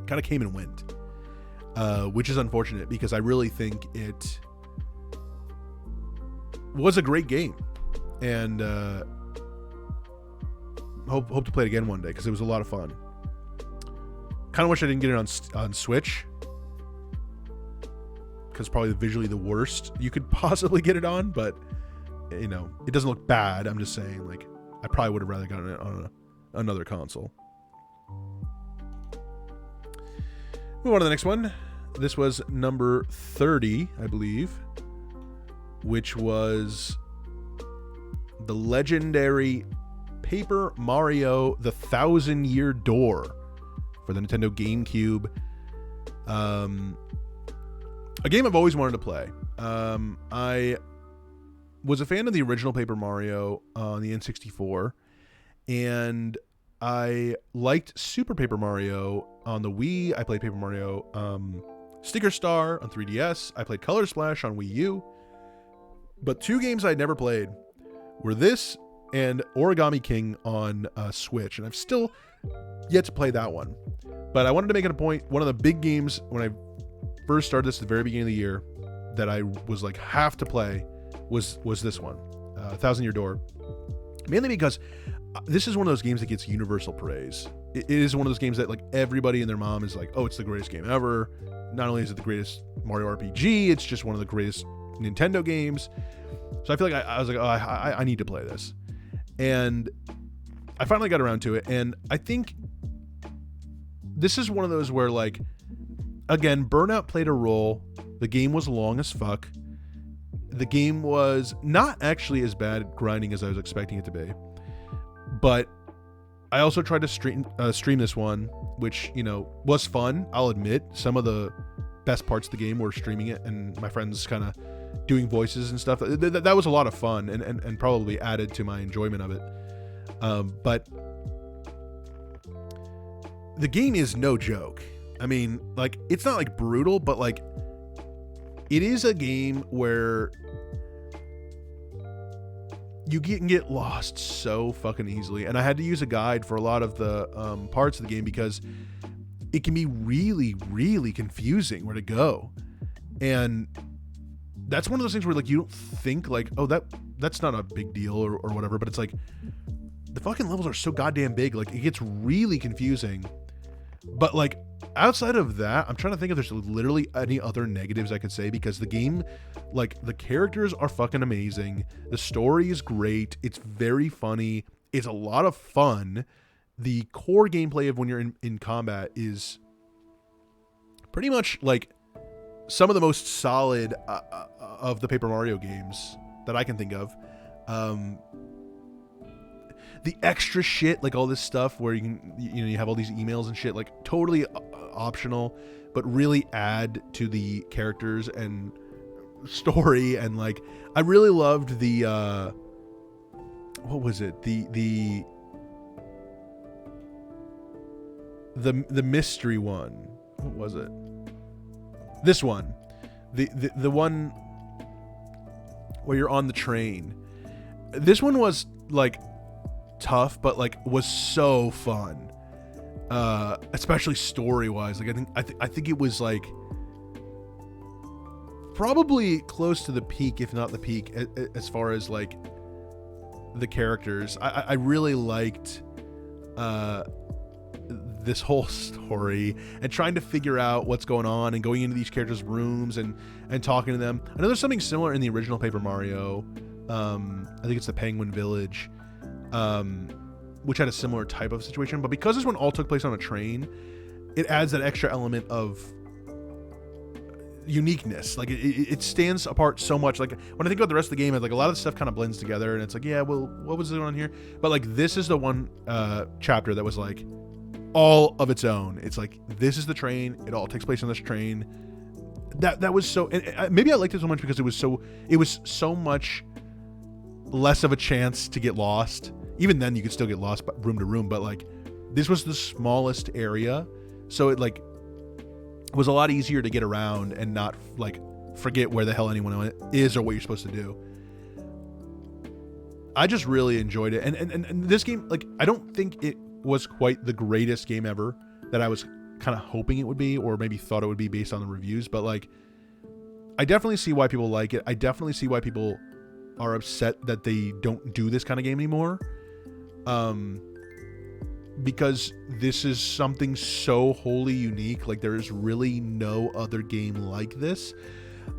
Kind of came and went, which is unfortunate because I really think it was a great game, and hope to play it again one day because it was a lot of fun. Kind of wish I didn't get it on Switch because probably visually the worst you could possibly get it on, but you know, it doesn't look bad. I'm just saying, like, I probably would have rather gotten it on another console. Move on to the next one. This was number 30, I believe, which was the legendary Paper Mario: The 1,000-Year Door for the Nintendo GameCube. A game I've always wanted to play. I was a fan of the original Paper Mario on the N64, and I liked Super Paper Mario on the Wii. I played Paper Mario Sticker Star on 3DS. I played Color Splash on Wii U. But two games I'd never played were this and Origami King on Switch, and I've still yet to play that one. But I wanted to make it a point. One of the big games when I first started this at the very beginning of the year that I was like have to play was this one, 1,000-Year Door. Mainly because this is one of those games that gets universal praise. It is one of those games that like everybody and their mom is like, oh, it's the greatest game ever. Not only is it the greatest Mario RPG, it's just one of the greatest Nintendo games. So I feel like I was like, oh, I need to play this. And I finally got around to it. And I think this is one of those where, like, again, burnout played a role. The game was long as fuck. The game was not actually as bad grinding as I was expecting it to be. But I also tried to stream this one, which, you know, was fun. I'll admit some of the best parts of the game were streaming it and my friends kind of doing voices and stuff. That was a lot of fun and probably added to my enjoyment of it. But the game is no joke. I mean, like, it's not like brutal, but like it is a game where you can get lost so fucking easily. And I had to use a guide for a lot of the parts of the game because it can be really, really confusing where to go. And that's one of those things where, like, you don't think like, oh, that's not a big deal or whatever, but it's like the fucking levels are so goddamn big. Like, it gets really confusing. But like outside of that, I'm trying to think if there's literally any other negatives I could say, because the game, like, the characters are fucking amazing. The story is great. It's very funny. It's a lot of fun. The core gameplay of when you're in combat is pretty much like some of the most solid of the Paper Mario games that I can think of. The extra shit, like all this stuff where you have all these emails and shit, like totally optional, but really add to the characters and story. And like, I really loved the what was it? The mystery one. What was it? This one. The one where you're on the train. This one was like tough, but like was so fun, especially story wise. Like I think it was like probably close to the peak, if not the peak, as far as like the characters. I really liked this whole story and trying to figure out what's going on and going into these characters' rooms and talking to them. I know there's something similar in the original Paper Mario. I think it's the Penguin Village, which had a similar type of situation. But because this one all took place on a train, it adds that extra element of uniqueness. Like it stands apart so much. Like when I think about the rest of the game, like a lot of the stuff kind of blends together, and it's like, yeah, well, what was going on here? But like this is the one chapter that was like all of its own. It's like, this is the train. It all takes place on this train. That was so. And maybe I liked it so much because it was so much less of a chance to get lost. Even then, you could still get lost room to room, but like this was the smallest area, so it like was a lot easier to get around and not like forget where the hell anyone is or what you're supposed to do. I just really enjoyed it. And this game, like, I don't think it was quite the greatest game ever that I was kind of hoping it would be, or maybe thought it would be based on the reviews. But like, I definitely see why people like it. I definitely see why people are upset that they don't do this kind of game anymore. Because this is something so wholly unique. Like, there is really no other game like this.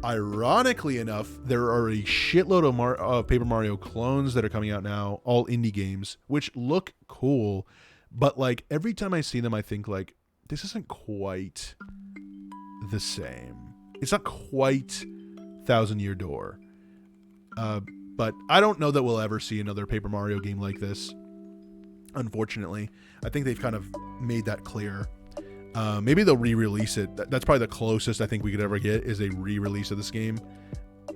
Ironically enough, there are a shitload of Paper Mario clones that are coming out now, all indie games, which look cool. But like, every time I see them, I think like, this isn't quite the same. It's not quite Thousand Year Door. But I don't know that we'll ever see another Paper Mario game like this. Unfortunately, I think they've kind of made that clear. Maybe they'll re-release it. That's probably the closest I think we could ever get, is a re-release of this game.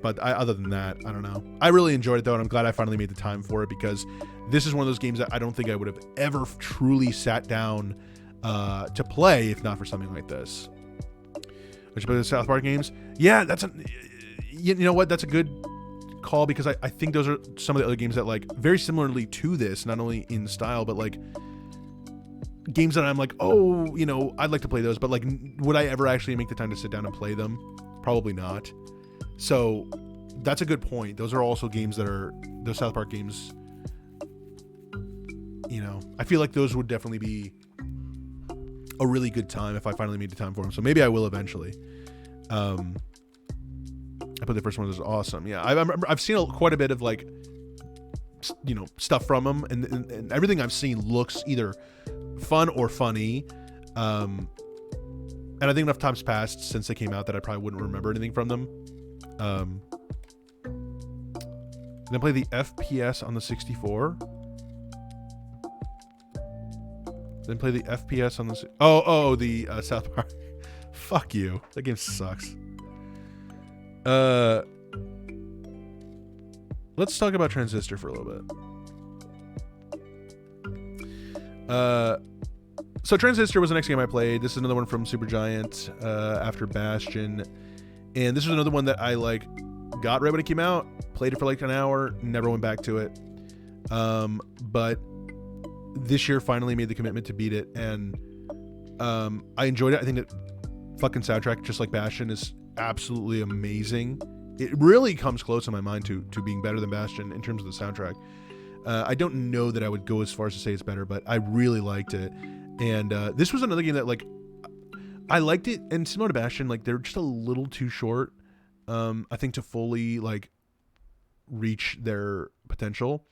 But other than that, I don't know. I really enjoyed it though, and I'm glad I finally made the time for it, because this is one of those games that I don't think I would have ever truly sat down to play if not for something like this. Would you play the South Park games? Yeah, you know what? That's a good call, because I think those are some of the other games that, like, very similarly to this, not only in style, but like games that I'm like, oh, you know, I'd like to play those, but like, would I ever actually make the time to sit down and play them? Probably not. So that's a good point. Those are also games that are, those South Park games, you know, I feel like those would definitely be a really good time if I finally made the time for them. So maybe I will eventually. I put the first one, was awesome. Yeah, I've seen quite a bit of, like, you know, stuff from them, and everything I've seen looks either fun or funny. And I think enough time's passed since they came out that I probably wouldn't remember anything from them. Then play the FPS on the 64. Then play the FPS on the the South Park. Fuck you. That game sucks. Let's talk about Transistor for a little bit. So Transistor was the next game I played. This is another one from Supergiant after Bastion, and this was another one that I like got right when it came out, played it for like an hour, never went back to it. But this year finally made the commitment to beat it, and I enjoyed it. I think that fucking soundtrack, just like Bastion, is absolutely amazing. It really comes close in my mind to being better than Bastion in terms of the soundtrack. I don't know that I would go as far as to say it's better, but I really liked it. And this was another game that, like, I liked it, and similar to Bastion, like, they're just a little too short, I think, to fully, like, reach their potential.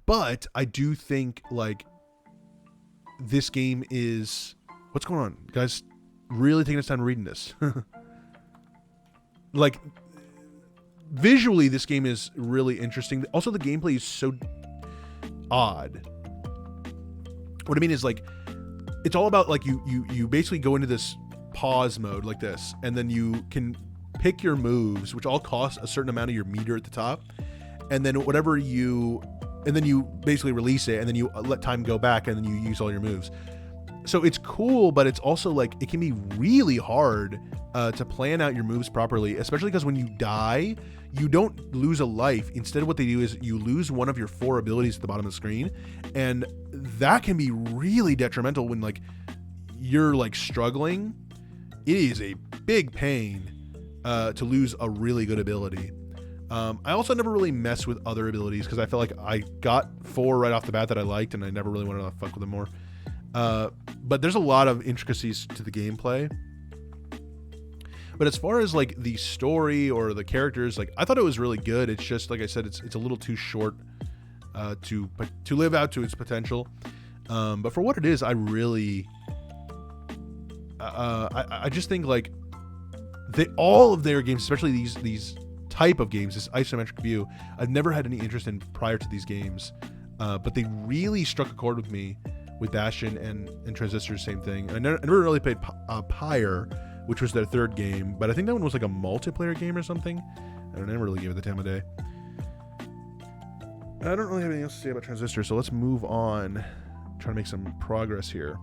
But I do think, like, this game is... What's going on? Guys, really taking us time reading this. Like, visually, this game is really interesting. Also, the gameplay is so odd. What I mean is, like, it's all about, like, you basically go into this pause mode like this, and then you can pick your moves, which all cost a certain amount of your meter at the top, and then and then you basically release it, and then you let time go back, and then you use all your moves. So it's cool, but it's also, like, it can be really hard to plan out your moves properly, especially because when you die, you don't lose a life. Instead, what they do is you lose one of your 4 abilities at the bottom of the screen, and that can be really detrimental when, like, you're, like, struggling. It is a big pain to lose a really good ability. I also never really messed with other abilities because I felt like I got 4 right off the bat that I liked, and I never really wanted to fuck with them more. But there's a lot of intricacies to the gameplay. But as far as, like, the story or the characters, like, I thought it was really good. It's just, like I said, it's a little too short to live out to its potential. But for what it is, I really I just think, like, all of their games, especially these type of games, this isometric view, I've never had any interest in prior to these games. But they really struck a chord with me with Bastion and Transistor, same thing. I never really played Pyre, which was their 3rd game, but I think that one was like a multiplayer game or something. I don't ever really give it the time of day. I don't really have anything else to say about Transistor, so let's move on. Try to make some progress here.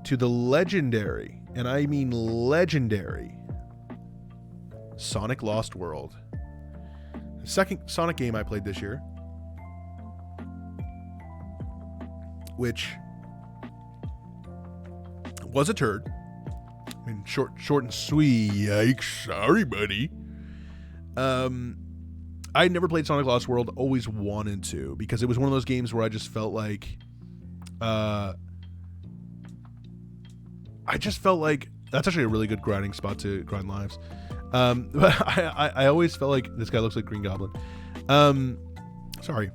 To the legendary, and I mean legendary, Sonic Lost World. second Sonic game I played this year, which was a turd. I mean, short and sweet. Yikes! Sorry, buddy. I had never played Sonic Lost World. Always wanted to, because it was one of those games where I just felt like, that's actually a really good grinding spot to grind lives. But I always felt like this guy looks like Green Goblin. Sorry.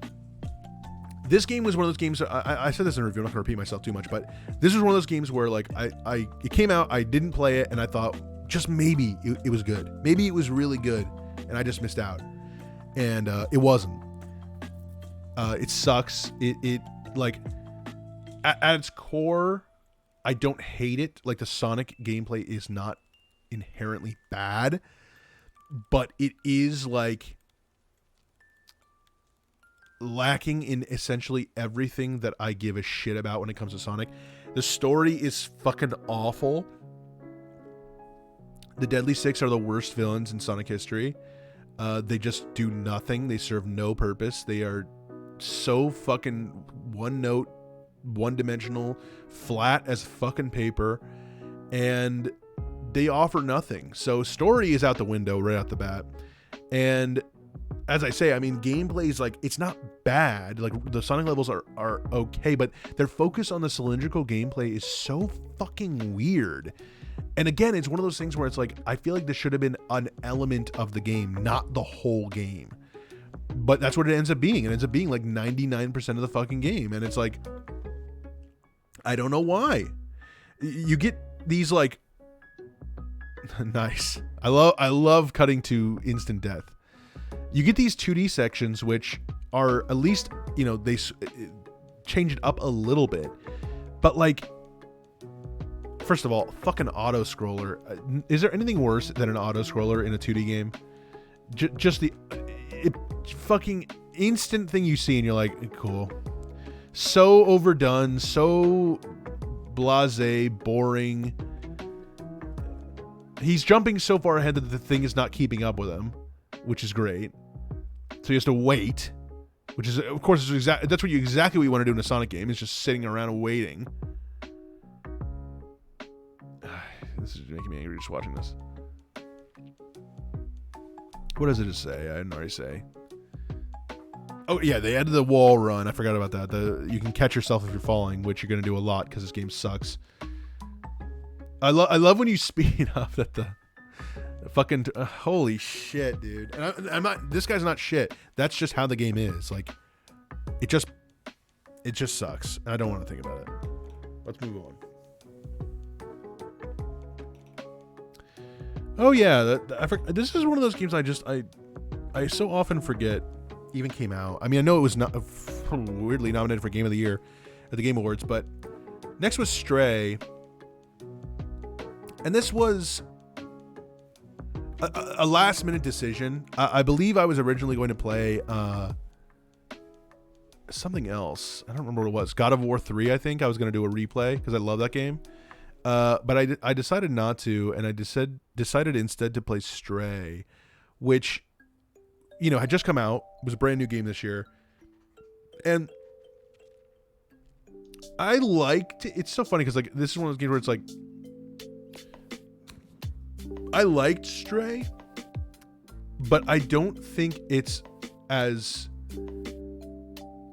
This game was one of those games. I said this in a review. I'm not gonna repeat myself too much, but this was one of those games where like it came out, I didn't play it, and I thought just maybe it was good. Maybe it was really good, and I just missed out. And it wasn't. It sucks. It like at its core, I don't hate it. Like the Sonic gameplay is not inherently bad, but it is like lacking in essentially everything that I give a shit about when it comes to Sonic. The story is fucking awful. The Deadly Six are the worst villains in Sonic history. They just do nothing. They serve no purpose. They are so fucking one note, one dimensional, flat as fucking paper, and they offer nothing. So story is out the window right out the bat. And as I say, I mean, gameplay is like, it's not bad. Like the Sonic levels are okay, but their focus on the cylindrical gameplay is so fucking weird. And again, it's one of those things where it's like, I feel like this should have been an element of the game, not the whole game. But that's what it ends up being. It ends up being like 99% of the fucking game. And it's like, I don't know why. You get these like, nice. I love cutting to instant death. You get these 2D sections, which are at least, you know, they change it up a little bit. But like, first of all, fucking auto scroller. Is there anything worse than an auto scroller in a 2D game? Just the fucking instant thing you see and you're like, cool. So overdone, so blasé, boring. He's jumping so far ahead that the thing is not keeping up with him, which is great. So he has to wait, which is, of course, that's exactly what you want to do in a Sonic game, is just sitting around waiting. This is making me angry just watching this. What does it just say? I didn't already say. Oh, yeah, they added the wall run. I forgot about that. You can catch yourself if you're falling, which you're going to do a lot because this game sucks. I love when you speed up that the fucking holy shit, dude. And I'm not. This guy's not shit. That's just how the game is. Like, it just sucks. And I don't want to think about it. Let's move on. Oh yeah, this is one of those games I so often forget even came out. I mean, I know it was not weirdly nominated for Game of the Year at the Game Awards, but next was Stray. And this was a last-minute decision. I believe I was originally going to play something else. I don't remember what it was. God of War 3, I think. I was going to do a replay because I love that game. But I decided not to, and I decided instead to play Stray, which, you know, had just come out. It was a brand new game this year. And I liked it. It's so funny because, like, this is one of those games where it's like, I liked Stray, but I don't think it's as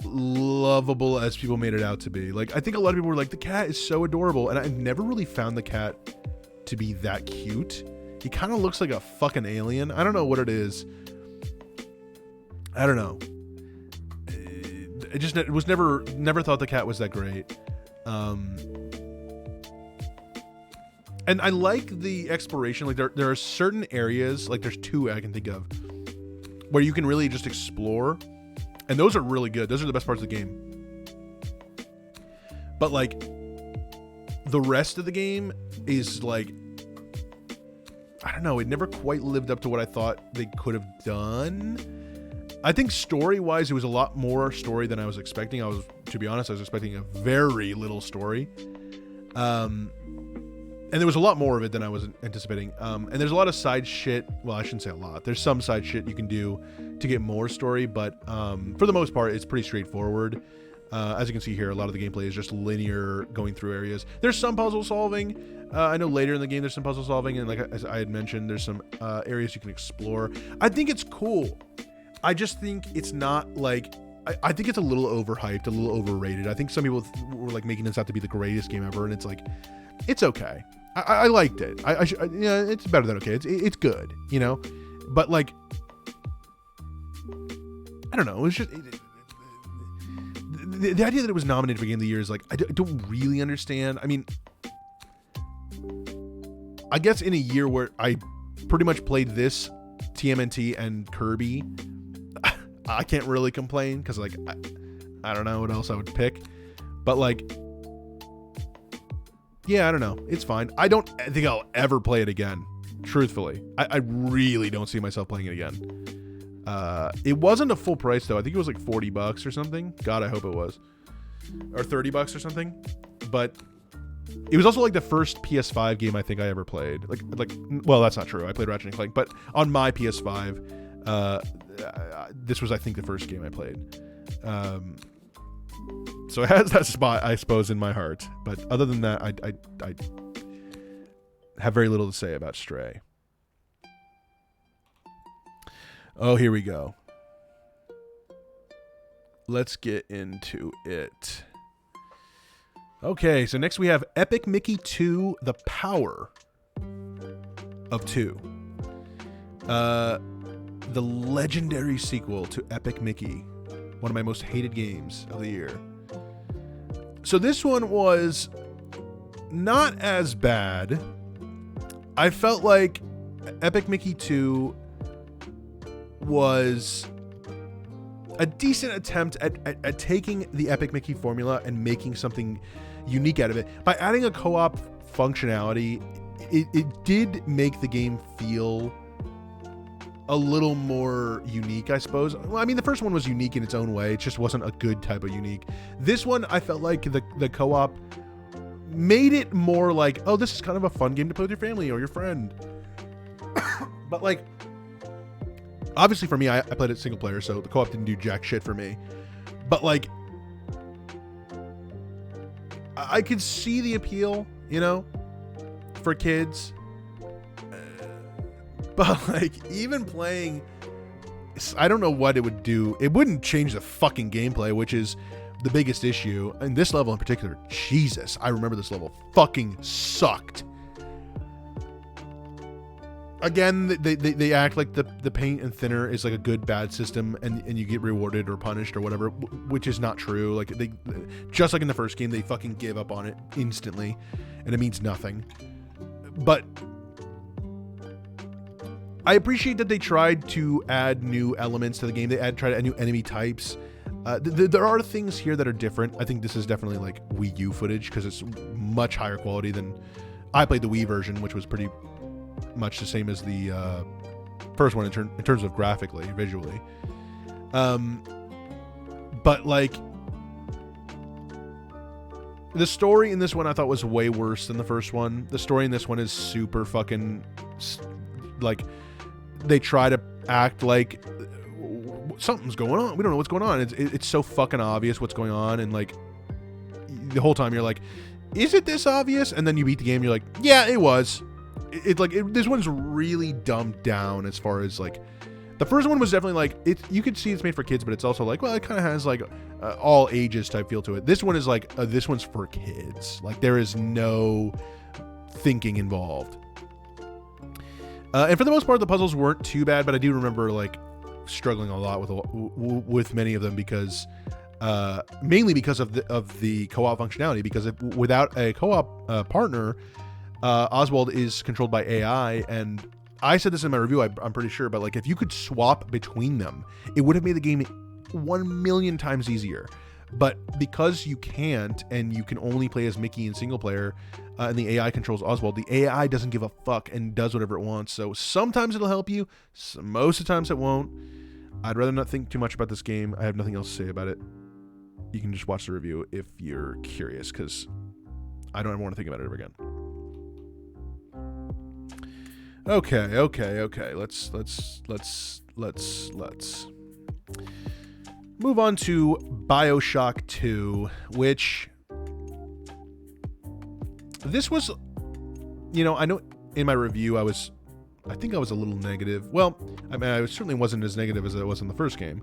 lovable as people made it out to be. Like, I think a lot of people were like, the cat is so adorable, and I've never really found the cat to be that cute. He kind of looks like a fucking alien. I don't know what it is. I don't know. It was never thought the cat was that great. And I like the exploration. Like, there are certain areas, like there's two I can think of, where you can really just explore. And those are really good. Those are the best parts of the game. But like, the rest of the game is like, I don't know. It never quite lived up to what I thought they could have done. I think story-wise, it was a lot more story than I was expecting. To be honest, I was expecting a very little story. and there was a lot more of it than I was anticipating. And there's a lot of side shit. Well, I shouldn't say a lot. There's some side shit you can do to get more story, but for the most part, it's pretty straightforward. As you can see here, a lot of the gameplay is just linear, going through areas. There's some puzzle solving. I know later in the game there's some puzzle solving, and like as I had mentioned, there's some areas you can explore. I think it's cool. I just think it's not like... I think it's a little overhyped, a little overrated. I think some people were like making this out to be the greatest game ever, and it's like, it's okay. I liked it. Yeah, it's better than okay. It's good, you know. But like, I don't know. It's just the idea that it was nominated for Game of the Year is like, I don't really understand. I mean, I guess in a year where I pretty much played this, TMNT, and Kirby, I can't really complain because like I don't know what else I would pick, but like, yeah, I don't know, it's fine. I don't think I'll ever play it again, truthfully. I really don't see myself playing it again. It wasn't a full price though. I think it was like $40 or something. God, I hope it was, or $30 or something. But it was also like the first PS5 game I think I ever played. Like, well, that's not true. I played Ratchet and Clank, but on my PS5. This was, I think, the first game I played. So it has that spot, I suppose, in my heart. But other than that, I have very little to say about Stray. Oh, here we go. Let's get into it. Okay, so next we have Epic Mickey 2, The Power of 2. The legendary sequel to Epic Mickey, one of my most hated games of the year. So this one was not as bad. I felt like Epic Mickey 2 was a decent attempt at taking the Epic Mickey formula and making something unique out of it. By adding a co-op functionality, it did make the game feel a little more unique, I suppose. Well, I mean, the first one was unique in its own way. It just wasn't a good type of unique. This one, I felt like the co-op made it more like, oh, this is kind of a fun game to play with your family or your friend. But like, obviously for me, I played it single player, so the co-op didn't do jack shit for me. But like, I could see the appeal, you know, for kids. But like, even playing, I don't know what it would do. It wouldn't change the fucking gameplay, which is the biggest issue. And this level in particular, Jesus, I remember this level fucking sucked. Again, they act like the paint and thinner is like a good bad system, and you get rewarded or punished or whatever, which is not true. Like, they just like in the first game, they fucking give up on it instantly, and it means nothing. But I appreciate that they tried to add new elements to the game. They tried to add new enemy types. There are things here that are different. I think this is definitely like Wii U footage because it's much higher quality than... I played the Wii version, which was pretty much the same as the first one in terms of graphically, visually. But like, the story in this one I thought was way worse than the first one. The story in this one is super fucking... like, they try to act like something's going on. We don't know what's going on. It's so fucking obvious what's going on, and like, the whole time you're like, is it this obvious? And then you beat the game, you're like, yeah, it was. This one's really dumbed down as far as like, the first one was definitely like, you could see it's made for kids, but it's also like, well, it kind of has like all ages type feel to it. This one is like, this one's for kids. Like, there is no thinking involved. And for the most part, the puzzles weren't too bad, but I do remember like struggling a lot with many of them because mainly because of the co-op functionality. Because without a co-op partner, Oswald is controlled by AI, and I said this in my review, I'm pretty sure, but like, if you could swap between them, it would have made the game 1,000,000 times easier. But because you can't, and you can only play as Mickey in single player, and the AI controls Oswald, the AI doesn't give a fuck and does whatever it wants. So sometimes it'll help you, most of the times it won't. I'd rather not think too much about this game. I have nothing else to say about it. You can just watch the review if you're curious, because I don't ever want to think about it ever again. Okay. Let's move on to BioShock 2, which this was, I know in my review I think I was a little negative. Well, I mean, I certainly wasn't as negative as I was in the first game.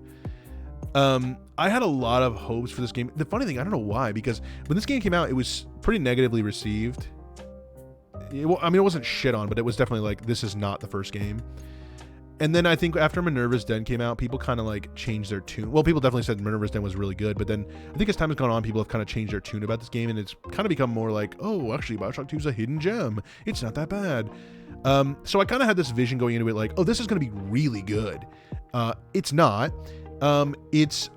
I had a lot of hopes for this game. The funny thing, I don't know why, because when this game came out, it was pretty negatively received. It wasn't shit on, but it was definitely like, this is not the first game. And then I think after Minerva's Den came out, people kind of like changed their tune. Well, people definitely said Minerva's Den was really good, but then I think as time has gone on, people have kind of changed their tune about this game, and it's kind of become more like, oh, actually, BioShock 2 is a hidden gem. It's not that bad. So I kind of had this vision going into it like, oh, this is going to be really good. It's not. It's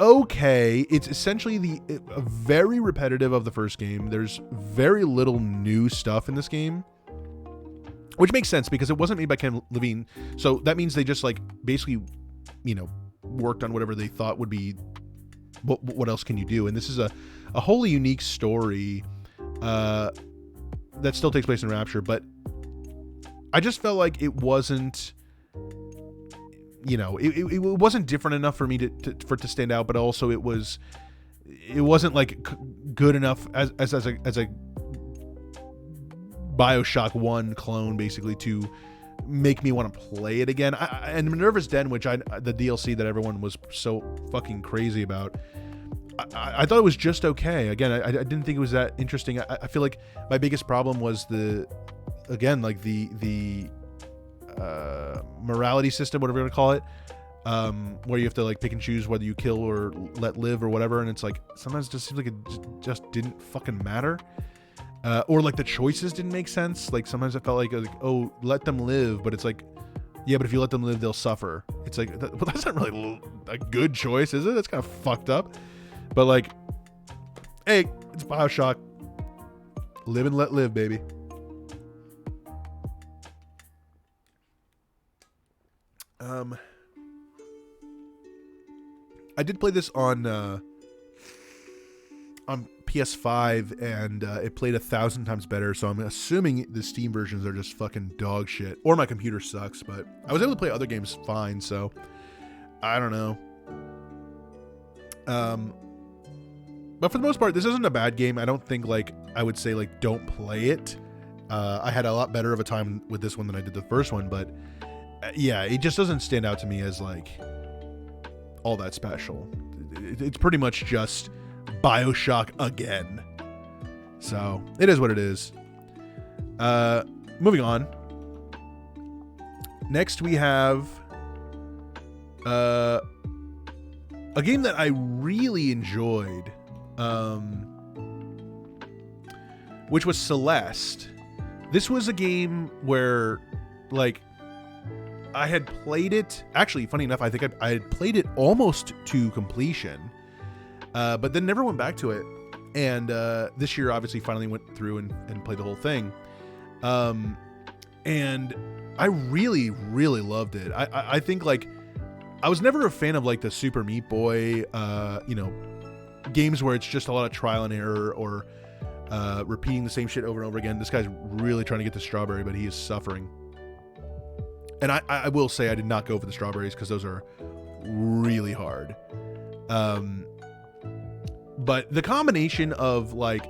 okay. It's essentially very repetitive of the first game. There's very little new stuff in this game, which makes sense because it wasn't made by Ken Levine. So that means they just like basically, worked on whatever they thought would be, what else can you do? And this is a wholly unique story that still takes place in Rapture, but I just felt like it wasn't, it wasn't different enough for me for it to stand out, but also it wasn't like good enough as a BioShock 1 clone basically to make me want to play it again. And Minerva's Den, which the DLC that everyone was so fucking crazy about, I thought it was just okay. Again, I didn't think it was that interesting. I feel like my biggest problem was the morality system, whatever you want to call it, where you have to like pick and choose whether you kill or let live or whatever, and it's like sometimes it just seems like it just didn't fucking matter, or like the choices didn't make sense. Like sometimes I felt like oh, let them live, but it's like, yeah, but if you let them live, they'll suffer. It's like, well, that's not really a good choice, is it? That's kind of fucked up. But like, hey, it's BioShock. Live and let live, baby. I did play this on PS5, and it played 1,000 times better, so I'm assuming the Steam versions are just fucking dog shit, or my computer sucks, but I was able to play other games fine, so I don't know. But for the most part, this isn't a bad game. I don't think like I would say like don't play it. I had a lot better of a time with this one than I did the first one, but yeah, it just doesn't stand out to me as like all that special. It's pretty much just BioShock again. So it is what it is. Moving on. Next we have a game that I really enjoyed, which was Celeste. This was a game where like I had played it. Actually, funny enough, I think I had played it almost to completion, but then never went back to it. And this year, obviously, finally went through and played the whole thing. And I really, really loved it. I think like I was never a fan of like the Super Meat Boy, games where it's just a lot of trial and error or repeating the same shit over and over again. This guy's really trying to get the strawberry, but he is suffering. And I will say I did not go for the strawberries because those are really hard. But the combination of like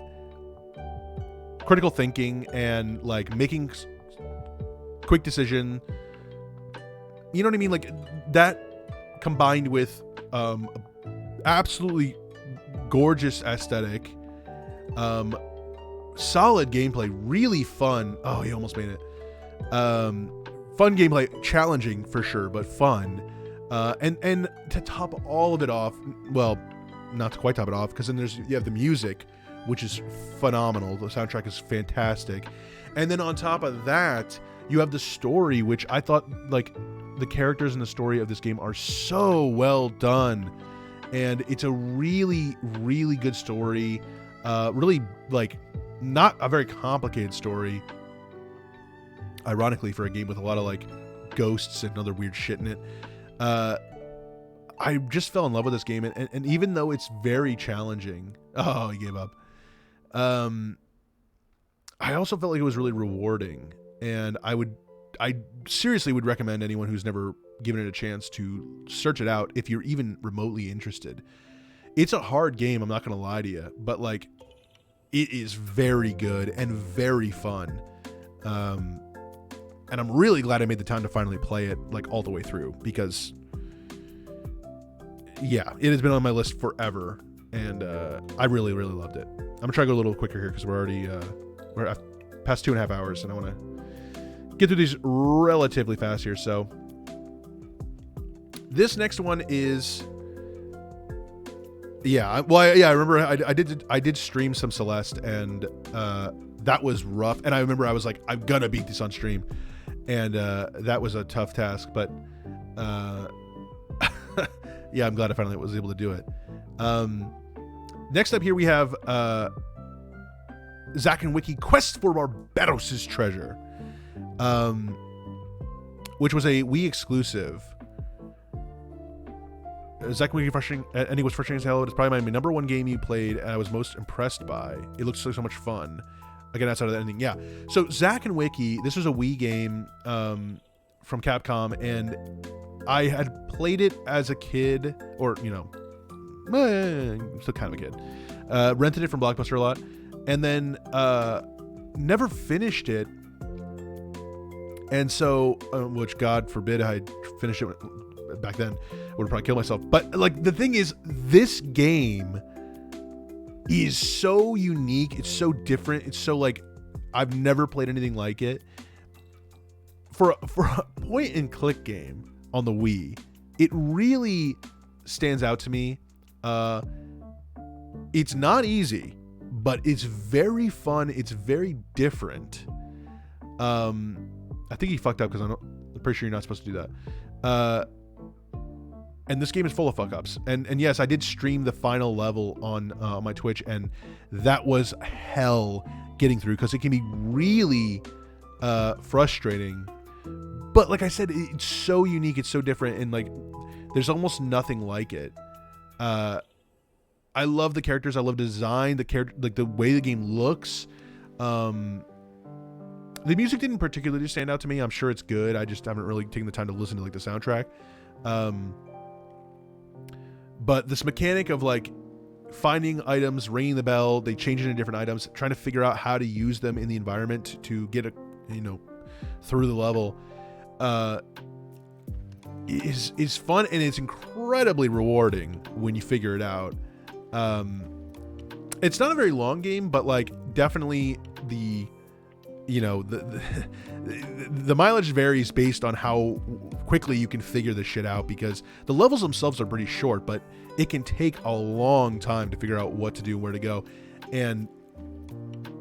critical thinking and like making quick decision, you know what I mean? Like that combined with absolutely gorgeous aesthetic, solid gameplay, really fun. Oh, he almost made it. Fun gameplay, challenging for sure, but fun. And to top all of it off, well, not to quite top it off, because then you have the music, which is phenomenal. The soundtrack is fantastic. And then on top of that, you have the story, which I thought like the characters in the story of this game are so well done. And it's a really, really good story. Really like not a very complicated story. Ironically, for a game with a lot of like ghosts and other weird shit in it. I just fell in love with this game, and even though it's very challenging, oh, I gave up. I also felt like it was really rewarding, and I would I seriously would recommend anyone who's never given it a chance to search it out if you're even remotely interested. It's a hard game, I'm not going to lie to you, but like it is very good and very fun. And I'm really glad I made the time to finally play it like all the way through, because yeah, it has been on my list forever, and I really, really loved it. I'm gonna try to go a little quicker here because we're already we're past 2.5 hours, and I want to get through these relatively fast here. So this next one is, I remember I did stream some Celeste, and that was rough. And I remember I was like, I'm gonna beat this on stream, and that was a tough task. But yeah, I'm glad I finally was able to do it. Next up here we have Zack and Wiki Quest for Barbatos' Treasure, which was a Wii exclusive. Zack and Wiki frustrating, and he was frustrating as hell. It's probably my number one game you played, and I was most impressed by. It looks so much fun. Again, outside of that ending, yeah. So Zack and Wiki, this was a Wii game from Capcom, and I had played it as a kid, or still kind of a kid. Rented it from Blockbuster a lot, and then never finished it. And so, which God forbid I finished it back then, would have probably killed myself. But like the thing is, this game is so unique. It's so different. It's so like I've never played anything like it. For a point and click game on the Wii, it really stands out to me. It's not easy, but it's very fun. It's very different. I think he fucked up because I'm pretty sure you're not supposed to do that. And this game is full of fuck ups. And yes, I did stream the final level on my Twitch, and that was hell getting through because it can be really frustrating. But like I said, it's so unique, it's so different, and like there's almost nothing like it. I love the characters, I love design, the character, like the way the game looks. The music didn't particularly stand out to me. I'm sure it's good. I just haven't really taken the time to listen to like the soundtrack. But this mechanic of like finding items, ringing the bell, they change it into different items, trying to figure out how to use them in the environment to get through the level, is fun, and it's incredibly rewarding when you figure it out. It's not a very long game, but like definitely the mileage varies based on how quickly you can figure this shit out, because the levels themselves are pretty short, but it can take a long time to figure out what to do, where to go. And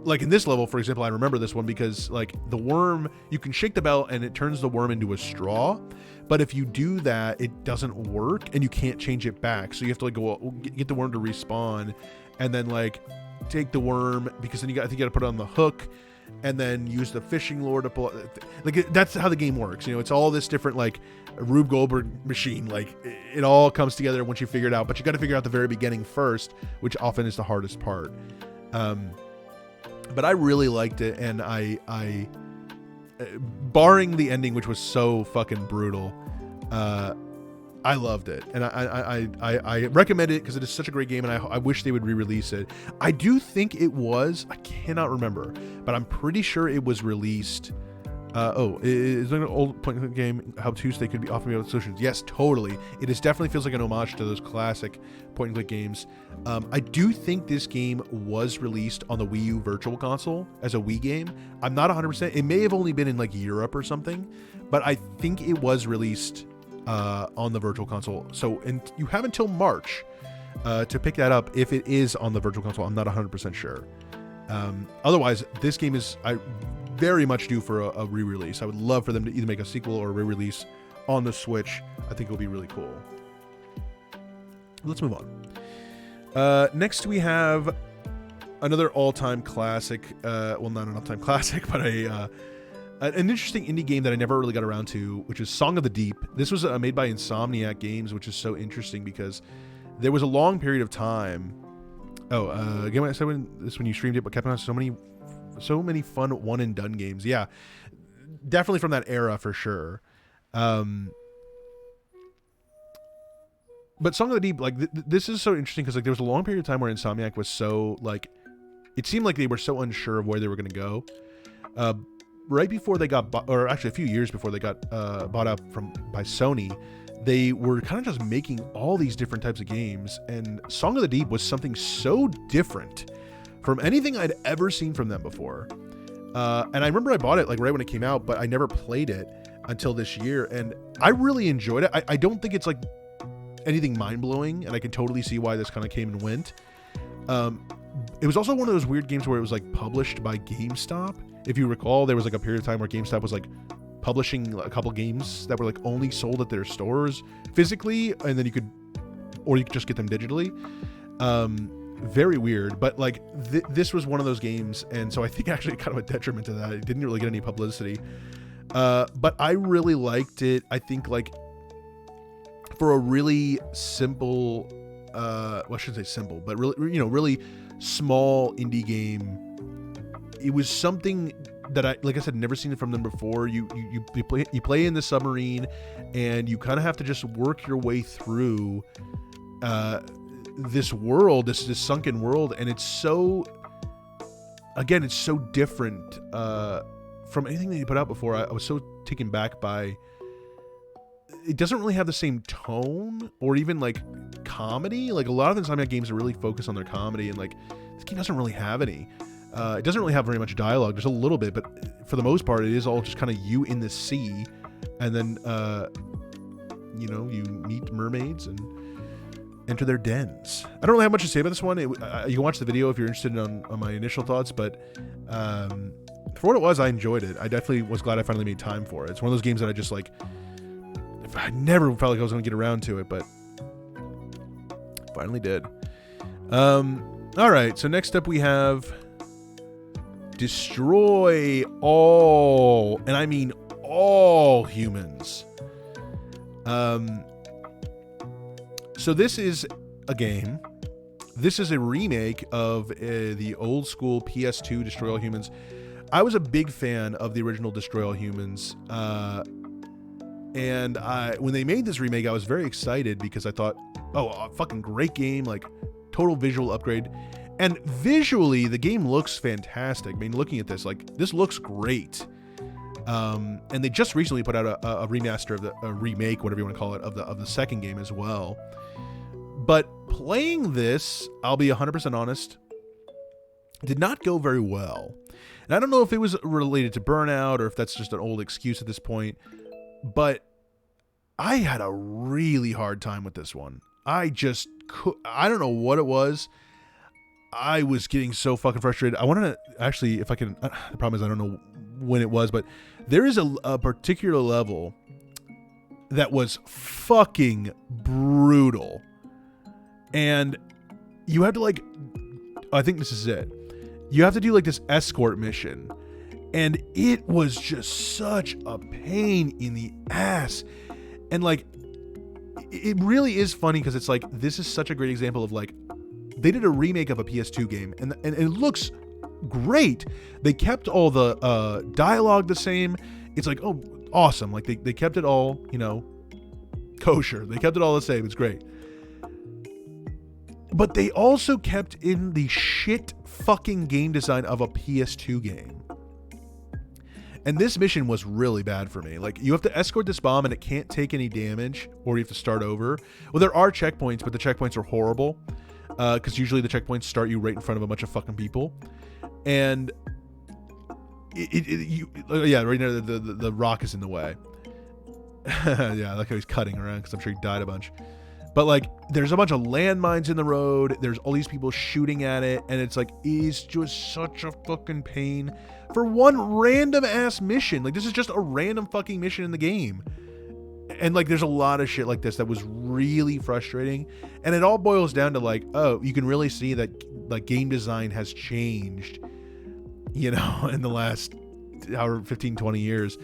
like in this level, for example, I remember this one because like the worm, you can shake the bell and it turns the worm into a straw, but if you do that, it doesn't work and you can't change it back. So you have to like go get the worm to respawn, and then like take the worm, because then I think you got to put it on the hook, and then use the fishing lure to pull. Like that's how the game works. It's all this different like Rube Goldberg machine. Like it all comes together once you figure it out. But you got to figure out the very beginning first, which often is the hardest part. But I really liked it, and I barring the ending, which was so fucking brutal, I loved it, and I recommend it because it is such a great game, and I wish they would re-release it. I do think it was, I cannot remember, but I'm pretty sure it was released. Is it an old point and click game? How Tuesday could be offering me solutions? Yes, totally. It definitely feels like an homage to those classic point and click games. I do think this game was released on the Wii U Virtual Console as a Wii game. I'm not 100%. It may have only been in like Europe or something, but I think it was released on the Virtual Console. So, and you have until March to pick that up if it is on the Virtual Console. I'm not 100% sure. Otherwise, this game is very much due for a re-release. I would love for them to either make a sequel or a re-release on the Switch. I think it would be really cool. Let's move on. Next we have another all-time classic. Well, not an all-time classic, but an interesting indie game that I never really got around to, which is Song of the Deep. This was made by Insomniac Games, which is so interesting because there was a long period of time. Again, I said when you streamed it, but Capcom has so many fun one and done games. Yeah, definitely from that era for sure. But Song of the Deep, like this is so interesting because like there was a long period of time where Insomniac was so like, it seemed like they were so unsure of where they were going to go. Right before they got, or actually a few years before they got bought out by Sony, they were kind of just making all these different types of games, and Song of the Deep was something so different from anything I'd ever seen from them before. And I remember I bought it like right when it came out, but I never played it until this year, and I really enjoyed it. I don't think it's like anything mind-blowing, and I can totally see why this kind of came and went. It was also one of those weird games where it was like published by GameStop. If you recall, there was like a period of time where GameStop was like publishing a couple games that were like only sold at their stores physically, and then you could just get them digitally. Very weird, but like this was one of those games, and so I think actually kind of a detriment to that. It didn't really get any publicity, but I really liked it. I think like for a really simple, well, I shouldn't say simple, but really, really small indie game, it was something that I, like I said, never seen it from them before. You play in the submarine, and you kind of have to just work your way through this world, this sunken world, and it's so, again, it's so different from anything that you put out before. I was so taken back by, it doesn't really have the same tone or even like comedy. Like a lot of Insomniac games are really focused on their comedy, and like this game doesn't really have any. It doesn't really have very much dialogue. There's a little bit, but for the most part, it is all just kind of you in the sea, and then you meet mermaids and enter their dens. I don't really have much to say about this one. You can watch the video if you're interested on my initial thoughts, but for what it was, I enjoyed it. I definitely was glad I finally made time for it. It's one of those games that I just like, I never felt like I was going to get around to it, but finally did. All right, so next up we have Destroy All, and I mean all humans. So this is a game. This is a remake of the old school PS2 Destroy All Humans. I was a big fan of the original Destroy All Humans. And when they made this remake, I was very excited because I thought, oh, a fucking great game, like total visual upgrade. And visually, the game looks fantastic. I mean, looking at this, like this looks great. And they just recently put out a remaster of a remake, whatever you want to call it, of the second game as well. But playing this, I'll be 100% honest, did not go very well. And I don't know if it was related to burnout or if that's just an old excuse at this point, but I had a really hard time with this one. I don't know what it was. I was getting so fucking frustrated. I wanted to actually, if I can, the problem is I don't know when it was, but there is a particular level that was fucking brutal. And you have to like, I think this is it. You have to do like this escort mission. And it was just such a pain in the ass. And like, it really is funny because it's like, this is such a great example of like, they did a remake of a PS2 game and it looks great. They kept all the dialogue the same. It's like, oh, awesome. Like they kept it all, kosher. They kept it all the same. It's great. But they also kept in the shit fucking game design of a PS2 game. And this mission was really bad for me. Like, you have to escort this bomb and it can't take any damage, or you have to start over. Well, there are checkpoints, but the checkpoints are horrible. Because usually the checkpoints start you right in front of a bunch of fucking people. And right now the rock is in the way. Yeah, I like how he's cutting around because I'm sure he died a bunch. But like, there's a bunch of landmines in the road. There's all these people shooting at it, and it's like, it's just such a fucking pain for one random ass mission. Like, this is just a random fucking mission in the game. And like, there's a lot of shit like this that was really frustrating. And it all boils down to like, oh, you can really see that like game design has changed, in the last 15, 20 years.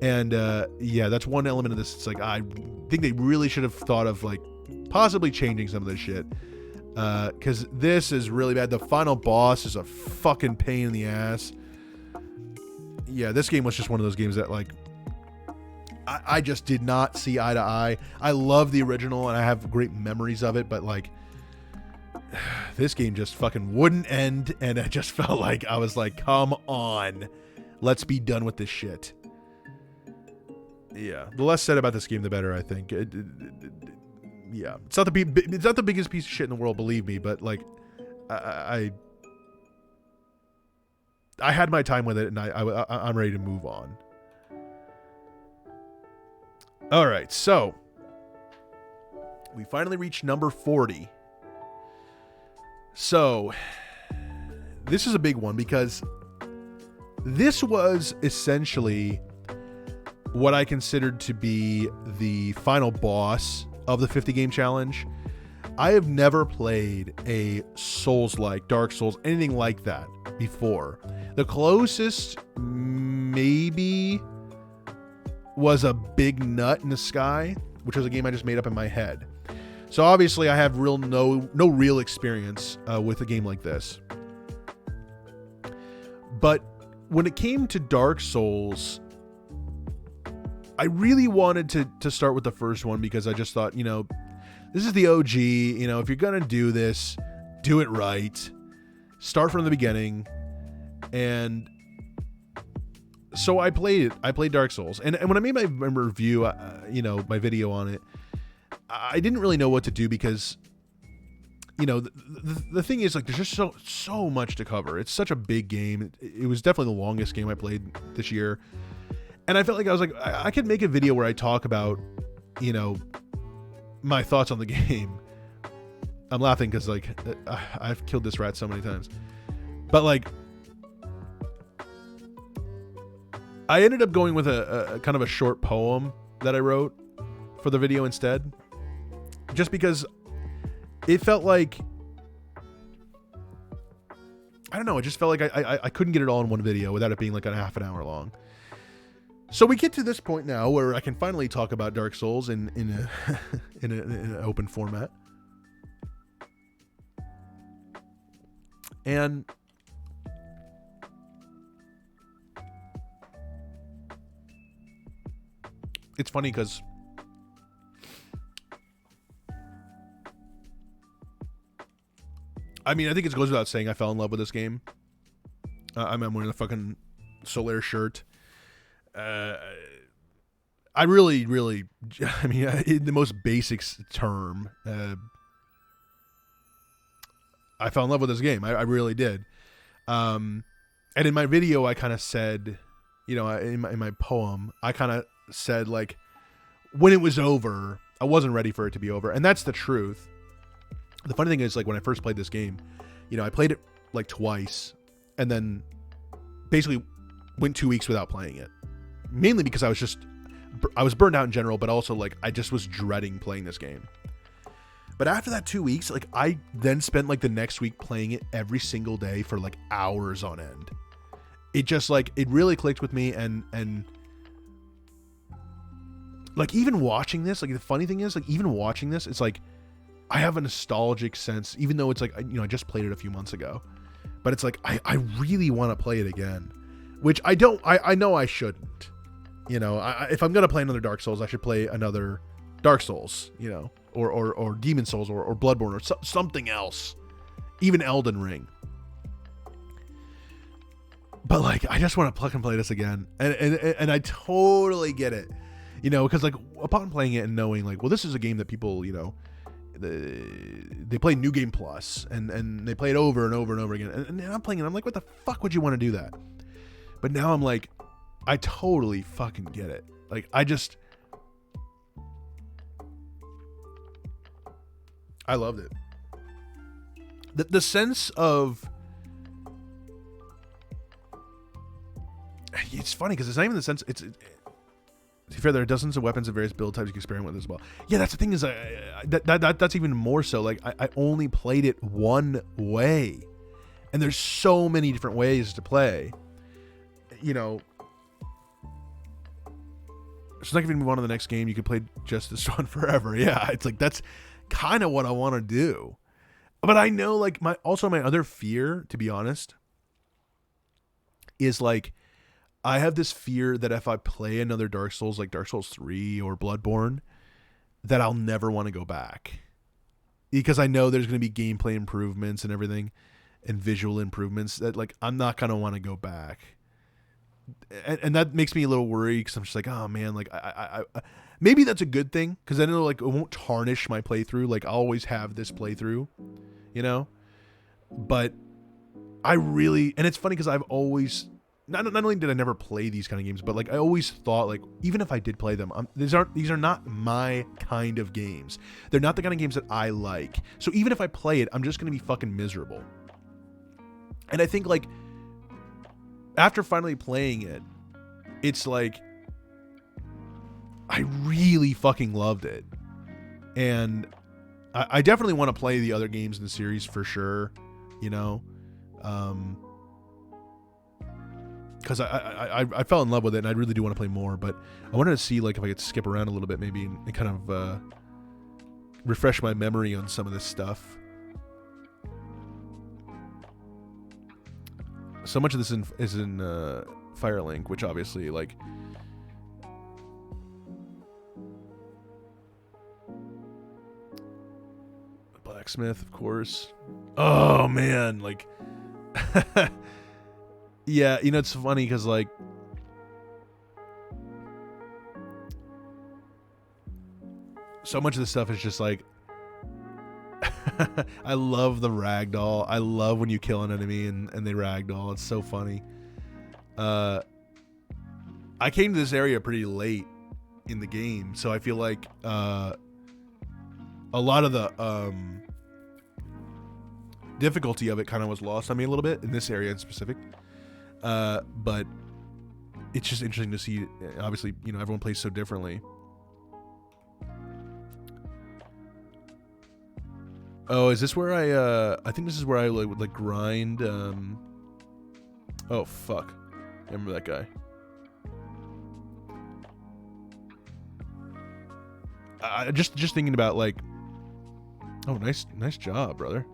And yeah, that's one element of this. It's like, I think they really should have thought of like possibly changing some of this shit. Because this is really bad. The final boss is a fucking pain in the ass. yeah, this game was just one of those games that like I just did not see eye to eye. I love the original and I have great memories of it, but like this game just fucking wouldn't end, and I just felt like I was like, come on, let's be done with this shit. Yeah, the less said about this game, the better. I think. Yeah, it's not the biggest piece of shit in the world, believe me, but like, I had my time with it, and I'm ready to move on. All right, so we finally reached number 40. So this is a big one because this was essentially what I considered to be the final boss of the 50 game challenge. I have never played a Souls-like, Dark Souls, anything like that before. The closest maybe was a Big Nut in the Sky, which was a game I just made up in my head. So obviously I have no real experience with a game like this. But when it came to Dark Souls, I really wanted to start with the first one because I just thought, you know, this is the OG, you know, if you're going to do this, do it right. Start from the beginning. And so I played it. I played Dark Souls. And when I made my review, you know, my video on it, I didn't really know what to do because, you know, the thing is, like, there's just so much to cover. It's such a big game. It was definitely the longest game I played this year. And I felt like I could make a video where I talk about, you know, my thoughts on the game. I'm laughing because, like, I've killed this rat so many times. But, like, I ended up going with a kind of a short poem that I wrote for the video instead. Just because it felt like, I don't know, it just felt like I couldn't get it all in one video without it being like a half an hour long. So we get to this point now where I can finally talk about Dark Souls in an open format. And it's funny because I mean, I think it goes without saying I fell in love with this game. I'm wearing a fucking Solaire shirt. I really, I mean, in the most basic term, I fell in love with this game. I really did. And in my video, I kind of said, you know, in my poem, I kind of said, like, when it was over, I wasn't ready for it to be over. And that's the truth. The funny thing is, like, when I first played this game, you know, I played it like twice and then basically went 2 weeks without playing it. Mainly because I was burned out in general, but also, like, I just was dreading playing this game. But after that 2 weeks, like, I then spent, like, the next week playing it every single day for, like, hours on end. It just, like, it really clicked with me, and like, even watching this, like, the funny thing is, like, even watching this, it's like, I have a nostalgic sense, even though it's like, you know, I just played it a few months ago, but it's like, I really want to play it again, which I know I shouldn't, you know, if I'm going to play another Dark Souls, I should play another Dark Souls, you know, or Demon Souls or Bloodborne or something else, even Elden Ring. But, like, I just want to plug and play this again. And I totally get it, you know, because, like, upon playing it and knowing, like, well, this is a game that people, you know, they play New Game Plus and they play it over and over and over again. And I'm playing it. I'm like, what the fuck would you want to do that? But now I'm like, I totally fucking get it. Like, I loved it. The sense of, it's funny because it's not even the sense, to be fair, there are dozens of weapons of various build types you can experiment with as well. Yeah, that's the thing is, that's even more so. Like, I only played it one way, and there's so many different ways to play. You know, it's not even move on to the next game. You could play just this one forever. Yeah, it's like that's kind of what I want to do. But I know, like, my other fear, to be honest, is like, I have this fear that if I play another Dark Souls, like Dark Souls 3 or Bloodborne, that I'll never want to go back. Because I know there's going to be gameplay improvements and everything and visual improvements that, like, I'm not going to want to go back. And that makes me a little worried because I'm just like, oh man, like I maybe that's a good thing because then it won't tarnish my playthrough. Like I'll always have this playthrough, you know. But I really, and it's funny because I've always not only did I never play these kind of games, but like I always thought like even if I did play them, these are not my kind of games. They're not the kind of games that I like. So even if I play it, I'm just gonna be fucking miserable. And I think like, after finally playing it, it's like I really fucking loved it. And I definitely want to play the other games in the series for sure, you know. Because I fell in love with it and I really do want to play more, but I wanted to see like if I could skip around a little bit maybe and kind of refresh my memory on some of this stuff. So much of this is in Firelink, which obviously, like, Blacksmith, of course. Oh man, like, yeah, you know, it's funny because like, so much of this stuff is just like, I love the ragdoll. I love when you kill an enemy and they ragdoll. It's so funny. I came to this area pretty late in the game, so I feel like a lot of the difficulty of it kind of was lost on me a little bit in this area in specific. But it's just interesting to see. Obviously, you know, everyone plays so differently. Oh, is this where I think this is where I would like grind, oh, fuck. Remember that guy. Just thinking about like, oh, nice job, brother.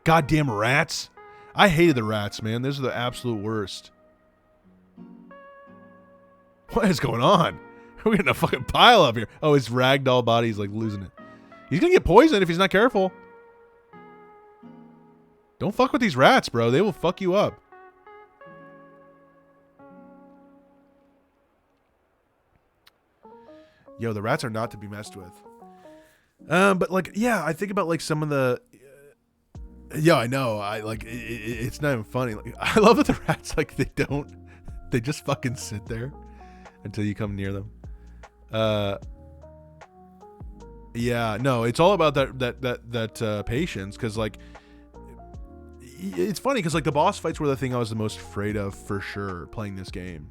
Goddamn rats. I hated the rats, man. Those are the absolute worst. What is going on? We're getting a fucking pile up here. Oh, his ragdoll body's like losing it. He's gonna get poisoned if he's not careful. Don't fuck with these rats, bro. They will fuck you up. Yo, the rats are not to be messed with. But like, yeah, I think about like some of the. Yeah, I know. I like. It's not even funny. Like, I love that the rats like they just fucking sit there until you come near them. Yeah, no, it's all about that patience, because like it's funny because like the boss fights were the thing I was the most afraid of for sure playing this game.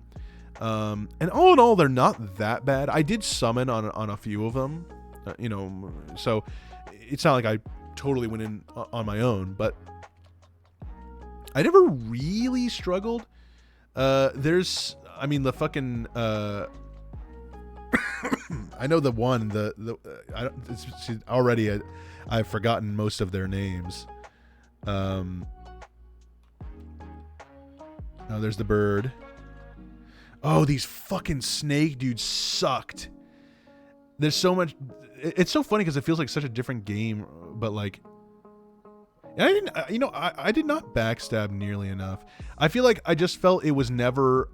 And all in all, they're not that bad. I did summon on a few of them, you know, so it's not like I totally went in on my own, but I never really struggled. There's, I mean, the fucking I know the one, already I've forgotten most of their names. Oh, there's the bird. Oh, these fucking snake dudes sucked. There's so much. It's so funny because it feels like such a different game, but like, I didn't, you know, I did not backstab nearly enough. I feel like I just felt it was never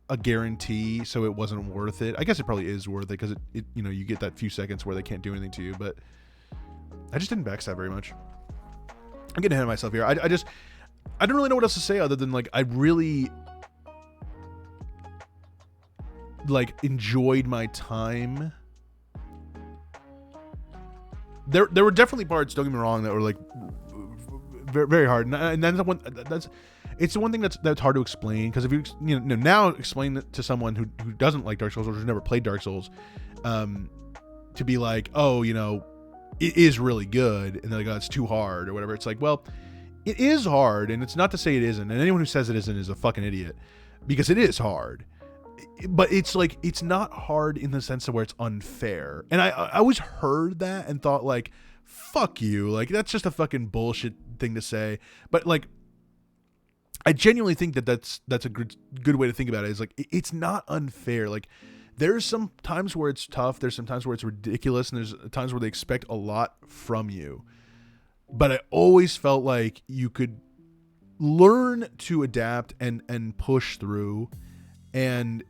a guarantee, so it wasn't worth it. I guess it probably is worth it because it you know, you get that few seconds where they can't do anything to you, but I just didn't backstab very much. I'm getting ahead of myself here. I don't really know what else to say other than like I really like enjoyed my time. There were definitely parts, don't get me wrong, that were like very, very hard, and then it's the one thing that's hard to explain, because if you know now explain it to someone who doesn't like Dark Souls or who's never played Dark Souls, to be like, oh, you know, it is really good, and they're like, oh, it's too hard or whatever. It's like, well, it is hard, and it's not to say it isn't, and anyone who says it isn't is a fucking idiot, because it is hard. But it's like, it's not hard in the sense of where it's unfair. And I always heard that and thought like, fuck you, like that's just a fucking bullshit thing to say. But like, I genuinely think that that's a good way to think about it. Is like it's not unfair. Like there's some times where it's tough. There's some times where it's ridiculous, and there's times where they expect a lot from you. But I always felt like you could learn to adapt and push through, and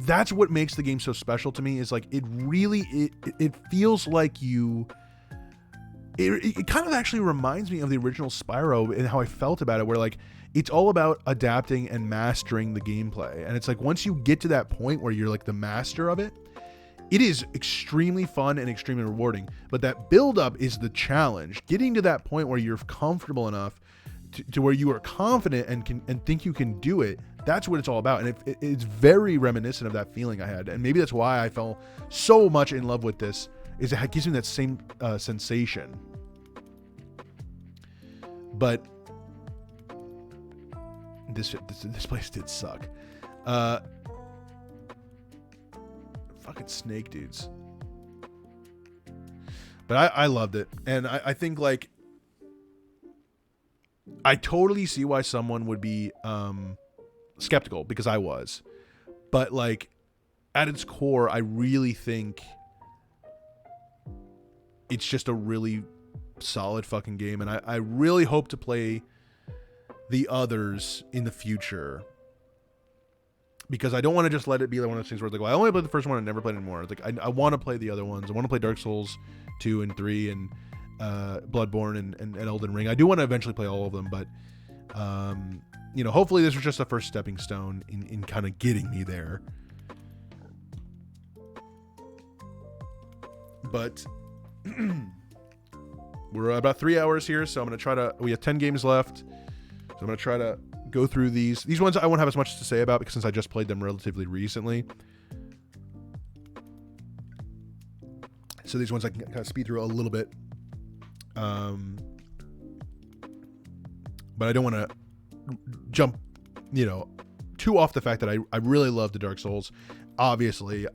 that's what makes the game so special to me. Is like it feels like you. It kind of actually reminds me of the original Spyro and how I felt about it, where like it's all about adapting and mastering the gameplay. And it's like once you get to that point where you're like the master of it, it is extremely fun and extremely rewarding. But that build up is the challenge. Getting to that point where you're comfortable enough to where you are confident and think you can do it. That's what it's all about. And it's very reminiscent of that feeling I had. And maybe that's why I fell so much in love with this. Is it gives me that same sensation. But this place did suck. Fucking snake dudes. But I loved it. And I think like I totally see why someone would be skeptical, because I was. But like at its core, I really think it's just a really solid fucking game, and I really hope to play the others in the future, because I don't want to just let it be like one of those things where it's like, well, I only played the first one and never played anymore. It's like I want to play the other ones. I want to play Dark Souls 2 and 3 and Bloodborne and Elden Ring. I do want to eventually play all of them, but you know, hopefully this was just the first stepping stone in kind of getting me there. But we're about 3 hours here, so I'm going to try to... We have 10 games left, so I'm going to try to go through these. These ones I won't have as much to say about, because since I just played them relatively recently. So these ones I can kind of speed through a little bit. But I don't want to jump, you know, too off the fact that I really love the Dark Souls. Obviously,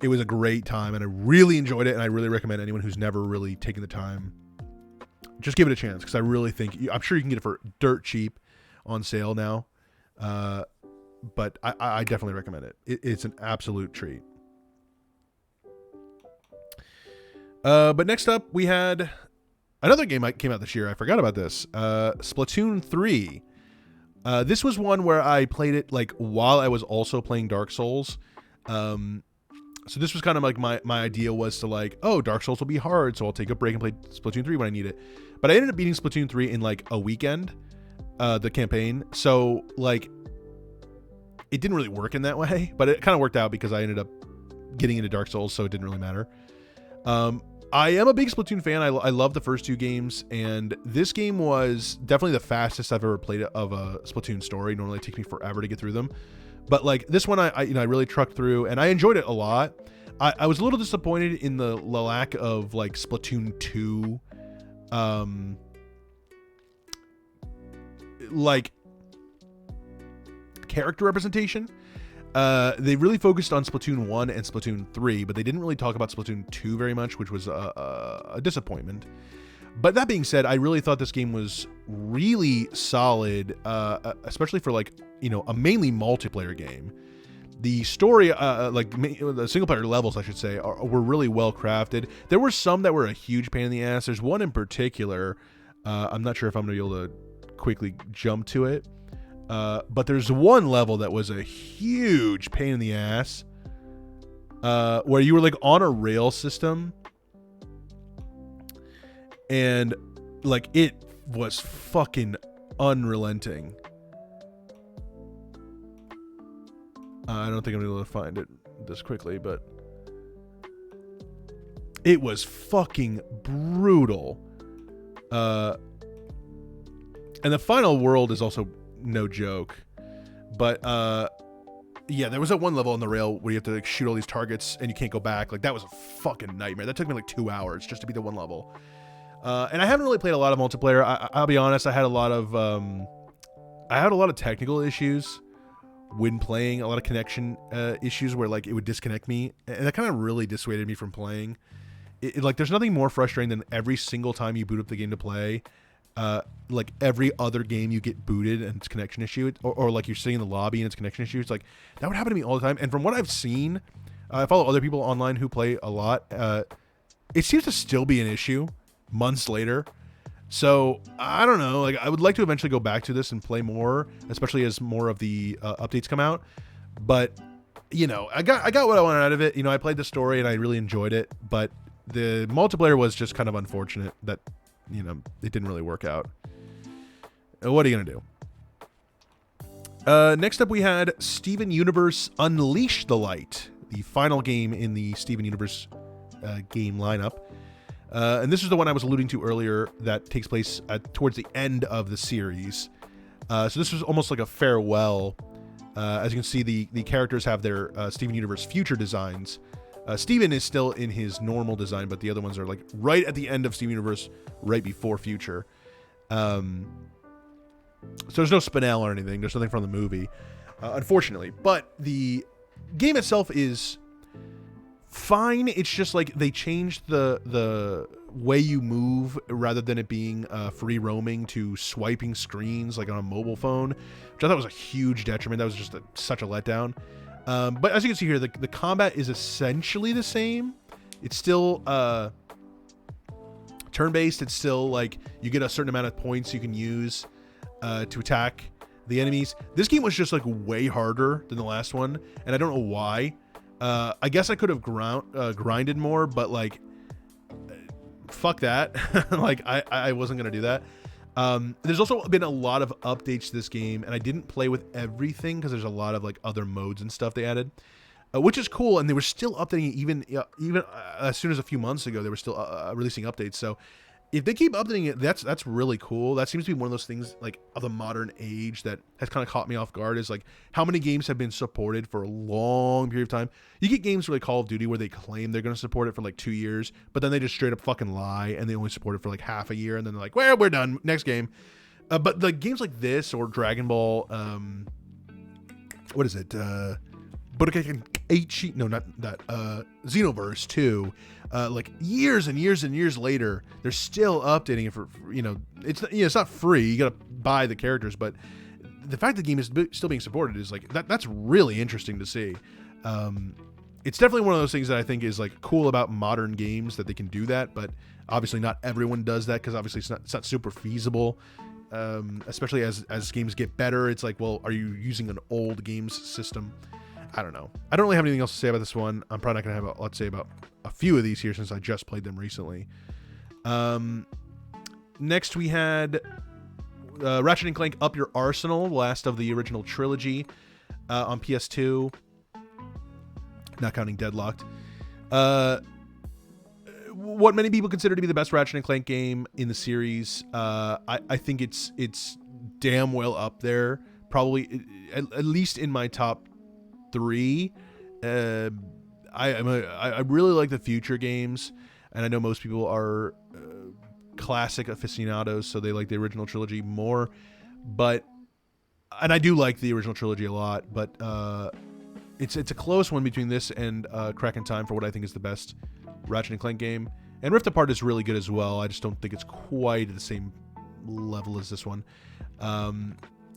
it was a great time, and I really enjoyed it, and I really recommend anyone who's never really taken the time, just give it a chance, because I really think, I'm sure you can get it for dirt cheap on sale now, but I definitely recommend it. It's an absolute treat. But next up, we had another game that came out this year. I forgot about this. Splatoon 3. This was one where I played it like while I was also playing Dark Souls. So this was kind of like my idea was to like, oh, Dark Souls will be hard, so I'll take a break and play Splatoon 3 when I need it. But I ended up beating Splatoon 3 in like a weekend, the campaign. So like, it didn't really work in that way, but it kind of worked out because I ended up getting into Dark Souls, so it didn't really matter. I am a big Splatoon fan. I love the first two games, and this game was definitely the fastest I've ever played of a Splatoon story. Normally it takes me forever to get through them. But like this one, I really trucked through, and I enjoyed it a lot. I was a little disappointed in the lack of like Splatoon 2, like character representation. They really focused on Splatoon 1 and Splatoon 3, but they didn't really talk about Splatoon 2 very much, which was a disappointment. But that being said, I really thought this game was really solid, especially for like, a mainly multiplayer game. The story, the single player levels, I should say, were really well crafted. There were some that were a huge pain in the ass. There's one in particular. I'm not sure if I'm going to be able to quickly jump to it. But there's one level that was a huge pain in the ass, where you were like on a rail system, and like it was fucking unrelenting. I don't think I'm able to find it this quickly, but it was fucking brutal. And the final world is also no joke. But yeah, there was that one level on the rail where you have to like shoot all these targets and you can't go back. Like that was a fucking nightmare. That took me like 2 hours just to beat the one level. And I haven't really played a lot of multiplayer. I'll be honest, I had a lot of technical issues when playing, a lot of connection issues where like it would disconnect me, and that kind of really dissuaded me from playing. Like there's nothing more frustrating than every single time you boot up the game to play like every other game you get booted and it's connection issue, or like you're sitting in the lobby and it's connection issue. It's like that would happen to me all the time. And from what I've seen, I follow other people online who play a lot. It seems to still be an issue months later. So I don't know. Like I would like to eventually go back to this and play more, especially as more of the updates come out. But you know, I got what I wanted out of it. You know, I played the story and I really enjoyed it, but the multiplayer was just kind of unfortunate that, you know, it didn't really work out. What are you gonna do? Next up, we had Steven Universe Unleash the Light, the final game in the Steven Universe game lineup. And this is the one I was alluding to earlier that takes place towards the end of the series. So this was almost like a farewell. As you can see, the characters have their Steven Universe future designs. Steven is still in his normal design, but the other ones are like right at the end of Steven Universe, right before future. So there's no Spinel or anything. There's nothing from the movie, unfortunately. But the game itself is fine. It's just like they changed the way you move rather than it being free roaming to swiping screens like on a mobile phone, which I thought was a huge detriment. That was just such a letdown. But as you can see here, the combat is essentially the same. It's still turn-based. It's still like you get a certain amount of points you can use to attack the enemies. This game was just like way harder than the last one, and I don't know why. I guess I could have grinded more, but like, fuck that. Like, I wasn't gonna do that. There's also been a lot of updates to this game, and I didn't play with everything because there's a lot of like other modes and stuff they added, which is cool. And they were still updating it even as soon as a few months ago. They were still releasing updates. So if they keep updating it, that's really cool. That seems to be one of those things like of the modern age that has kind of caught me off guard, is like how many games have been supported for a long period of time. You get games like Call of Duty where they claim they're going to support it for like 2 years, but then they just straight up fucking lie and they only support it for like half a year, and then they're like, well, we're done, next game. But the games like this or Dragon Ball, what is it? Budokai Eiichi, no, not that. Xenoverse 2. Like years and years and years later, they're still updating it for you know, it's not free. You got to buy the characters, but the fact the game is still being supported is like that's really interesting to see. It's definitely one of those things that I think is like cool about modern games, that they can do that, but obviously not everyone does that because obviously it's not super feasible. Especially as games get better, it's like, well, are you using an old games system? I don't know. I don't really have anything else to say about this one. I'm probably not going to have a lot to say about a few of these here since I just played them recently. Next we had Ratchet & Clank Up Your Arsenal, last of the original trilogy on PS2. Not counting Deadlocked. What many people consider to be the best Ratchet & Clank game in the series. I think it's damn well up there. Probably at least in my top 3. I really like the future games, and I know most people are classic aficionados, so they like the original trilogy more. And I do like the original trilogy a lot, but it's a close one between this and Crack in Time for what I think is the best Ratchet & Clank game. And Rift Apart is really good as well. I just don't think it's quite at the same level as this one,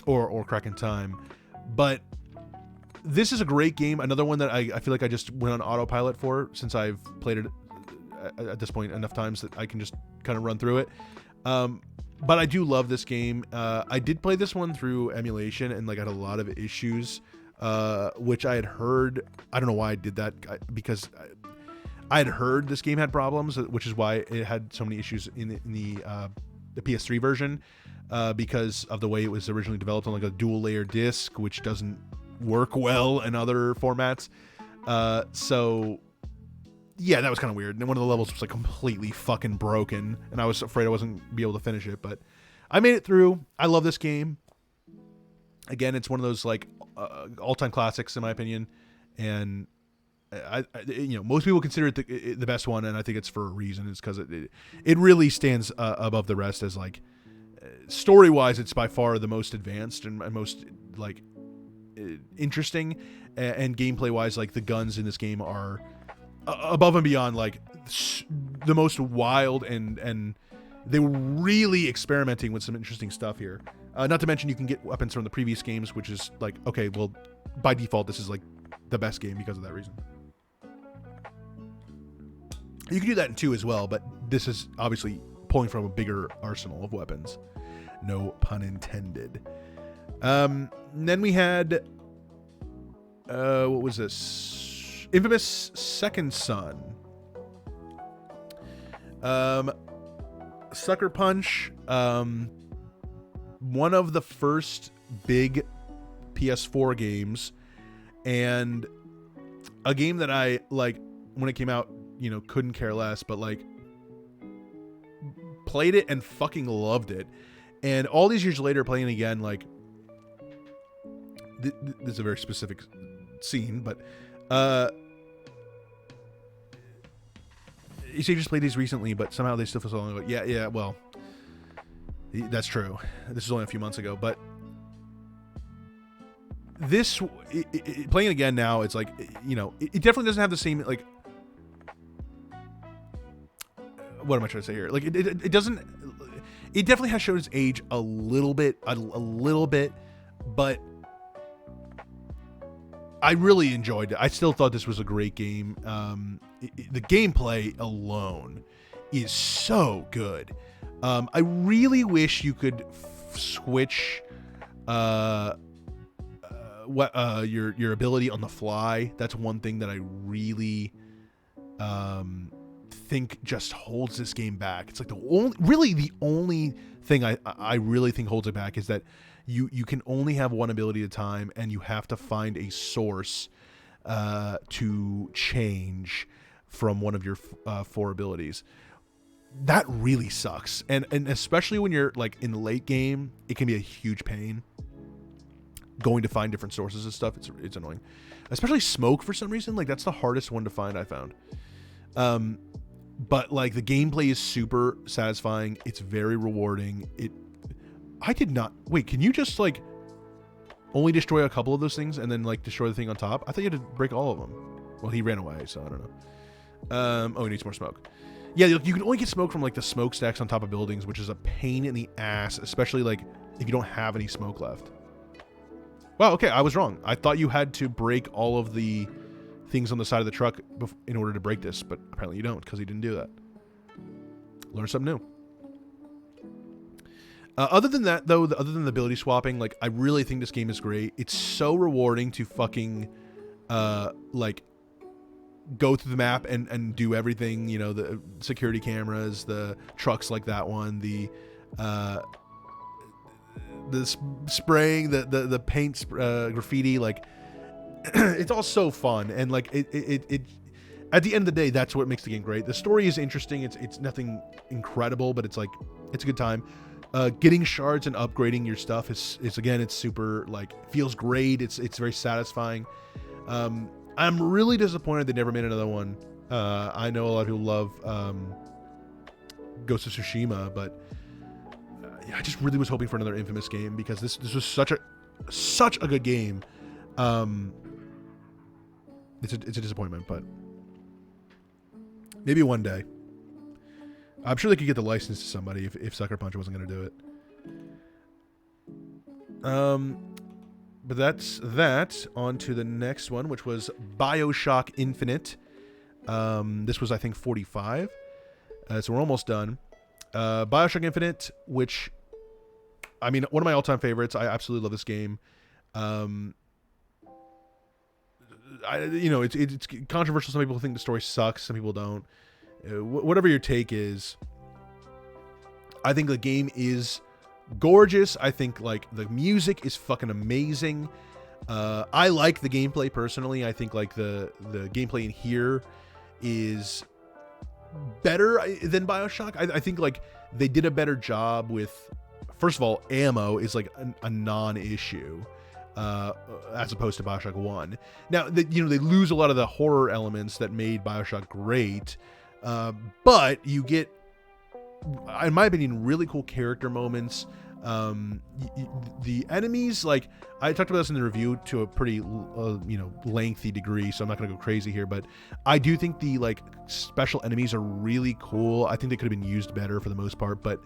or Crack in Time. But this is a great game. Another one that I feel like I just went on autopilot for, since I've played it at this point enough times that I can just kind of run through it. But I do love this game. I did play this one through emulation and like had a lot of issues, which I had heard. I don't know why I did that, because I had heard this game had problems, which is why it had so many issues in the PS3 version, because of the way it was originally developed on like a dual layer disc, which doesn't work well in other formats. So yeah, that was kind of weird. And one of the levels was like completely fucking broken, and I was afraid I wasn't be able to finish it, but I made it through. I love this game. Again, it's one of those like all-time classics in my opinion, and I you know, most people consider it the best one, and I think it's for a reason. It's because it really stands above the rest as like story-wise, it's by far the most advanced and most like interesting, and gameplay-wise, like the guns in this game are above and beyond like the most wild and they were really experimenting with some interesting stuff here. Not to mention you can get weapons from the previous games, which is like, okay, well, by default, this is like the best game because of that reason. You can do that in 2 as well, but this is obviously pulling from a bigger arsenal of weapons. No pun intended. Then we had, what was this? Infamous Second Son. Sucker Punch, one of the first big PS4 games, and a game that I, like, when it came out, you know, couldn't care less, but like played it and fucking loved it. And all these years later, playing it again, like, this is a very specific scene, but you say you just played these recently, but somehow they still feel so long ago. Yeah, well, that's true. This is only a few months ago, but this, playing it again now, it's like, you know, it definitely doesn't have the same, like, what am I trying to say here? Like, it doesn't, it definitely has shown its age a little bit, but I really enjoyed it. I still thought this was a great game. The gameplay alone is so good. I really wish you could switch your ability on the fly. That's one thing that I really think just holds this game back. It's like the only thing I really think holds it back is that you can only have one ability at a time, and you have to find a source to change from one of your 4 abilities. That really sucks, and especially when you're like in the late game, it can be a huge pain going to find different sources of stuff. It's annoying, especially smoke for some reason. Like, that's the hardest one to find, I found. But like, the gameplay is super satisfying. It's very rewarding. I did not wait. Can you just like only destroy a couple of those things and then like destroy the thing on top? I thought you had to break all of them. Well, he ran away, so I don't know. Oh, he needs more smoke. Yeah, you can only get smoke from like the smokestacks on top of buildings, which is a pain in the ass, especially like if you don't have any smoke left. Wow, okay, I was wrong. I thought you had to break all of the things on the side of the truck in order to break this, but apparently you don't, because he didn't do that. Learn something new. Other than that, though, other than the ability swapping, like, I really think this game is great. It's so rewarding to fucking, like, go through the map and do everything, you know, the security cameras, the trucks like that one, the spraying, the paint, graffiti, like, it's all so fun. And, like, it at the end of the day, that's what makes the game great. The story is interesting. It's nothing incredible, but it's, like, it's a good time. Getting shards and upgrading your stuff is again, it's super, like, feels great. It's very satisfying. I'm really disappointed they never made another one. I know a lot of people love Ghost of Tsushima, but I just really was hoping for another Infamous game, because this was such a good game. It's a disappointment, but maybe one day. I'm sure they could get the license to somebody if Sucker Punch wasn't going to do it. But that's that. On to the next one, which was BioShock Infinite. This was, I think, 45. So we're almost done. BioShock Infinite, which, I mean, one of my all-time favorites. I absolutely love this game. It's controversial. Some people think the story sucks. Some people don't. Whatever your take is, I think the game is gorgeous. I think, like, the music is fucking amazing. I like the gameplay personally. I think, like, the gameplay in here is better than BioShock. I think, like, they did a better job with, first of all, ammo is like a non-issue. As opposed to BioShock 1. Now, they lose a lot of the horror elements that made BioShock great, but you get, in my opinion, really cool character moments. The enemies, like I talked about this in the review to a pretty lengthy degree, so I'm not gonna go crazy here, but I do think the like special enemies are really cool. I think they could have been used better for the most part, but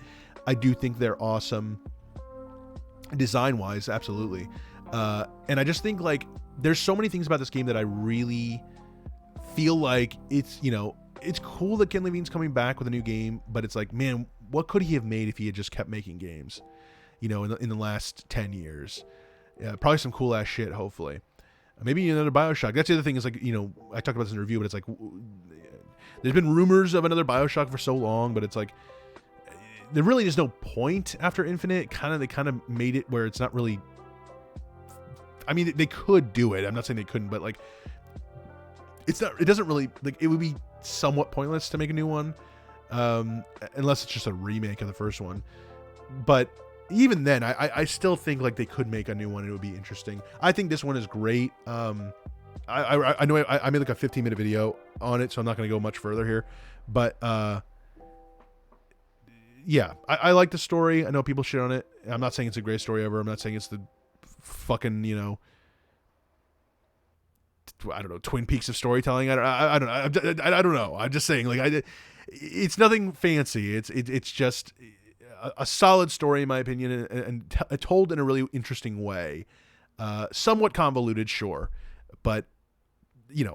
I do think they're awesome design wise, absolutely. And I just think like there's so many things about this game that I really feel like it's cool that Ken Levine's coming back with a new game, but it's like, man, what could he have made if he had just kept making games, in the last 10 years? Yeah, probably some cool ass shit, hopefully. Maybe another BioShock. That's the other thing is like, I talked about this in the review, but it's like, there's been rumors of another BioShock for so long, but it's like, there really is no point after Infinite. They kind of made it where it's not really, I mean, they could do it. I'm not saying they couldn't, but like, it doesn't really, like, it would be somewhat pointless to make a new one, unless it's just a remake of the first one. But even then, I still think like they could make a new one and it would be interesting. I think this one is great. I know I made like a 15-minute video on it, so I'm not going to go much further here. But yeah, I like the story. I know people shit on it. I'm not saying it's the greatest story ever. I'm not saying it's the fucking, I don't know, Twin Peaks of storytelling. I don't know. I'm just saying, like, it's nothing fancy. It's just a solid story, in my opinion, and told in a really interesting way. Somewhat convoluted, sure, but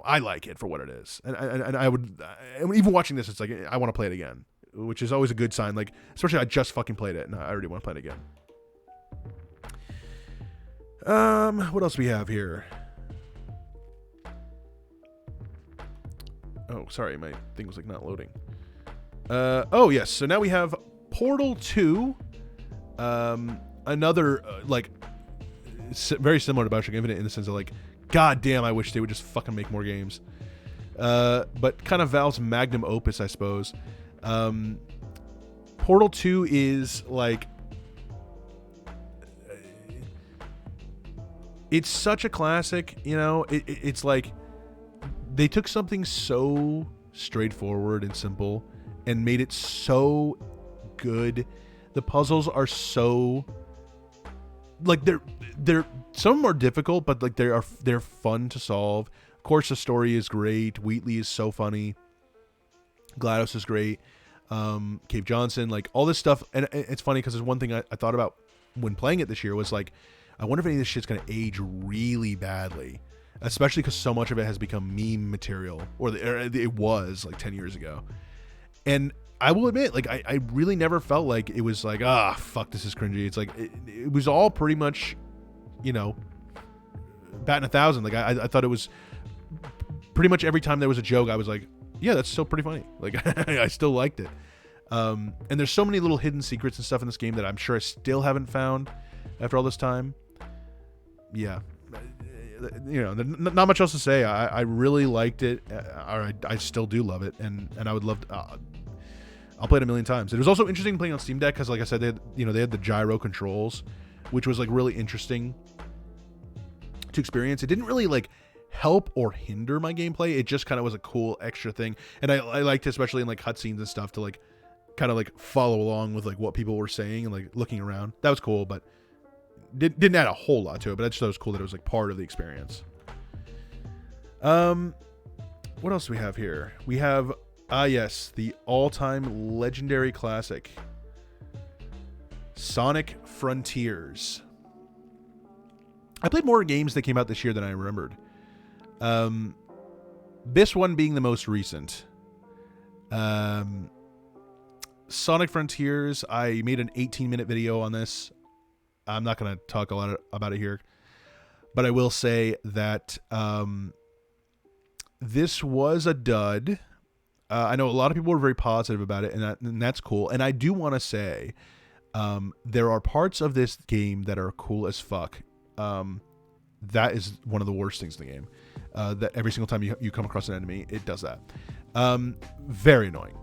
I like it for what it is. And I would, even watching this, it's like I want to play it again, which is always a good sign. Like, especially I just fucking played it, and I already want to play it again. What else we have here? Oh, sorry, my thing was like not loading. Oh yes, so now we have Portal 2. Another like very similar to BioShock Infinite in the sense of like, god damn, I wish they would just fucking make more games. But kind of Valve's magnum opus, I suppose. Portal 2 is like, it's such a classic, it's like they took something so straightforward and simple and made it so good. The puzzles are so, like, they're some of them are difficult, but like they're fun to solve. Of course, the story is great. Wheatley is so funny. GLaDOS is great. Cave Johnson, like all this stuff. And it's funny because there's one thing I thought about when playing it this year was like, I wonder if any of this shit's going to age really badly, especially because so much of it has become meme material, or it was like 10 years ago. And I will admit, like, I really never felt like it was like, fuck, this is cringy. It's like, it was all pretty much, batting 1,000. Like, I thought it was pretty much every time there was a joke, I was like, yeah, that's still pretty funny. Like, I still liked it. And there's so many little hidden secrets and stuff in this game that I'm sure I still haven't found after all this time. Yeah. Not much else to say. I really liked it. I still do love it. And I would love to, I'll play it a million times. It was also interesting playing on Steam Deck because, like I said, they had the gyro controls, which was like really interesting to experience. It didn't really like help or hinder my gameplay. It just kind of was a cool extra thing. And I liked it, especially in like cutscenes and stuff, to like kind of like follow along with like what people were saying and like looking around. That was cool, but didn't add a whole lot to it. But I just thought it was cool that it was like part of the experience. What else do we have here? We have yes, the all-time legendary classic, Sonic Frontiers. I played more games that came out this year than I remembered. This one being the most recent. Sonic Frontiers, I made an 18-minute video on this. I'm not going to talk a lot about it here, but I will say that this was a dud. I know a lot of people were very positive about it, and that's cool. And I do want to say there are parts of this game that are cool as fuck. That is one of the worst things in the game. That every single time you come across an enemy, it does that. Very annoying.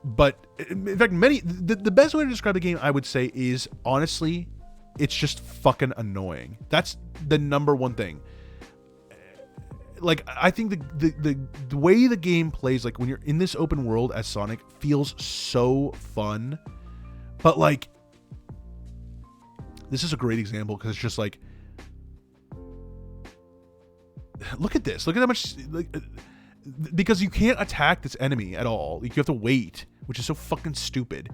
But in fact, the best way to describe the game, I would say, is honestly, it's just fucking annoying. That's the number one thing. Like, I think the way the game plays, like when you're in this open world as Sonic, feels so fun, but like This is a great example because it's just like, look at this. Look at how much, like, because you can't attack this enemy at all. Like, you have to wait, which is so fucking stupid.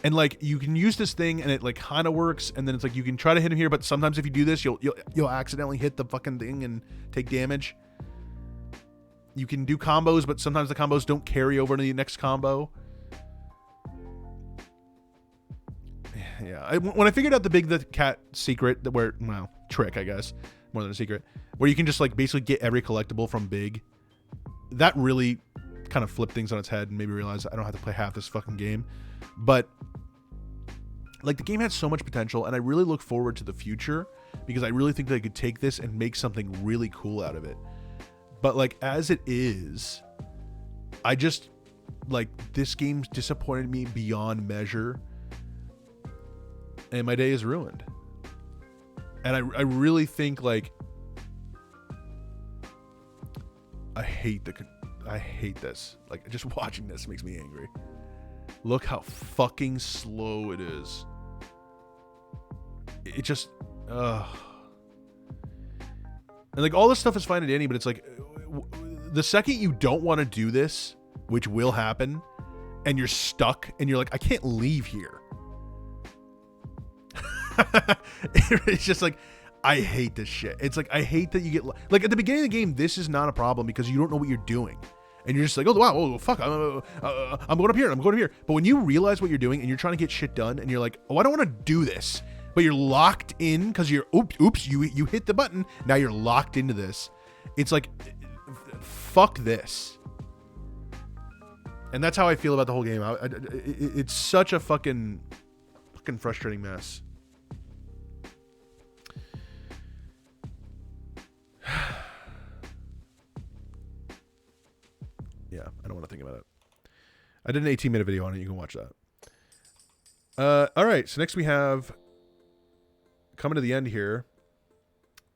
And like, you can use this thing and it like kind of works, and then it's like you can try to hit him here, but sometimes if you do this, you'll accidentally hit the fucking thing and take damage. You can do combos, but sometimes the combos don't carry over to the next combo. Yeah, when I figured out the cat secret, trick, I guess, more than a secret, where you can just like basically get every collectible from Big, that really kind of flipped things on its head and made me realize I don't have to play half this fucking game. But like, the game had so much potential, and I really look forward to the future because I really think they could take this and make something really cool out of it. But like, as it is, I just like, this game's disappointed me beyond measure, and my day is ruined. And I really think like, I hate this. Like, just watching this makes me angry. Look how fucking slow it is. It just, and like, all this stuff is fine and dandy, but it's like, the second you don't want to do this, which will happen, and you're stuck, and you're like, I can't leave here. It's just like, I hate this shit. It's like, I hate that you get, like, at the beginning of the game, this is not a problem because you don't know what you're doing. And you're just like, oh, wow, oh, fuck, I'm going up here, I'm going up here. But when you realize what you're doing and you're trying to get shit done, and you're like, oh, I don't want to do this, but you're locked in because you're, oops, you hit the button, now you're locked into this. It's like, fuck this. And that's how I feel about the whole game. It's such a fucking frustrating mess. Yeah, I don't want to think about it. I did an 18-minute video on it. You can watch that. All right, so next we have, coming to the end here,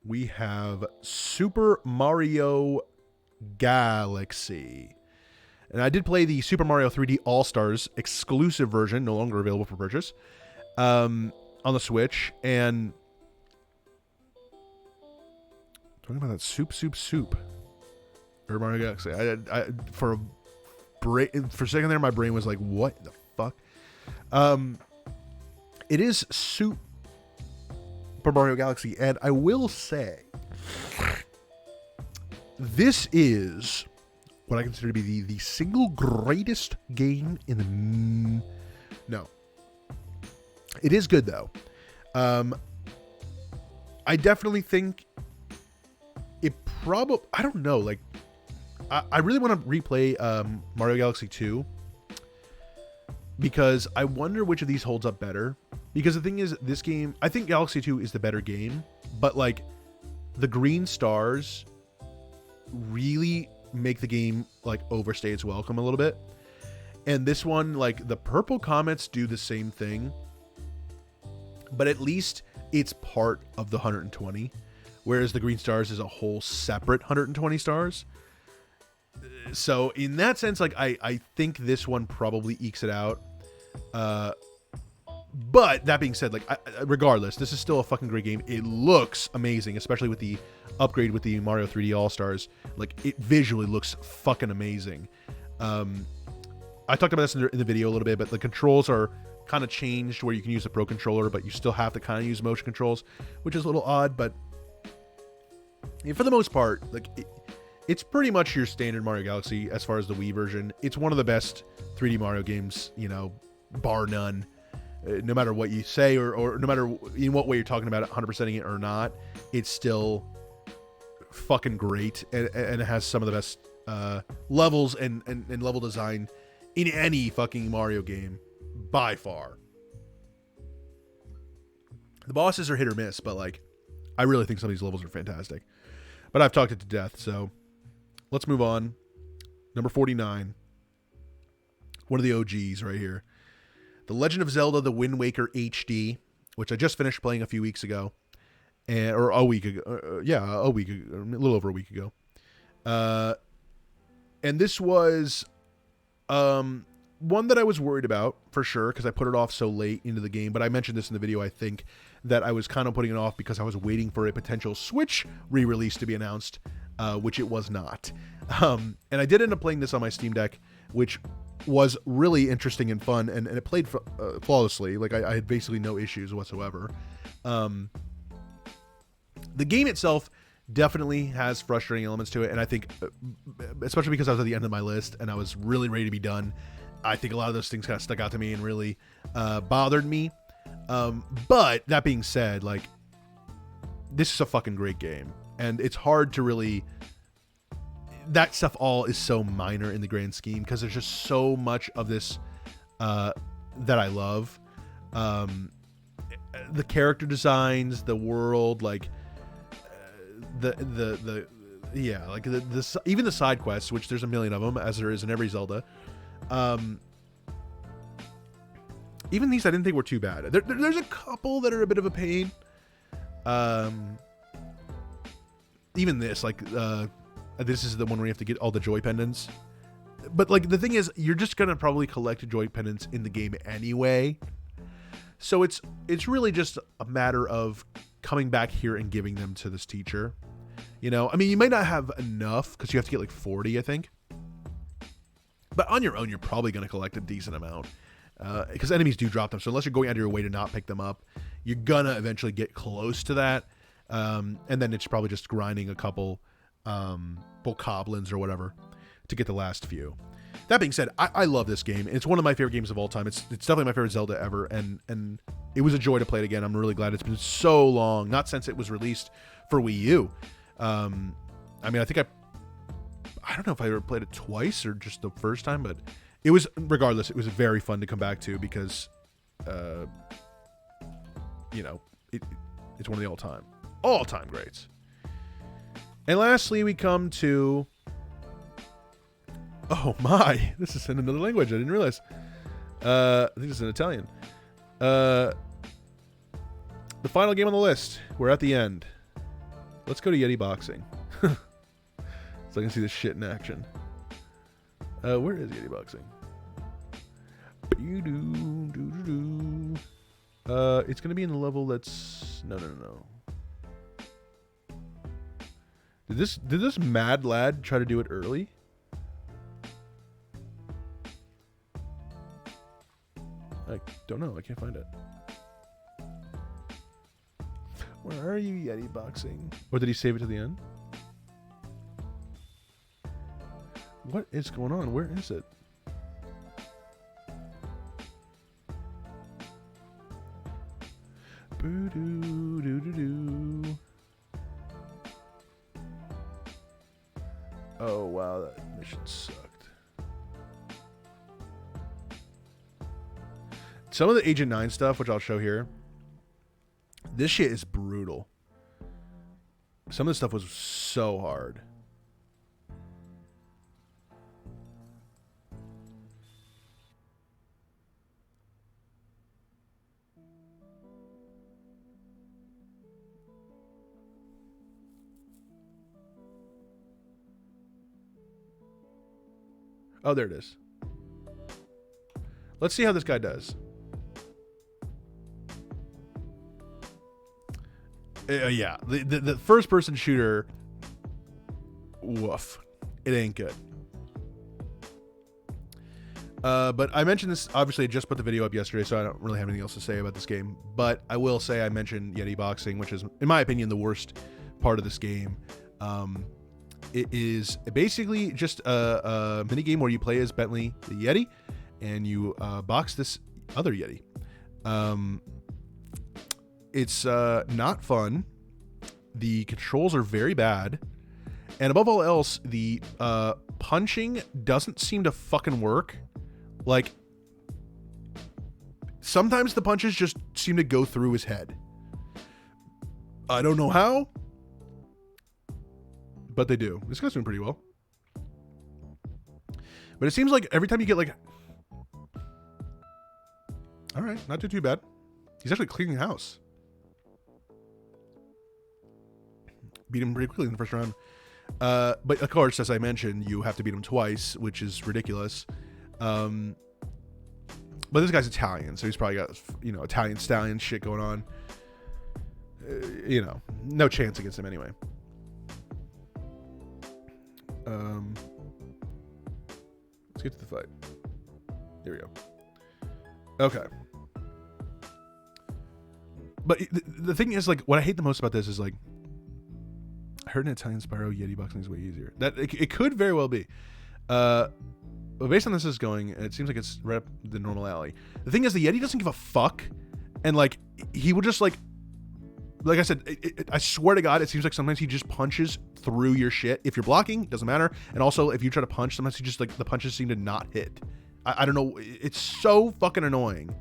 we have Super Mario Galaxy. And I did play the Super Mario 3D All-Stars exclusive version, no longer available for purchase, on the Switch. And talking about that soup. Or Mario Galaxy. For a second there, my brain was like, what the fuck? It is Super Mario Galaxy, and I will say, this is what I consider to be the single greatest game in the... No. It is good, though. I definitely think it probably... I don't know, like... I really want to replay Mario Galaxy 2 because I wonder which of these holds up better. Because the thing is, this game, I think Galaxy 2 is the better game, but like, the green stars really make the game like overstay its welcome a little bit. And this one, like, the purple comets do the same thing, but at least it's part of the 120, whereas the green stars is a whole separate 120 stars. So in that sense, like, I think this one probably ekes it out. But that being said, like, regardless, this is still a fucking great game. It looks amazing, especially with the upgrade with the Mario 3D All-Stars. Like, it visually looks fucking amazing. I talked about this in the video a little bit, but the controls are kind of changed where you can use the Pro Controller, but you still have to kind of use motion controls, which is a little odd, but for the most part, like, it's pretty much your standard Mario Galaxy as far as the Wii version. It's one of the best 3D Mario games, you know, bar none. No matter what you say, or no matter in what way you're talking about it, 100%ing it or not, it's still fucking great, and it has some of the best levels and level design in any fucking Mario game by far. The bosses are hit or miss, but like, I really think some of these levels are fantastic. But I've talked it to death, so let's move on. Number 49. One of the OGs right here. The Legend of Zelda: The Wind Waker HD, which I just finished playing a few weeks ago. Or a week ago. A week ago. A little over a week ago. And this was one that I was worried about for sure because I put it off so late into the game. But I mentioned this in the video, I think, that I was kind of putting it off because I was waiting for a potential Switch re-release to be announced, which it was not. And I did end up playing this on my Steam Deck, which was really interesting and fun, and it played flawlessly. Like I had basically no issues whatsoever. The game itself definitely has frustrating elements to it, and I think, especially because I was at the end of my list and I was really ready to be done, I think a lot of those things kind of stuck out to me and really bothered me. But that being said, like, this is a fucking great game, and it's hard to really... That stuff all is so minor in the grand scheme because there's just so much of this that I love. The character designs, the world, like even the side quests, which there's a million of them, as there is in every Zelda. Even these I didn't think were too bad. There's a couple that are a bit of a pain. Even this, like, this is the one where you have to get all the joy pendants. But, like, the thing is, you're just going to probably collect joy pendants in the game anyway. So it's really just a matter of coming back here and giving them to this teacher. You know, I mean, you might not have enough because you have to get like 40, I think. But on your own, you're probably going to collect a decent amount because enemies do drop them. So unless you're going out of your way to not pick them up, you're going to eventually get close to that. And then it's probably just grinding a couple bokoblins or whatever to get the last few. That being said, I love this game. It's one of my favorite games of all time. It's definitely my favorite Zelda ever, and it was a joy to play it again. I'm really glad it's been so long, not since it was released for Wii U. I mean, I think I don't know if I ever played it twice or just the first time, but it was, regardless, it was very fun to come back to because, you know, it's one of the all-time greats. And lastly, we come to... Oh my, this is in another language. I didn't realize. I think this is in Italian. The final game on the list. We're at the end. Let's go to Yeti Boxing. So I can see this shit in action. Where is Yeti Boxing? It's going to be in the level that's... No. Did this mad lad try to do it early? I don't know. I can't find it. Where are you, Yeti Boxing? Or did he save it to the end? What is going on? Where is it? Boo-doo-doo-doo-doo. Oh, wow. That mission sucked. Some of the Agent 9 stuff, which I'll show here, this shit is brutal. Some of the stuff was so hard. Oh, there it is. Let's see how this guy does. Yeah, the first person shooter, woof, it ain't good. But I mentioned this, obviously I just put the video up yesterday, so I don't really have anything else to say about this game, but I will say I mentioned Yeti Boxing, which is, in my opinion, the worst part of this game. It is basically just a mini game where you play as Bentley the Yeti, and you box this other Yeti. It's not fun. The controls are very bad. And above all else, the punching doesn't seem to fucking work. Like, sometimes the punches just seem to go through his head. I don't know how, but they do. This guy's doing pretty well. But it seems like every time you get like... Alright, not too bad. He's actually cleaning the house. Beat him pretty quickly in the first round. But of course, as I mentioned, you have to beat him twice, which is ridiculous. But this guy's Italian, so he's probably got, you know, Italian stallion shit going on. You know, no chance against him anyway. Let's get to the fight. Here we go. Okay. But the thing is, like, what I hate the most about this is, like, I heard an Italian Spyro Yeti boxing is way easier. That it could very well be. But based on this is going, it seems like it's right up the normal alley. The thing is, the Yeti doesn't give a fuck, and like he will just like I said, I swear to God, it seems like sometimes he just punches through your shit. If you're blocking, it doesn't matter. And also, if you try to punch, sometimes he just like the punches seem to not hit. I don't know. It's so fucking annoying.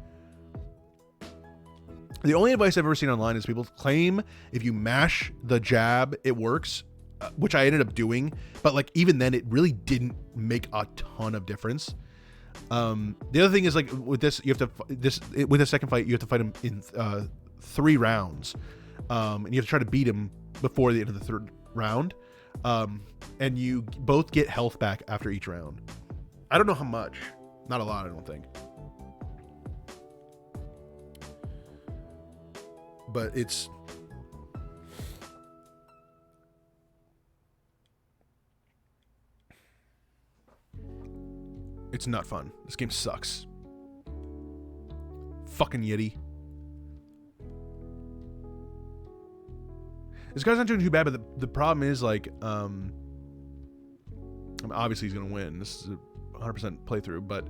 The only advice I've ever seen online is people claim if you mash the jab, it works, which I ended up doing. But like even then, it really didn't make a ton of difference. The other thing is like with this, you have to with a second fight, you have to fight him in 3 rounds, and you have to try to beat him before the end of the 3rd round. And you both get health back after each round. I don't know how much. Not a lot, I don't think. But it's not fun. This game sucks. Fucking Yeti. This guy's not doing too bad, but the problem is like, I mean, obviously he's gonna win. This is a 100% playthrough, but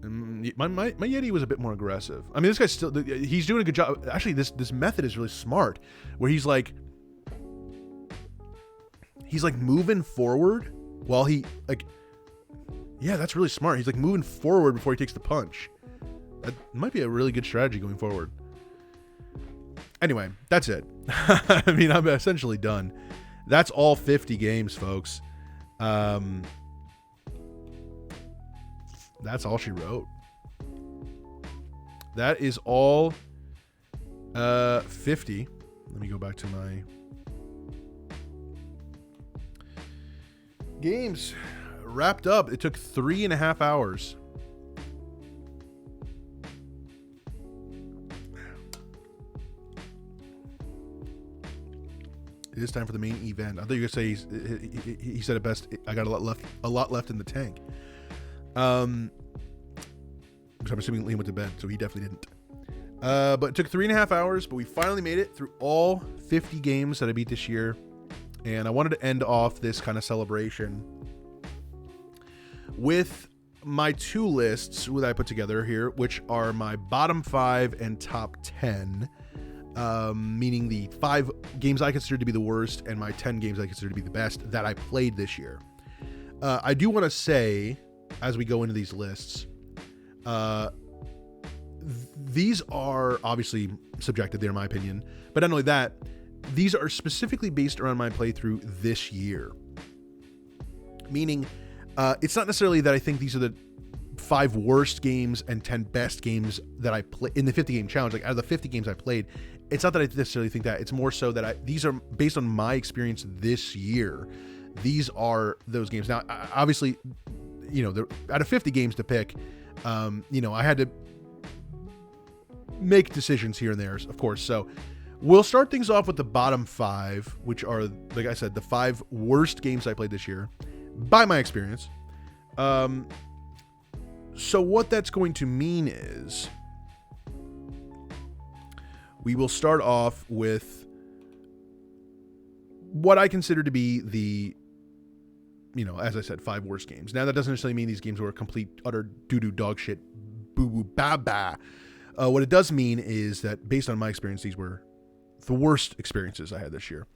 my Yeti was a bit more aggressive. I mean, this guy's still, he's doing a good job. Actually, this method is really smart, where he's like moving forward while he like, yeah, that's really smart. He's like moving forward before he takes the punch. That might be a really good strategy going forward. Anyway, that's it. I mean, I'm essentially done. That's all 50 games, folks. That's all she wrote. That is all 50. Let me go back to my games. Wrapped up. It took 3.5 hours. It is time for the main event. I thought you were gonna say he said it best. I got a lot left in the tank. Which I'm assuming Liam went to bed, so he definitely didn't. But it took 3.5 hours, but we finally made it through all 50 games that I beat this year. And I wanted to end off this kind of celebration with my 2 lists that I put together here, which are my bottom 5 and top 10. Meaning the 5 games I consider to be the worst and my 10 games I consider to be the best that I played this year. I do want to say, as we go into these lists, these are obviously subjective, they're my opinion, but not only that, these are specifically based around my playthrough this year. Meaning, it's not necessarily that I think these are the 5 worst games and 10 best games that I play in the 50 game challenge. Like out of the 50 games I played, it's not that I necessarily think that. It's more so that these are based on my experience this year. These are those games. Now, obviously, you know, out of 50 games to pick, you know, I had to make decisions here and there, of course. So we'll start things off with the bottom 5, which are, like I said, the 5 worst games I played this year by my experience. So what that's going to mean is we will start off with what I consider to be the, you know, as I said, 5 worst games. Now, that doesn't necessarily mean these games were complete, utter doo-doo dog shit, boo-boo, ba-ba. What it does mean is that based on my experience, these were the worst experiences I had this year.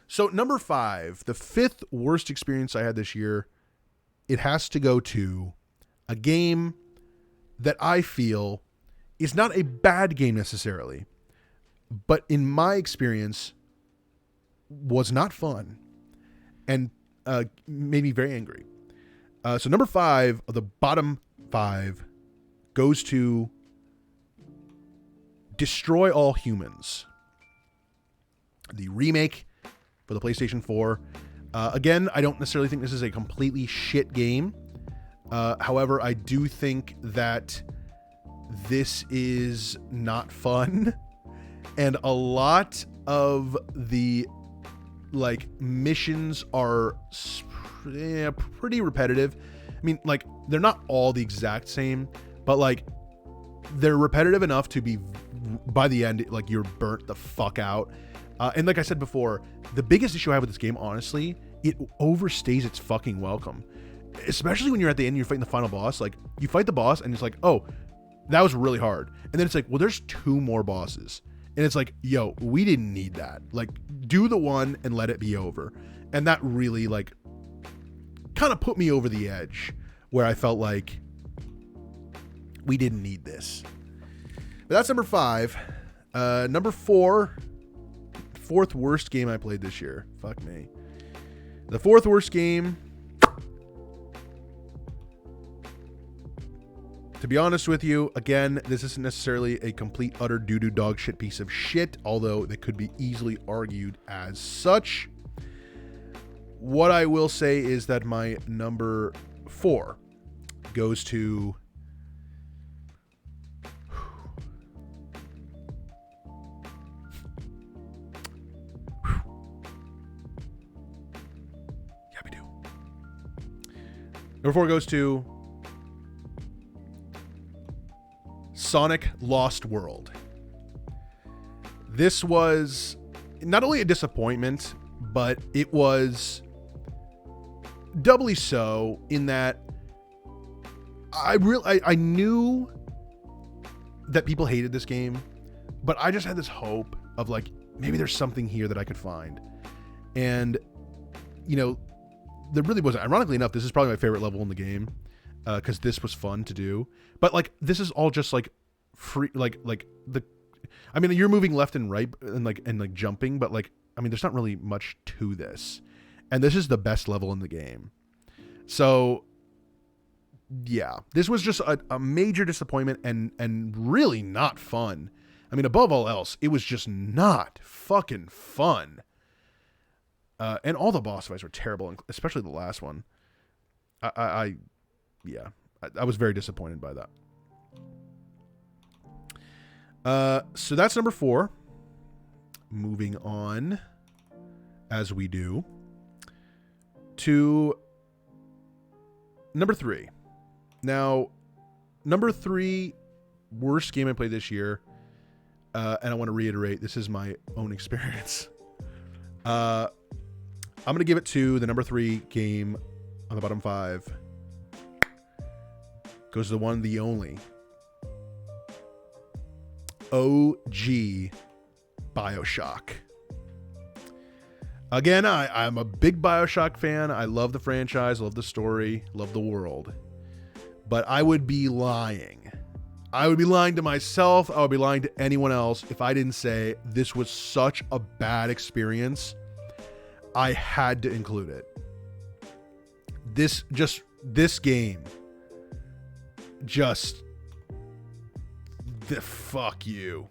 So number 5, the 5th worst experience I had this year, it has to go to a game that I feel is not a bad game necessarily, but in my experience was not fun and made me very angry. So number 5 of the bottom 5 goes to Destroy All Humans, the remake for the PlayStation 4. Again, I don't necessarily think this is a completely shit game. However, I do think that this is not fun, and a lot of the like missions are pretty repetitive. I mean, like, they're not all the exact same, but like they're repetitive enough to be, by the end, like, you're burnt the fuck out. And like I said before, the biggest issue I have with this game, honestly, it overstays its fucking welcome. Especially when you're at the end and you're fighting the final boss. Like, you fight the boss and it's like, oh, that was really hard. And then it's like, well, there's 2 more bosses. And it's like, yo, we didn't need that. Like, do the one and let it be over. And that really, like, kind of put me over the edge, where I felt like we didn't need this. But that's number 5. Number 4, fourth worst game I played this year. Fuck me. The 4th worst game, to be honest with you, again, this isn't necessarily a complete, utter doo-doo dog shit piece of shit, although they could be easily argued as such. What I will say is that my number 4 goes to... Yeah, we do. Number 4 goes to Sonic Lost World. This was not only a disappointment, but it was doubly so in that I knew that people hated this game, but I just had this hope of, like, maybe there's something here that I could find. And, you know, there really wasn't. Ironically enough, this is probably my favorite level in the game, because this was fun to do. But, like, this is all just, like, free, like the, I mean, you're moving left and right and jumping, but, like, I mean, there's not really much to this. And this is the best level in the game. So, yeah, this was just a major disappointment and really not fun. I mean, above all else, it was just not fucking fun. And all the boss fights were terrible, especially the last one. I was very disappointed by that. So that's number 4. Moving on, as we do, to number 3. Now, number 3 worst game I played this year, and I want to reiterate, this is my own experience. I'm going to give it to the number 3 game on the bottom 5. Goes to the one, the only OG BioShock. Again, I'm a big BioShock fan. I love the franchise, love the story, love the world. But I would be lying. I would be lying to myself. I would be lying to anyone else if I didn't say this was such a bad experience. I had to include it. This game, just the fuck you.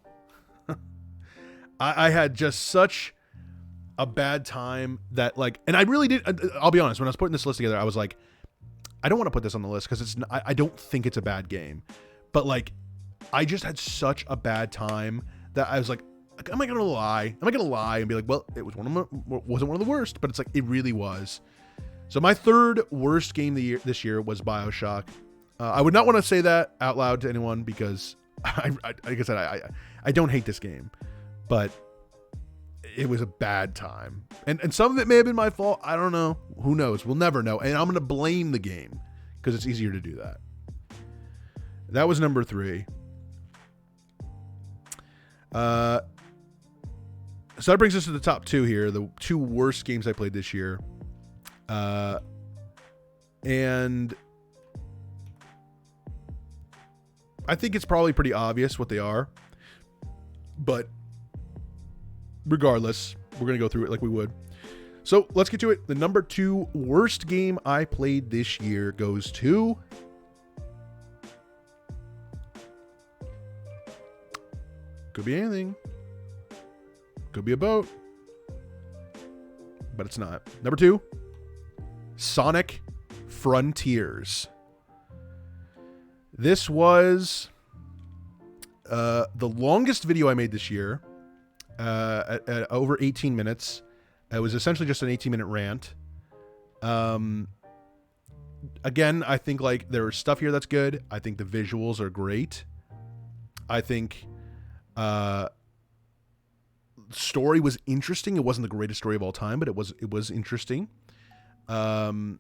I had just such a bad time that, like, and I really did. I'll be honest, when I was putting this list together, I was like, I don't want to put this on the list because I don't think it's a bad game, but, like, I just had such a bad time that I was like, am I gonna lie? Am I gonna lie and be like, well, it was wasn't one of the worst, but it's like, it really was. So my 3rd worst game this year was BioShock. I would not want to say that out loud to anyone because like I said, I don't hate this game, but it was a bad time. And some of it may have been my fault. I don't know. Who knows? We'll never know. And I'm going to blame the game because it's easier to do that. That was number 3. So that brings us to the top 2 here. The 2 worst games I played this year. And I think it's probably pretty obvious what they are. But regardless, we're going to go through it like we would. So let's get to it. The number 2 worst game I played this year goes to could be anything. Could be a boat. But it's not. Number 2, Sonic Frontiers. This was the longest video I made this year, at over 18 minutes. It was essentially just an 18-minute rant. Again, I think like there's stuff here that's good. I think the visuals are great. I think story was interesting. It wasn't the greatest story of all time, but it was interesting. But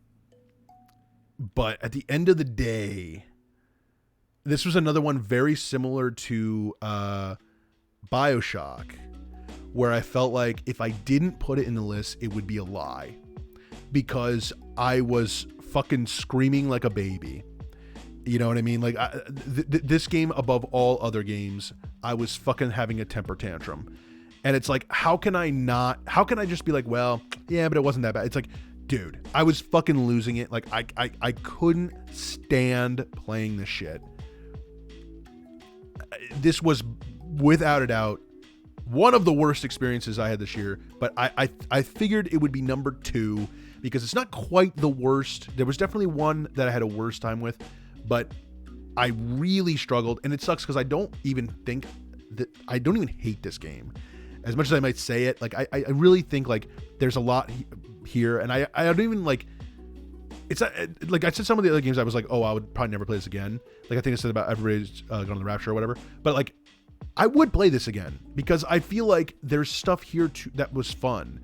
at the end of the day, this was another one very similar to BioShock, where I felt like if I didn't put it in the list, it would be a lie, because I was fucking screaming like a baby. You know what I mean? Like this game above all other games, I was fucking having a temper tantrum. And it's like, how can I just be like, well, yeah, but it wasn't that bad. It's like, dude, I was fucking losing it. Like I couldn't stand playing this shit. This was without a doubt one of the worst experiences I had this year, but I figured it would be number 2 because it's not quite the worst. There was definitely one that I had a worse time with, but I really struggled, and it sucks because I don't even hate this game as much as I might say it. Like I really think like there's a lot here, and I don't even like. It's not, like I said, some of the other games I was like, oh, I would probably never play this again. Like I think I said about Everybody's Gone on the Rapture or whatever. But like, I would play this again because I feel like there's stuff here too that was fun.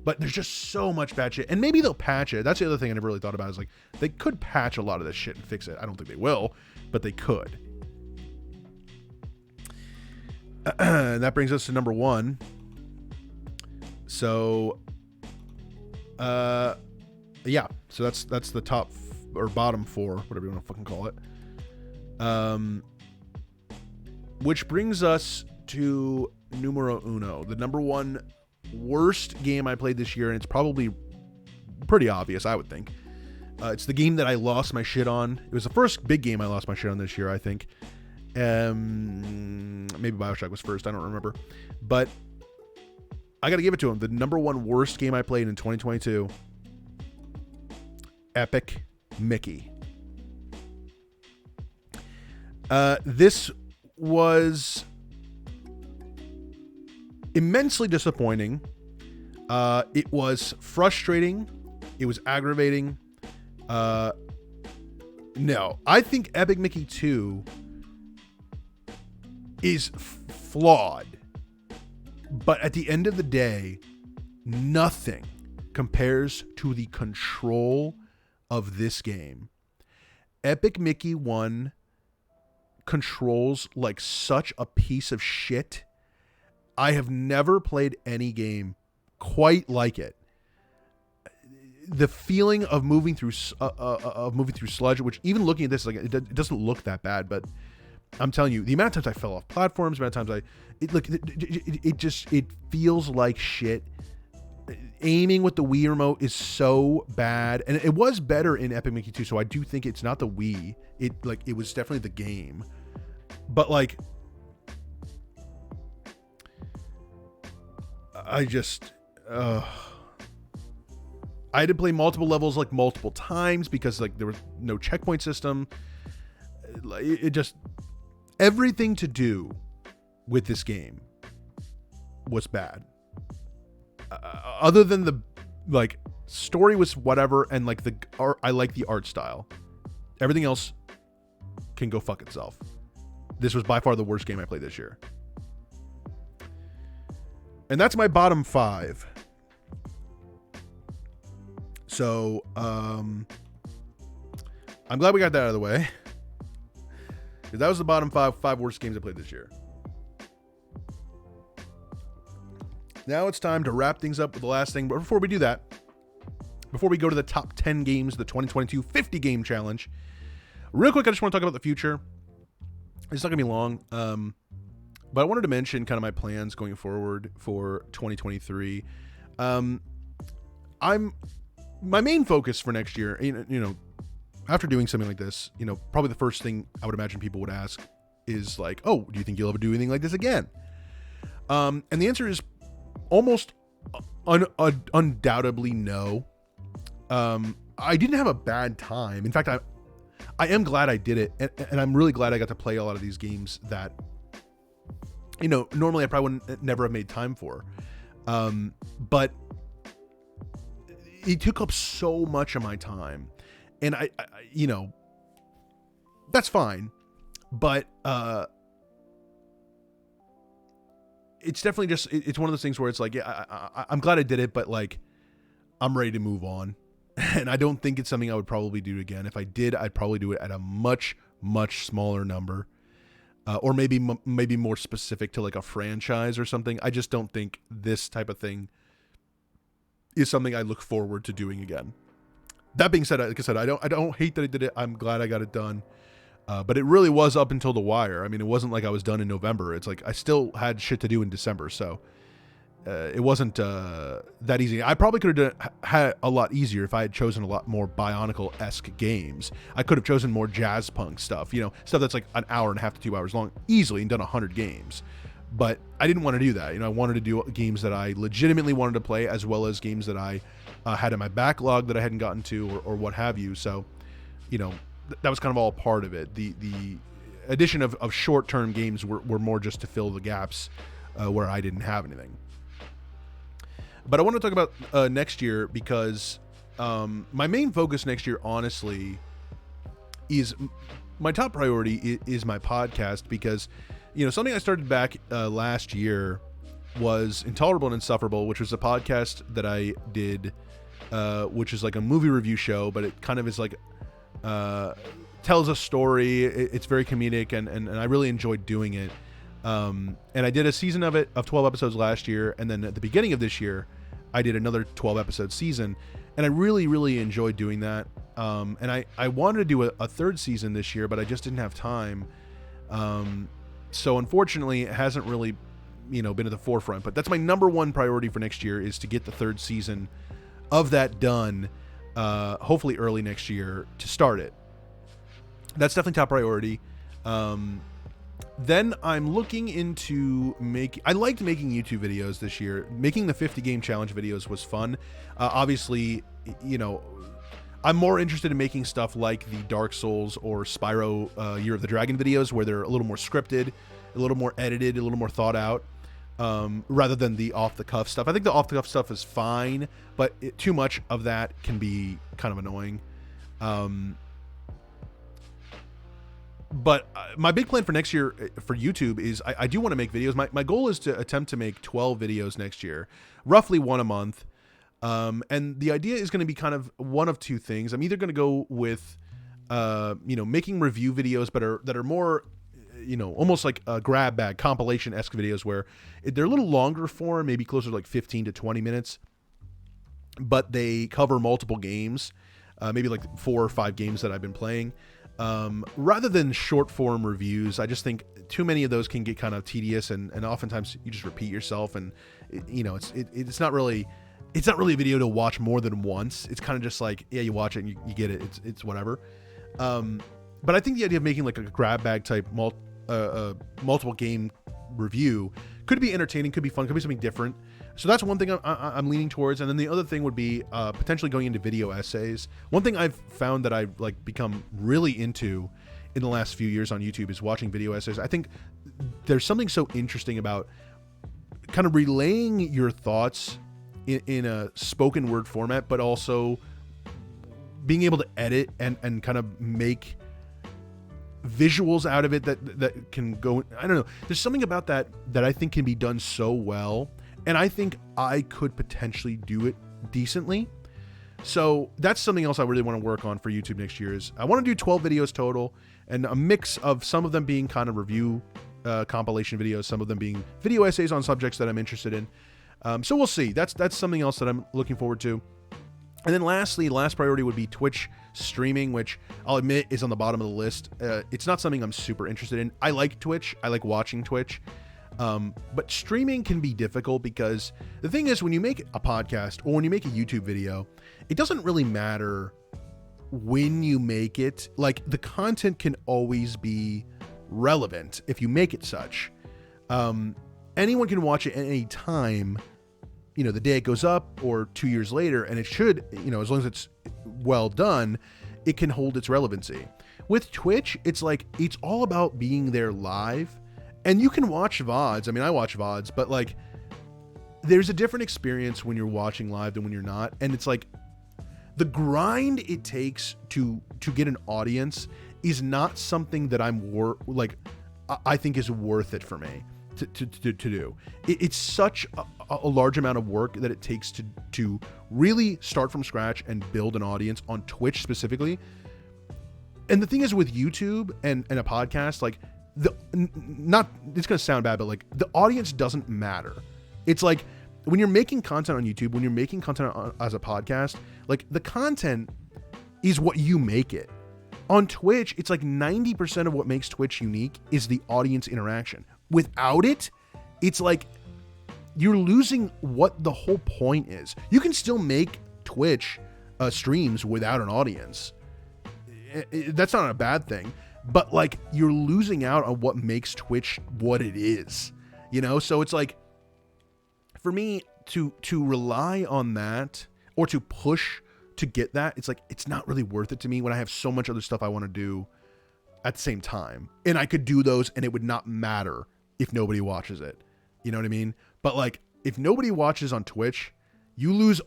But there's just so much bad shit. And maybe they'll patch it. That's the other thing I never really thought about is like, they could patch a lot of this shit and fix it. I don't think they will, but they could. And that brings us to number 1. So, yeah, so that's the top or bottom 4, whatever you want to fucking call it. Which brings us to numero uno, the number 1 worst game I played this year, and it's probably pretty obvious, I would think. It's the game that I lost my shit on. It was the first big game I lost my shit on this year, I think. Maybe BioShock was first, I don't remember. But I gotta give it to him. The number 1 worst game I played in 2022. Epic Mickey. This was immensely disappointing. It was frustrating. It was aggravating. No, I think Epic Mickey 2 is flawed. But at the end of the day, nothing compares to the control of this game. Epic Mickey 1 controls like such a piece of shit. I have never played any game quite like it. The feeling of moving through sludge, which even looking at this, like it doesn't look that bad, but I'm telling you, the amount of times I fell off platforms, the amount of times it feels like shit. Aiming with the Wii remote is so bad, and it was better in Epic Mickey 2, so I do think it's not the Wii. It was definitely the game. But like, I had to play multiple levels like multiple times because like there was no checkpoint system. It just, everything to do with this game was bad. Other than the like story was whatever, and like the art, I like the art style. Everything else can go fuck itself. This was by far the worst game I played this year. And that's my bottom 5. So, I'm glad we got that out of the way. Because that was the bottom 5 worst games I played this year. Now it's time to wrap things up with the last thing. But before we do that, before we go to the top 10 games, the 2022 50 game challenge, real quick, I just want to talk about the future. It's not going to be long. But I wanted to mention kind of my plans going forward for 2023. My main focus for next year, you know, after doing something like this, you know, probably the first thing I would imagine people would ask is like, oh, do you think you'll ever do anything like this again? And the answer is almost undoubtedly no. I didn't have a bad time. In fact, I am glad I did it, and I'm really glad I got to play a lot of these games that, you know, normally I probably wouldn't never have made time for. But it took up so much of my time, and I you know, that's fine, but it's definitely just, it's one of those things where it's like, yeah, I'm glad I did it, but like, I'm ready to move on. And I don't think it's something I would probably do again. If I did, I'd probably do it at a much smaller number, or maybe more specific to like a franchise or something. I just don't think this type of thing is something I look forward to doing again. That being said, like I said, I don't hate that I did it. I'm glad I got it done. But it really was up until the wire. I mean, it wasn't like I was done in November. It's like I still had shit to do in December. So it wasn't that easy. I probably could have had a lot easier if I had chosen a lot more Bionicle-esque games. I could have chosen more jazz punk stuff, you know, stuff that's like an hour and a half to 2 hours long easily and done 100 games. But I didn't want to do that. You know, I wanted to do games that I legitimately wanted to play, as well as games that I had in my backlog that I hadn't gotten to, or what have you. So, you know, that was kind of all part of it. The addition of short-term games were more just to fill the gaps where I didn't have anything. But I want to talk about next year, because my main focus next year, honestly, is my top priority is my podcast, because, you know, something I started back last year was Intolerable and Insufferable, which was a podcast that I did, which is like a movie review show, but it kind of is like tells a story. It's very comedic, and I really enjoyed doing it. And I did a season of it of 12 episodes last year, and then at the beginning of this year I did another 12 episode season, and I really enjoyed doing that. And I wanted to do a third season this year, but I just didn't have time. So unfortunately it hasn't really, you know, been at the forefront, but that's my number one priority for next year, is to get the third season of that done, hopefully early next year, to start it. That's definitely top priority. Then I'm looking into I liked making YouTube videos this year. Making the 50 game challenge videos was fun. Obviously, you know, I'm more interested in making stuff like the Dark Souls or Spyro Year of the Dragon videos, where they're a little more scripted, a little more edited, a little more thought out, rather than the off-the-cuff stuff. I think the off-the-cuff stuff is fine, but too much of that can be kind of annoying. But my big plan for next year for YouTube is I do want to make videos. My goal is to attempt to make 12 videos next year, roughly one a month. And the idea is going to be kind of one of two things. I'm either going to go with, you know, making review videos, but that are more, you know, almost like a grab bag compilation-esque videos, where they're a little longer form, maybe closer to like 15 to 20 minutes, but they cover multiple games, maybe like 4 or 5 games that I've been playing. Rather than short form reviews, I just think too many of those can get kind of tedious, and oftentimes you just repeat yourself, and you know, it's not really a video to watch more than once. It's kind of just like, yeah, you watch it and you get it. It's whatever. But I think the idea of making like a grab bag type multiple game review could be entertaining, could be fun, could be something different. So that's one thing I'm leaning towards. And then the other thing would be potentially going into video essays. One thing I've found that I've like become really into in the last few years on YouTube is watching video essays. I think there's something so interesting about kind of relaying your thoughts in a spoken word format, but also being able to edit and kind of make visuals out of it that can go, I don't know. There's something about that I think can be done so well. And I think I could potentially do it decently. So that's something else I really want to work on for YouTube next year. Is I want to do 12 videos total, and a mix of some of them being kind of review compilation videos, some of them being video essays on subjects that I'm interested in. So we'll see. That's something else that I'm looking forward to. And then lastly, last priority would be Twitch streaming, which I'll admit is on the bottom of the list. It's not something I'm super interested in. I like Twitch. I like watching Twitch. But streaming can be difficult, because the thing is, when you make a podcast or when you make a YouTube video, it doesn't really matter when you make it. Like, the content can always be relevant if you make it such. Anyone can watch it at any time, you know, the day it goes up or 2 years later, and it should, you know, as long as it's well done, it can hold its relevancy. With Twitch, it's like, it's all about being there live. And you can watch VODs. I mean, I watch VODs, but like, there's a different experience when you're watching live than when you're not. And it's like, the grind it takes to get an audience is not something that I think is worth it for me to do. It's such a large amount of work that it takes to really start from scratch and build an audience on Twitch specifically. And the thing is with YouTube and a podcast, like it's going to sound bad, but like the audience doesn't matter. It's like when you're making content on YouTube, when you're making content as a podcast, like the content is what you make it. On Twitch, it's like 90% of what makes Twitch unique is the audience interaction. Without it, it's like you're losing what the whole point is. You can still make Twitch streams without an audience. That's not a bad thing, but like you're losing out on what makes Twitch what it is, you know? So it's like, for me to rely on that or to push to get that, it's like, it's not really worth it to me when I have so much other stuff I want to do at the same time. And I could do those and it would not matter if nobody watches it. You know what I mean? But like, if nobody watches on Twitch, you lose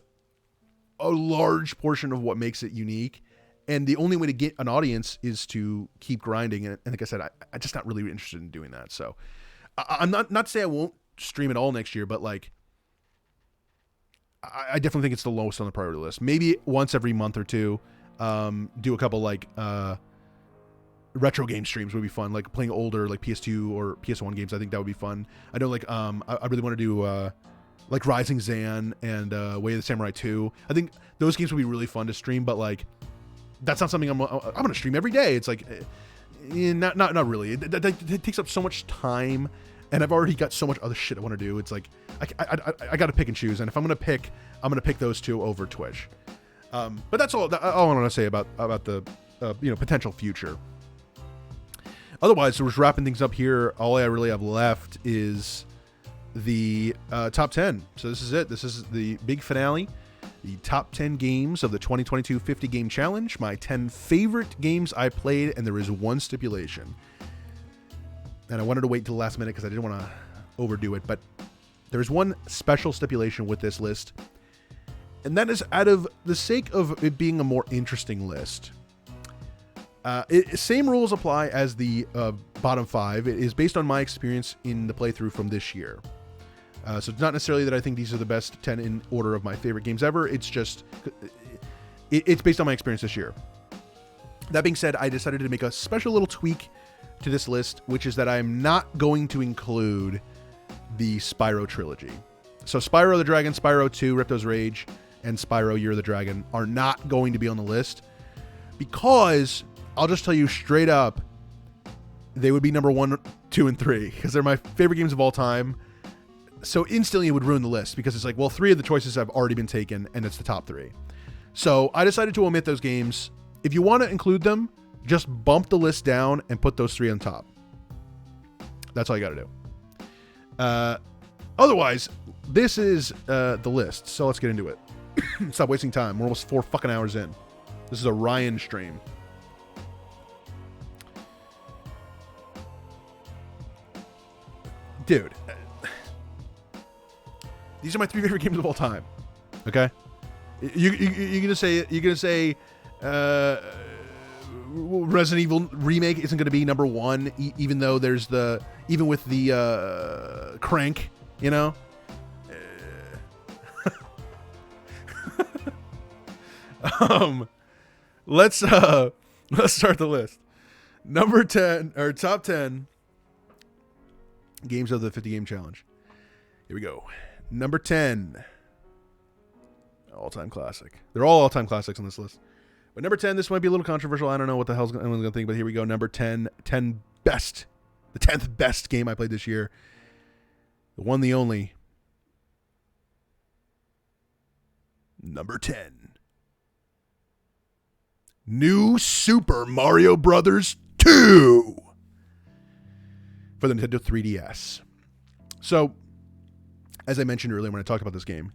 a large portion of what makes it unique. And the only way to get an audience is to keep grinding. And like I said, I'm just not really interested in doing that. So I'm not to say I won't stream at all next year, but like, I definitely think it's the lowest on the priority list. Maybe once every month or two, do a couple like retro game streams would be fun, like playing older like PS2 or PS1 games. I think that would be fun. I know like I really want to do like Rising Zan and Way of the Samurai 2. I think those games would be really fun to stream, but like that's not something I'm going to stream every day. It's like not really. It takes up so much time. And I've already got so much other shit I want to do. It's like, I got to pick and choose. And if I'm going to pick those two over Twitch. But that's all I want to say about the, potential future. Otherwise, so we're just wrapping things up here. All I really have left is the top 10. So this is it. This is the big finale. The top 10 games of the 2022 50 Game Challenge. My 10 favorite games I played. And there is one stipulation. And I wanted to wait till the last minute because I didn't want to overdo it. But there's one special stipulation with this list. And that is out of the sake of it being a more interesting list. Same rules apply as the bottom 5. It is based on my experience in the playthrough from this year. So it's not necessarily that I think these are the best 10 in order of my favorite games ever. It's just, it's based on my experience this year. That being said, I decided to make a special little tweak to this list, which is that I'm not going to include the Spyro trilogy. So Spyro the Dragon, Spyro 2, Ripto's Rage, and Spyro Year of the Dragon are not going to be on the list because I'll just tell you straight up, they would be number 1, 2, and 3 because they're my favorite games of all time. So instantly it would ruin the list because it's like, well, 3 of the choices have already been taken and it's the top 3. So I decided to omit those games. If you want to include them, just bump the list down and put those 3 on top. That's all you got to do. Otherwise, this is the list. So let's get into it. Stop wasting time. We're almost 4 fucking hours in. This is a Ryan stream. Dude. These are my 3 favorite games of all time. Okay? You're going to say Resident Evil Remake isn't going to be number 1, even though there's even with the crank, you know? Let's start the list. Number 10, or top 10 games of the 50 Game Challenge. Here we go. Number 10. All-time classic. They're all all-time classics on this list. But number 10, this might be a little controversial. I don't know what the hell's anyone's going to think, but here we go. Number 10, 10 best. The 10th best game I played this year. The one, the only. Number 10. New Super Mario Brothers 2 for the Nintendo 3DS. So, as I mentioned earlier when I talked about this game,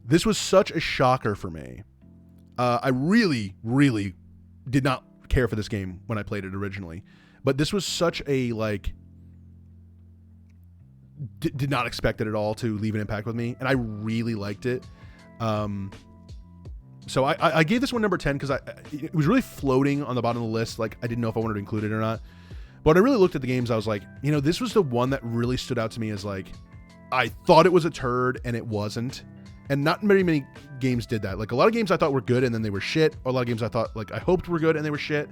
this was such a shocker for me. I really, really did not care for this game when I played it originally. But this was such a, like, did not expect it at all to leave an impact with me, and I really liked it. So I gave this one number 10 because it was really floating on the bottom of the list. Like, I didn't know if I wanted to include it or not. But when I really looked at the games, I was like, you know, this was the one that really stood out to me as, like, I thought it was a turd and it wasn't. And not very many games did that. Like, a lot of games I thought were good and then they were shit. Or a lot of games I thought, like, I hoped were good and they were shit.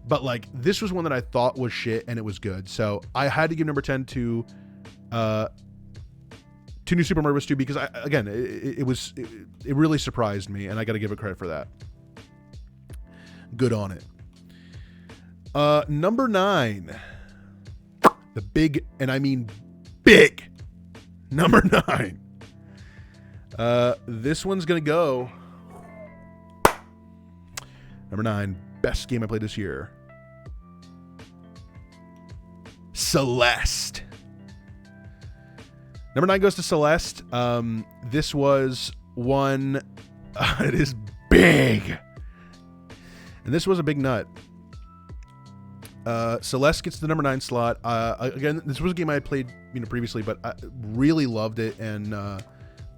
But, like, this was one that I thought was shit and it was good. So I had to give number 10 to New Super Mario Bros. 2 because, it really surprised me, and I got to give it credit for that. Good on it. Number 9. The big, and I mean big, number 9. This one's going to go. Number 9, best game I played this year. Celeste. Number 9 goes to Celeste. This was one. It is big. And this was a big nut. Celeste gets the number 9 slot. Again, this was a game I had played, previously, but I really loved it. And it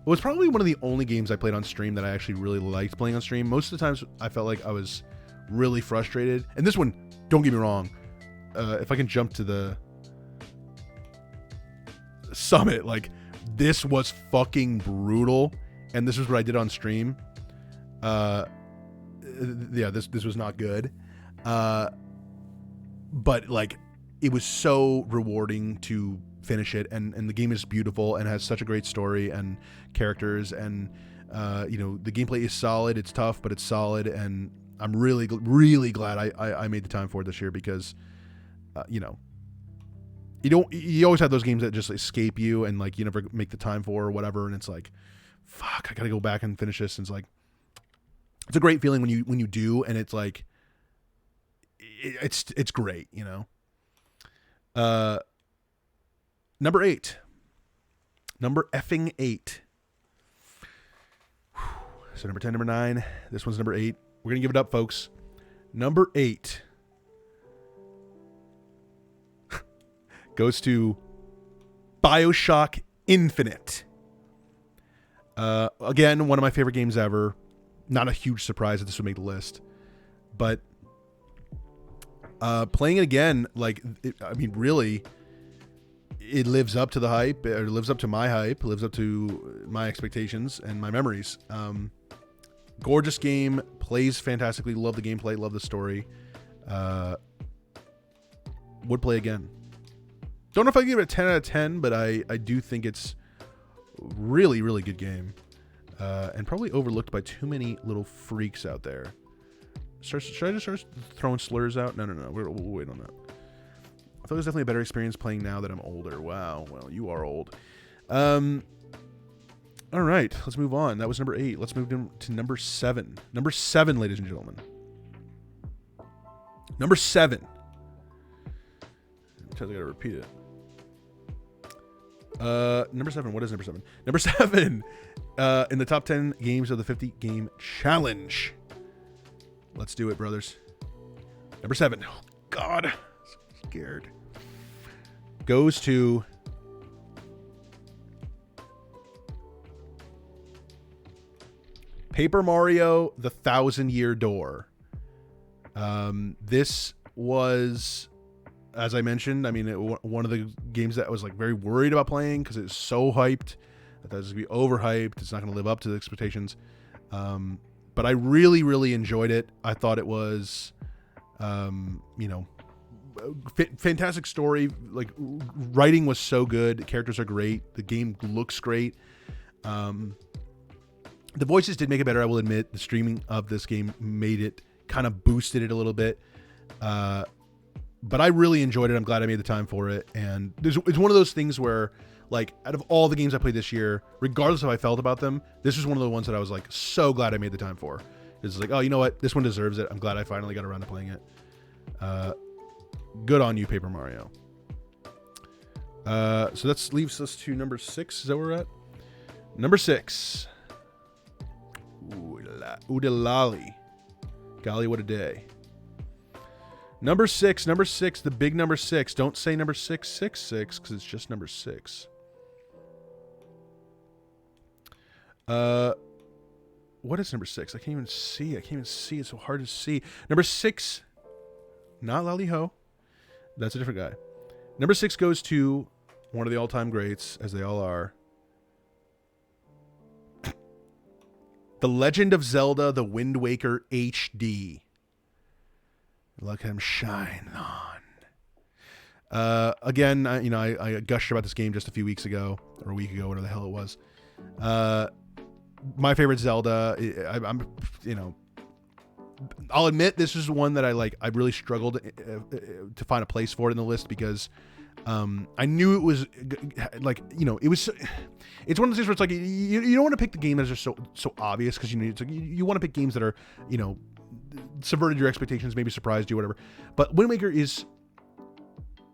was probably one of the only games I played on stream that I actually really liked playing on stream. Most of the times I felt like I was really frustrated. And this one, don't get me wrong. If I can jump to the summit, like, this was fucking brutal, and this is what I did on stream. This was not good, but, like, it was so rewarding to finish it, and the game is beautiful and has such a great story and characters, and the gameplay is solid. It's tough, but it's solid, and I'm really glad I made the time for it this year because you always have those games that just escape you and, like, you never make the time for or whatever, and it's like, fuck, I gotta go back and finish this. And it's like, it's a great feeling when you do, and it's like, it's great, Number 8. Number effing 8. So number 10, number 9. This one's number 8. We're gonna give it up, folks. Number 8 goes to BioShock Infinite. Again, one of my favorite games ever. Not a huge surprise that this would make the list, but playing it again, like, really, it lives up to the hype. It lives up to my hype. It lives up to my expectations and my memories. Gorgeous game, plays fantastically. Love the gameplay. Love the story. Would play again. Don't know if I give it a 10 out of 10, but I do think it's really, really good game. And probably overlooked by too many little freaks out there. Should I just start throwing slurs out? No. We'll wait on that. I thought it was definitely a better experience playing now that I'm older. Wow. Well, you are old. All right. Let's move on. That was number 8. Let's move to number 7. Number 7, ladies and gentlemen. Number 7. Sometimes I gotta repeat it. Number 7. What is number 7? Number 7 in the top 10 games of the 50 game challenge. Let's do it, brothers. Number 7. Oh, God. So scared. Goes to Paper Mario: The Thousand-Year Door. This was, as I mentioned, one of the games that I was, like, very worried about playing because it's so hyped. I thought it was going to be overhyped. It's not going to live up to the expectations. But I really, really enjoyed it. I thought it was, fantastic story. Like, writing was so good. Characters are great. The game looks great. The voices did make it better, I will admit. The streaming of this game made it, kind of boosted it a little bit. But I really enjoyed it. I'm glad I made the time for it. And it's one of those things where, like, out of all the games I played this year, regardless of how I felt about them, this was one of the ones that I was, like, so glad I made the time for. It's like, oh, you know what? This one deserves it. I'm glad I finally got around to playing it. Good on you, Paper Mario. So that leaves us to number 6. Is that where we're at? Number 6. Oodalali. Golly, what a day. Number six, the big number 6. Don't say number 666 because it's just number 6. What is number 6? I can't even see. It's so hard to see. Number 6, not Lally Ho. That's a different guy. Number 6 goes to one of the all-time greats, as they all are. The Legend of Zelda: The Wind Waker HD. Let him shine on. Again, I gushed about this game just a few weeks ago, or a week ago, whatever the hell it was. My favorite Zelda. I'll admit this is one that I really struggled to find a place for it in the list because I knew it was it was. It's one of those things where it's like you don't want to pick the game that are so obvious because you want to pick games that are subverted your expectations, maybe surprised you, whatever. But Wind Waker is.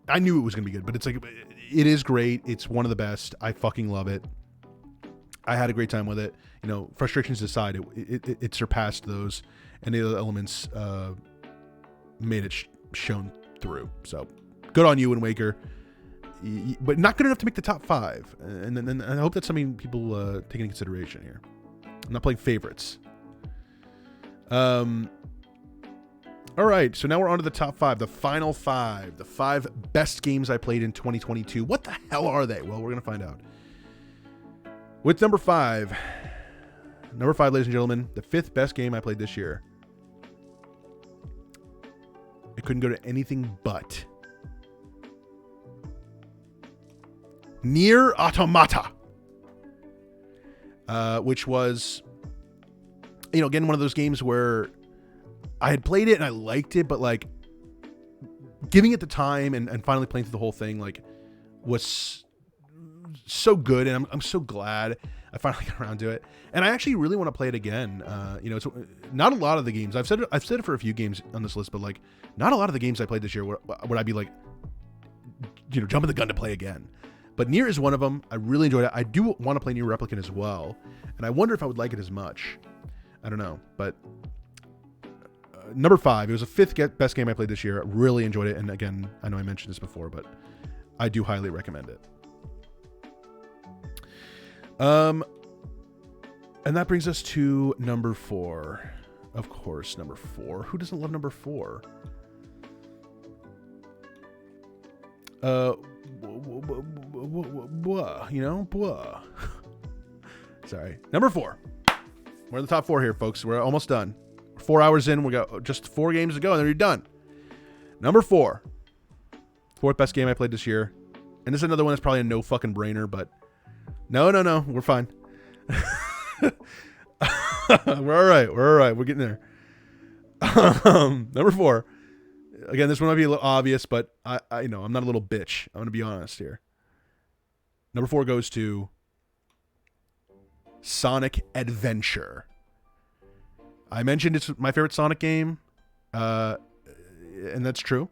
I knew it was going to be good, but it's like it is great. It's one of the best. I fucking love it. I had a great time with it. Frustrations aside, it surpassed those, and the other elements made it shown through. So good on you, Wind Waker. But not good enough to make the top 5. And I hope that's something people take into consideration here. I'm not playing favorites. All right, so now we're on to the top 5, the final 5, the 5 best games I played in 2022. What the hell are they? Well, we're going to find out. With number 5, ladies and gentlemen, the 5th best game I played this year. It couldn't go to anything but Nier Automata, which was, again, one of those games where I had played it and I liked it, but giving it the time and finally playing through the whole thing, was so good, and I'm so glad I finally got around to it. And I actually really want to play it again. It's not a lot of the games I've said it for a few games on this list, but not a lot of the games I played this year would I be jumping the gun to play again. But Nier is one of them. I really enjoyed it. I do want to play Nier Replicant as well, and I wonder if I would like it as much. I don't know, but number 5, it was the 5th best game I played this year. I really enjoyed it, and again, I know I mentioned this before, but I do highly recommend it. And that brings us to number 4. Of course, number 4. Who doesn't love number 4? Sorry. Number 4. We're in the top 4 here, folks. We're almost done. 4 hours in. We got just 4 games to go, and then we're done. Number 4. 4th best game I played this year. And this is another one that's probably a no fucking brainer, but no. We're fine. We're all right. We're getting there. Number 4. Again, this one might be a little obvious, but I know I'm not a little bitch. I'm going to be honest here. Number 4 goes to Sonic Adventure. I mentioned it's my favorite Sonic game, and that's true.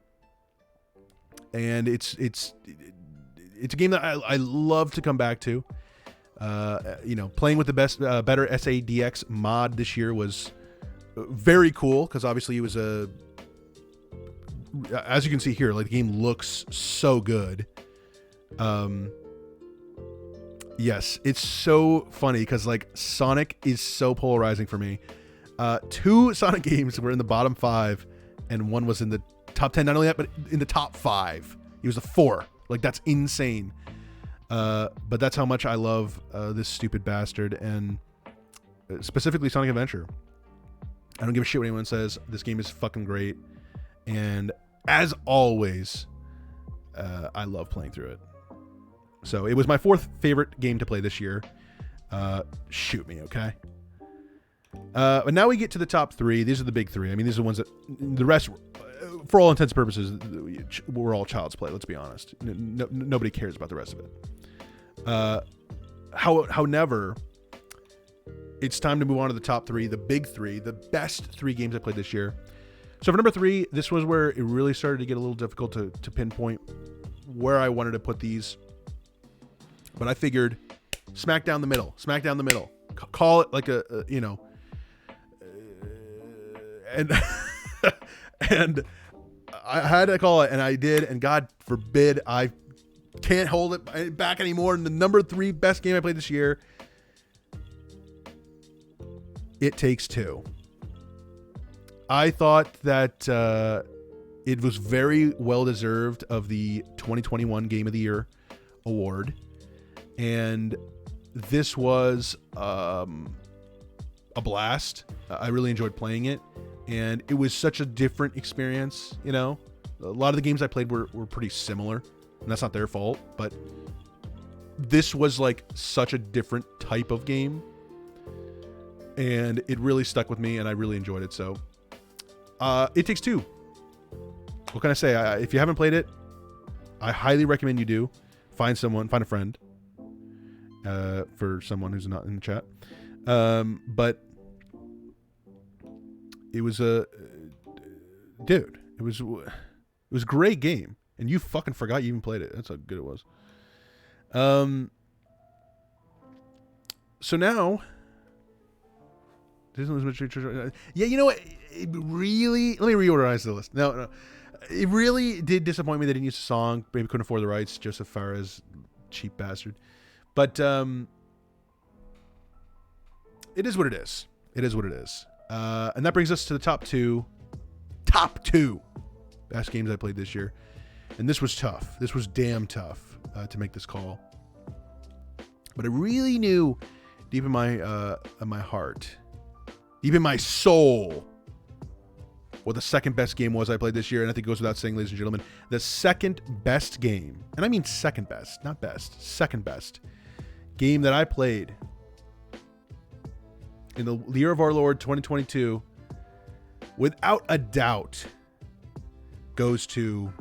And it's a game that I love to come back to. Playing with the better SADX mod this year was very cool because obviously it was as you can see here, the game looks so good. Yes, it's so funny because Sonic is so polarizing for me. 2 Sonic games were in the bottom 5, and one was in the top 10. Not only that, but in the top 5. He was a 4. That's insane. But that's how much I love this stupid bastard, and specifically Sonic Adventure. I don't give a shit what anyone says. This game is fucking great, and as always, I love playing through it. So it was my 4th favorite game to play this year. Shoot me, okay? But now we get to the top 3. These are the big 3. I mean, these are the ones that the rest, for all intents and purposes, we're all child's play. Let's be honest. Nobody cares about the rest of it. However, it's time to move on to the top 3, the big 3, the best 3 games I played this year. So for number 3, this was where it really started to get a little difficult to pinpoint where I wanted to put these. But I figured smack down the middle. Call it like and and I had to call it, and I did, and God forbid I can't hold it back anymore. And the number 3 best game I played this year, It Takes Two. I thought that it was very well deserved of the 2021 Game of the Year award, and this was a blast. I really enjoyed playing it, and it was such a different experience. You know, a lot of the games I played were pretty similar, and that's not their fault, but this was like such a different type of game, and it really stuck with me, and I really enjoyed it. So It Takes Two. What can I say? If you haven't played it, I highly recommend you do. Find a friend, for someone who's not in the chat. But it was it was a great game, and you fucking forgot you even played it. That's how good it was. So now, yeah, you know what? It really, let me reorganize the list. No, it really did disappoint me they didn't use the song. Maybe couldn't afford the rights. Joseph Fares, cheap bastard. But it is what it is. It is what it is. And that brings us to the top two best games I played this year. And this was tough. This was damn tough to make this call. But I really knew deep in my heart, deep in my soul, what the second best game was I played this year. And I think it goes without saying, ladies and gentlemen, the second best game, and I mean second best, not best, second best game that I played in the year of our Lord 2022, without a doubt, goes to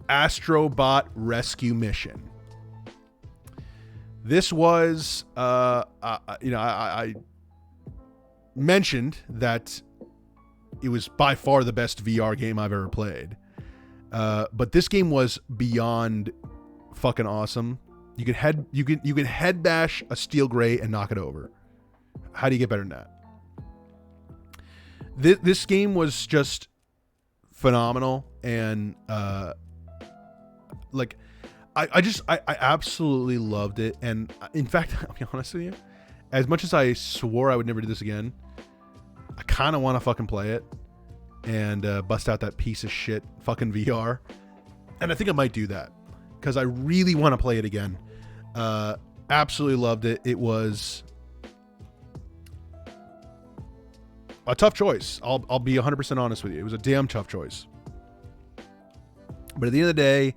Astrobot Rescue Mission. This was, I mentioned that it was by far the best VR game I've ever played. But this game was beyond fucking awesome. You could head bash a steel gray and knock it over. How do you get better than that? This game was just phenomenal, and I absolutely loved it. And in fact, I'll be honest with you, as much as I swore I would never do this again, I kind of want to fucking play it and bust out that piece of shit fucking VR. And I think I might do that because I really want to play it again. Absolutely loved it. It was a tough choice. I'll be 100% honest with you. It was a damn tough choice. But at the end of the day,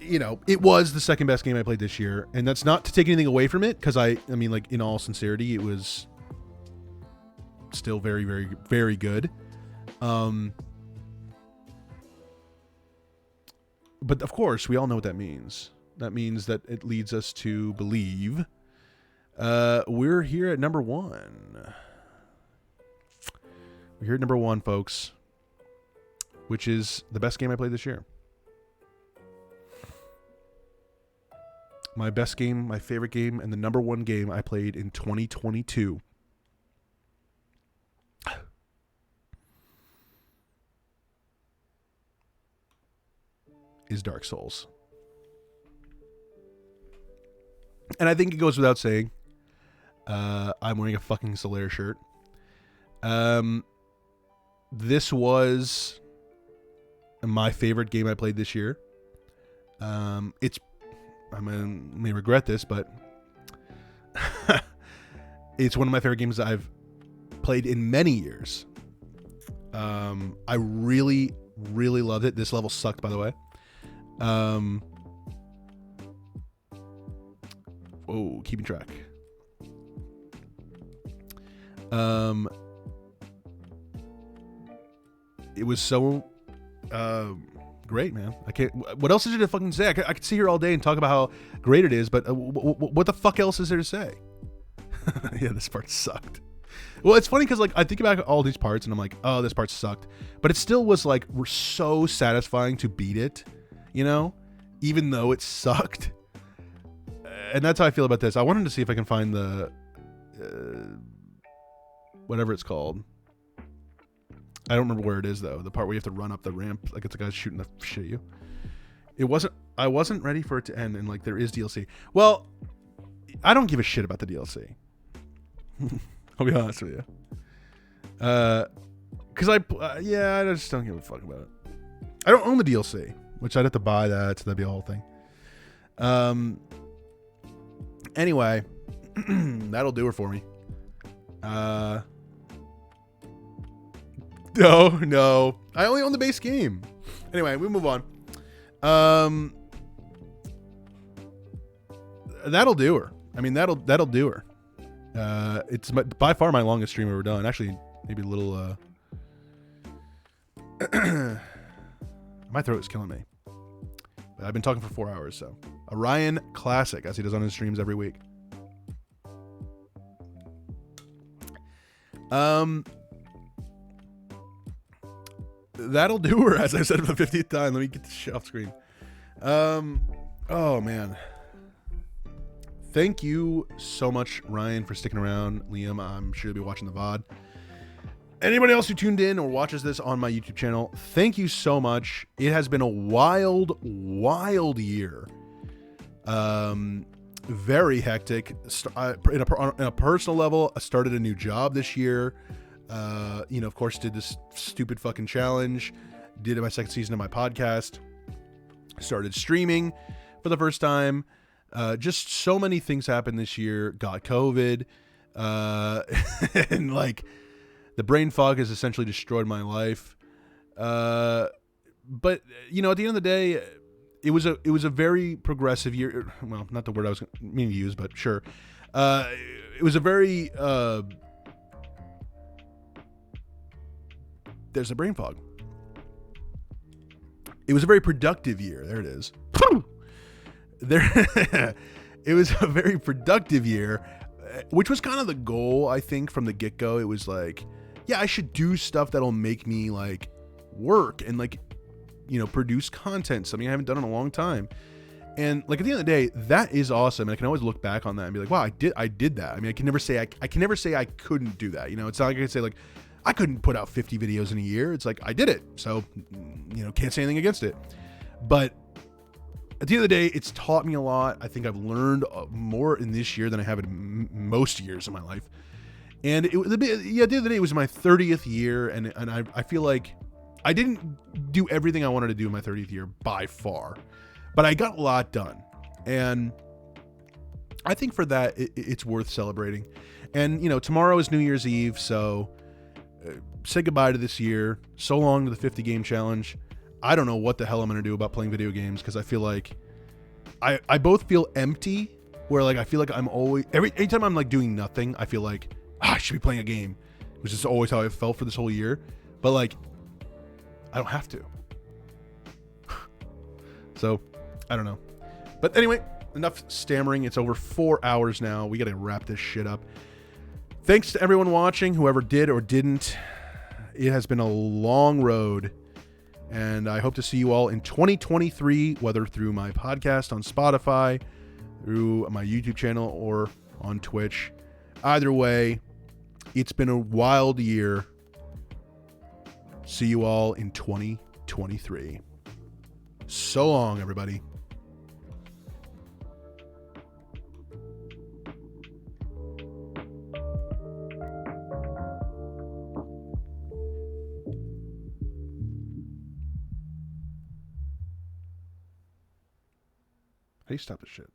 you know, it was the second best game I played this year, and that's not to take anything away from it, because I mean, like, in all sincerity, it was still very, very, very good. But of course, we all know what that means. That means that it leads us to believe we're here at number one. We're here at number one, folks, which is the best game I played this year. My best game, my favorite game, and the number one game I played in 2022 is Dark Souls. And I think it goes without saying, I'm wearing a fucking Solaire shirt. This was my favorite game I played this year. I may regret this, but it's one of my favorite games I've played in many years. I really, really loved it. This level sucked, by the way. Whoa, keeping track. It was so great, man. I can't. What else is there to fucking say? I could sit here all day and talk about how great it is, but what the fuck else is there to say? Yeah, this part sucked. Well, it's funny because, like, I think about all these parts and I'm like, oh, this part sucked, but it still was like so satisfying to beat it, you know, even though it sucked. And that's how I feel about this. I wanted to see if I can find the whatever it's called. I don't remember where it is though. The part where you have to run up the ramp like it's a guy shooting the shit at you. I wasn't ready for it to end, and like there is DLC. Well, I don't give a shit about the DLC. I'll be honest with you. Because I just don't give a fuck about it. I don't own the DLC, which I'd have to buy that, so that'd be a whole thing. Anyway, that'll do it for me. No, I only own the base game. Anyway, we move on. That'll do her. I mean, that'll do her. It's by far my longest stream ever done. Actually, maybe a little. My throat is killing me. But I've been talking for 4 hours, so a Ryan classic, as he does on his streams every week. That'll do her, as I said for the 50th time. Let me get this shit off screen. Oh man. Thank you so much, Ryan, for sticking around. Liam, I'm sure you'll be watching the VOD. Anybody else who tuned in or watches this on my YouTube channel, thank you so much. It has been a wild, wild year. Very hectic. In a personal level, I started a new job this year. Of course, did this stupid fucking challenge. Did my second season of my podcast. Started streaming for the first time. Just so many things happened this year. Got COVID. And like the brain fog has essentially destroyed my life. But at the end of the day, it was a very progressive year. Well, not the word I was meaning to use, but sure. It was a very there's a brain fog. It was a very productive year. There it is. It was a very productive year, which was kind of the goal, I think, from the get-go. It was like, yeah, I should do stuff that'll make me like work and like, produce content, something I haven't done in a long time. And like at the end of the day, that is awesome. And I can always look back on that and be like, wow, I did that. I mean, I can never say I couldn't do that. It's not like I can say like, I couldn't put out 50 videos in a year. It's like, I did it. So, can't say anything against it. But at the end of the day, it's taught me a lot. I think I've learned more in this year than I have in most years of my life. And at the end of the day, it was my 30th year. And I feel like I didn't do everything I wanted to do in my 30th year by far. But I got a lot done. And I think for that, it's worth celebrating. And, tomorrow is New Year's Eve. So say goodbye to this year. So long to the 50 game challenge. I don't know what the hell I'm going to do about playing video games, because I feel like I both feel empty, where like I feel like I'm always anytime I'm like doing nothing, I feel like I should be playing a game, which is always how I felt for this whole year. But like I don't have to. So I don't know. But anyway, enough stammering. It's over 4 hours now. We got to wrap this shit up. Thanks to everyone watching, whoever did or didn't. It has been a long road, and I hope to see you all in 2023, whether through my podcast on Spotify, through my YouTube channel, or on Twitch. Either way, it's been a wild year. See you all in 2023. So long, everybody. How do you stop this shit?